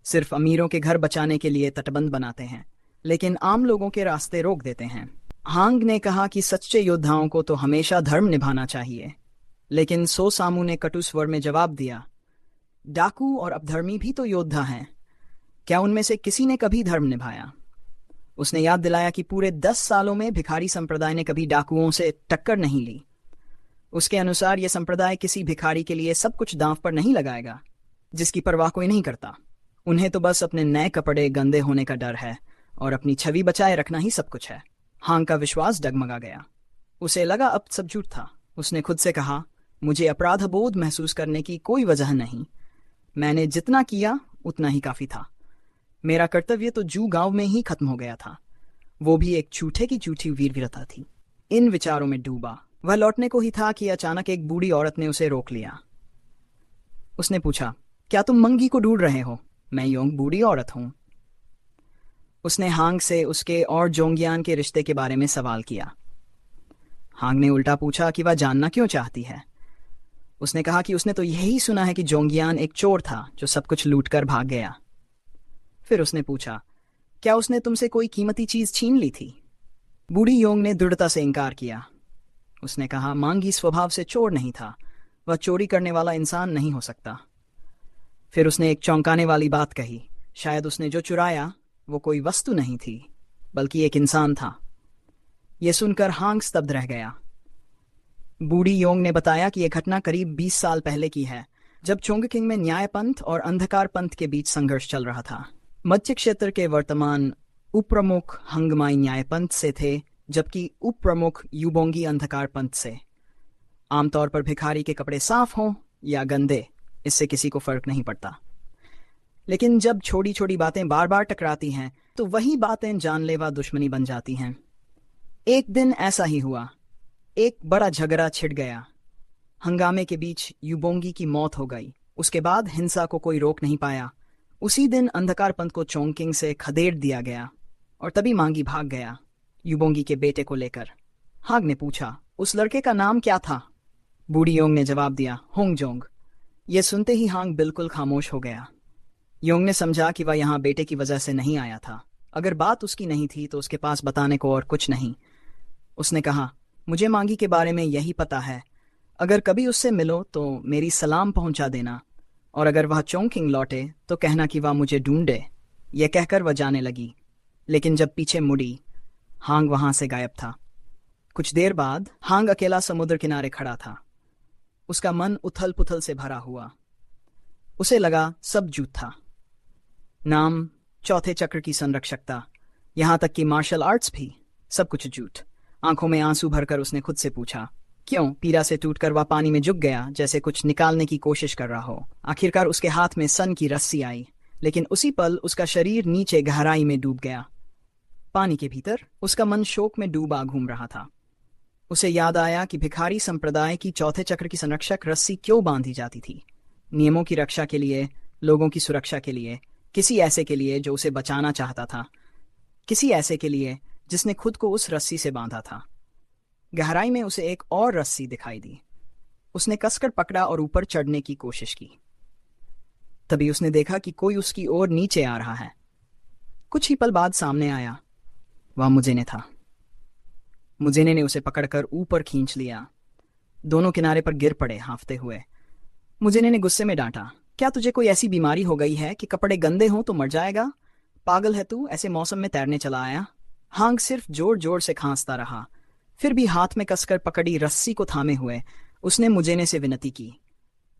सिर्फ अमीरों के घर बचाने के लिए तटबंध बनाते हैं, लेकिन आम लोगों के रास्ते रोक देते हैं। हांग ने कहा कि सच्चे योद्धाओं को तो हमेशा धर्म निभाना चाहिए, लेकिन सो सामू ने कटु स्वर में जवाब दिया, डाकू और अपधर्मी भी तो योद्धा हैं। क्या उनमें से किसी ने कभी धर्म निभाया? उसने याद दिलाया कि पूरे 10 सालों में भिखारी संप्रदाय ने कभी डाकुओं से टक्कर नहीं ली। उसके अनुसार यह संप्रदाय किसी भिखारी के लिए सब कुछ दांव पर नहीं लगाएगा, जिसकी परवाह कोई नहीं करता। उन्हें तो बस अपने नए कपड़े गंदे होने का डर है और अपनी छवि बचाए रखना ही सब कुछ है। हांग का विश्वास डगमगा गया। उसे लगा अब सब झूठ था। उसने खुद से कहा, मुझे अपराध बोध महसूस करने की कोई वजह नहीं। मैंने जितना किया उतना ही काफी था। मेरा कर्तव्य तो जू गांव में ही खत्म हो गया था। वो भी एक झूठे की झूठी वीरता थी। इन विचारों में डूबा वह लौटने को ही था कि अचानक एक बूढ़ी औरत ने उसे रोक लिया। उसने पूछा, क्या तुम मंगी को ढूंढ रहे हो? मैं योंग बूढ़ी औरत हूं। उसने हांग से उसके और जोंगियान के रिश्ते के बारे में सवाल किया। हांग ने उल्टा पूछा कि वह जानना क्यों चाहती है। उसने कहा कि उसने तो यही सुना है कि जोंगियान एक चोर था जो सब कुछ लूटकर भाग गया। फिर उसने पूछा, क्या उसने तुमसे कोई कीमती चीज छीन ली थी? बूढ़ी योंग ने दृढ़ता से इनकार किया। उसने कहा, मांगी स्वभाव से चोर नहीं था। वह चोरी करने वाला इंसान नहीं हो सकता। फिर उसने एक चौंकाने वाली बात कही, शायद उसने जो चुराया वो कोई वस्तु नहीं थी बल्कि एक इंसान था। यह सुनकर हांग स्तब्ध रह गया। बूढ़ी योंग ने बताया कि यह घटना करीब 20 साल पहले की है, जब चोंगकिंग में न्यायपंथ और अंधकार पंथ के बीच संघर्ष चल रहा था। मध्य क्षेत्र के वर्तमान उपप्रमुख हंगमाई न्यायपंथ से थे, जबकि उपप्रमुख युबोंगी अंधकार पंथ से। आमतौर पर भिखारी के कपड़े साफ हों या गंदे, इससे किसी को फर्क नहीं पड़ता। लेकिन जब छोटी छोटी बातें बार बार टकराती हैं तो वही बातें जानलेवा दुश्मनी बन जाती हैं। एक दिन ऐसा ही हुआ। एक बड़ा झगड़ा छिड़ गया। हंगामे के बीच युबोंगी की मौत हो गई। उसके बाद हिंसा को कोई रोक नहीं पाया। उसी दिन अंधकार पंथ को चोंगकिंग से खदेड़ दिया गया और तभी मांगी भाग गया, युबोंगी के बेटे को लेकर। हांग ने पूछा, उस लड़के का नाम क्या था? बूढ़ी योंग ने जवाब दिया, होंगजोंग। यह सुनते ही हांग बिल्कुल खामोश हो गया। योंग ने समझा कि वह यहाँ बेटे की वजह से नहीं आया था। अगर बात उसकी नहीं थी तो उसके पास बताने को और कुछ नहीं। उसने कहा, मुझे मांगी के बारे में यही पता है। अगर कभी उससे मिलो तो मेरी सलाम पहुंचा देना, और अगर वह चोंगकिंग लौटे तो कहना कि वह मुझे ढूंढे। यह कहकर वह जाने लगी, लेकिन जब पीछे मुड़ी, हांग वहां से गायब था। कुछ देर बाद हांग अकेला समुद्र किनारे खड़ा था। उसका मन उथल पुथल से भरा हुआ। उसे लगा सब झूठ था। नाम, चौथे चक्र की संरक्षकता, यहां तक कि मार्शल आर्ट्स भी, सब कुछ झूठ। आंखों में आंसू भरकर उसने खुद से पूछा, क्यों? पीड़ा से टूटकर वह पानी में झुक गया, जैसे कुछ निकालने की कोशिश कर रहा हो। आखिरकार उसके हाथ में सन की रस्सी आई, लेकिन उसी पल उसका शरीर नीचे गहराई में डूब गया। पानी के भीतर उसका मन शोक में डूबा घूम रहा था। उसे याद आया कि भिखारी संप्रदाय की चौथे चक्र की संरक्षक रस्सी क्यों बांधी जाती थी। नियमों की रक्षा के लिए, लोगों की सुरक्षा के लिए, किसी ऐसे के लिए जो उसे बचाना चाहता था, किसी ऐसे के लिए जिसने खुद को उस रस्सी से बांधा था। गहराई में उसे एक और रस्सी दिखाई दी। उसने कसकर पकड़ा और ऊपर चढ़ने की कोशिश की। तभी उसने देखा कि कोई उसकी ओर नीचे आ रहा है। कुछ ही पल बाद सामने आया। वह मुजेने था। मुजेने ने उसे पकड़कर ऊपर खींच लिया। दोनों किनारे पर गिर पड़े हांफते हुए। मुजेने ने गुस्से में डांटा, क्या तुझे कोई ऐसी बीमारी हो गई है कि कपड़े गंदे हों तो मर जाएगा? पागल है तू, ऐसे मौसम में तैरने चला आया? हांग सिर्फ जोर जोर से खांसता रहा। फिर भी हाथ में कसकर पकड़ी रस्सी को थामे हुए उसने मुजेने से विनती की,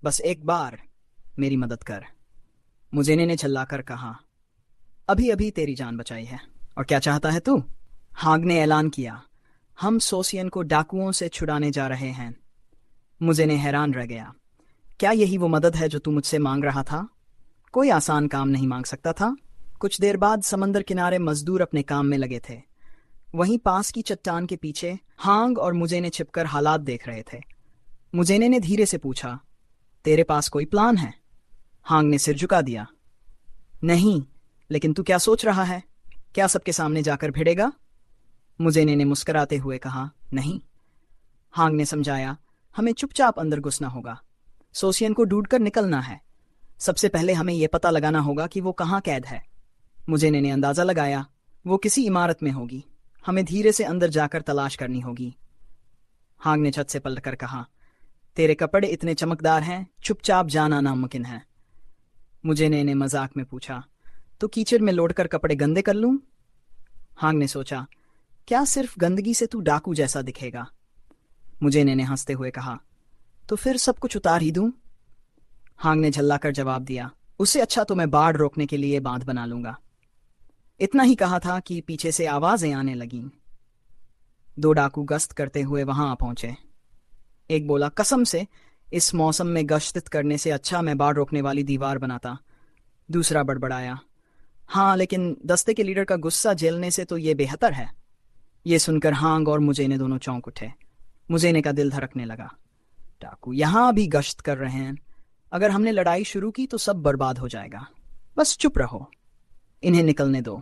बस एक बार मेरी मदद कर। मुजेने ने चिल्लाकर कहा, अभी अभी तेरी जान बचाई है, और क्या चाहता है तू? हांग ने ऐलान किया, हम सोसियन को डाकुओं से छुड़ाने जा रहे हैं। मुजेने हैरान रह गया, क्या यही वो मदद है जो तू मुझसे मांग रहा था? कोई आसान काम नहीं मांग सकता था। कुछ देर बाद समंदर किनारे मजदूर अपने काम में लगे थे। वहीं पास की चट्टान के पीछे हांग और मुजेने छिपकर हालात देख रहे थे। मुजेने ने धीरे से पूछा, तेरे पास कोई प्लान है? हांग ने सिर झुका दिया, नहीं, लेकिन तू क्या सोच रहा है? क्या सबके सामने जाकर भिड़ेगा? मुजेने ने मुस्कुराते हुए कहा, नहीं। हांग ने समझाया, हमें चुपचाप अंदर घुसना होगा। सोसियन को ढूंढकर निकलना है। सबसे पहले हमें यह पता लगाना होगा कि वो कहाँ कैद है। मुजेने ने अंदाजा लगाया, वो किसी इमारत में होगी। हमें धीरे से अंदर जाकर तलाश करनी होगी। हांग ने छत से पलटकर कहा, तेरे कपड़े इतने चमकदार हैं, चुपचाप जाना नामुमकिन है। मुझे ने मजाक में पूछा, तो कीचड़ में लौटकर कपड़े गंदे कर लूं? हांग ने सोचा, क्या सिर्फ गंदगी से तू डाकू जैसा दिखेगा? मुझे ने हंसते हुए कहा, तो फिर सब कुछ उतार ही दूं? हांग ने झल्लाकर जवाब दिया, उससे अच्छा तो मैं बाढ़ रोकने के लिए बांध बना लूंगा। इतना ही कहा था कि पीछे से आवाजें आने लगीं। 2 डाकू गश्त करते हुए वहां आ पहुंचे। एक बोला, कसम से इस मौसम में गश्त करने से अच्छा मैं बाढ़ रोकने वाली दीवार बनाता। दूसरा बड़बड़ाया, हाँ लेकिन दस्ते के लीडर का गुस्सा झेलने से तो ये बेहतर है। ये सुनकर हांग और मुझे दोनों चौंक उठे। मुझे का दिल धड़कने लगा। डाकू यहाँ भी गश्त कर रहे हैं। अगर हमने लड़ाई शुरू की तो सब बर्बाद हो जाएगा। बस चुप रहो, इन्हें निकलने दो।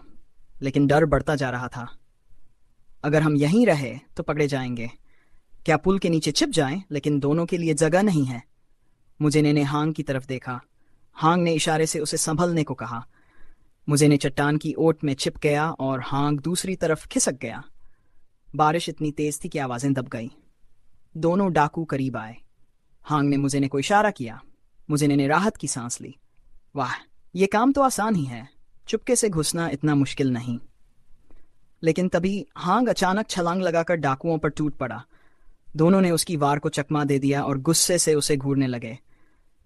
लेकिन डर बढ़ता जा रहा था। अगर हम यहीं रहे तो पकड़े जाएंगे। क्या पुल के नीचे छिप जाएं? लेकिन दोनों के लिए जगह नहीं है। मुझे ने हांग की तरफ देखा। हांग ने इशारे से उसे संभलने को कहा। मुझे ने चट्टान की ओट में छिप गया और हांग दूसरी तरफ खिसक गया। बारिश इतनी तेज थी कि आवाजें दब गई। दोनों डाकू करीब आए। हांग ने मुझे को इशारा किया। मुझे ने राहत की सांस ली। वाह, ये काम तो आसान ही है। चुपके से घुसना इतना मुश्किल नहीं। लेकिन तभी हांग अचानक छलांग लगाकर डाकुओं पर टूट पड़ा। दोनों ने उसकी वार को चकमा दे दिया और गुस्से से उसे घूरने लगे।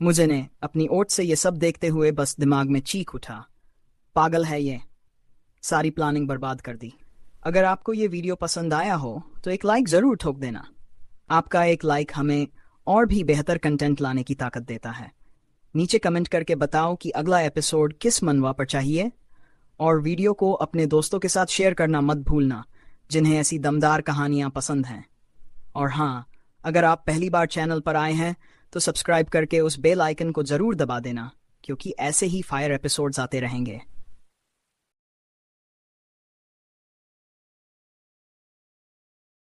मुझे ने अपनी ओट से ये सब देखते हुए बस दिमाग में चीख उठा, पागल है ये, सारी प्लानिंग बर्बाद कर दी। अगर आपको ये वीडियो पसंद आया हो तो एक लाइक ज़रूर ठोक देना। आपका एक लाइक हमें और भी बेहतर कंटेंट लाने की ताकत देता है। नीचे कमेंट करके बताओ कि अगला एपिसोड किस मनवा पर चाहिए, और वीडियो को अपने दोस्तों के साथ शेयर करना मत भूलना जिन्हें ऐसी दमदार कहानियां पसंद हैं। और हाँ, अगर आप पहली बार चैनल पर आए हैं तो सब्सक्राइब करके उस बेल आइकन को ज़रूर दबा देना, क्योंकि ऐसे ही फायर एपिसोड्स आते रहेंगे।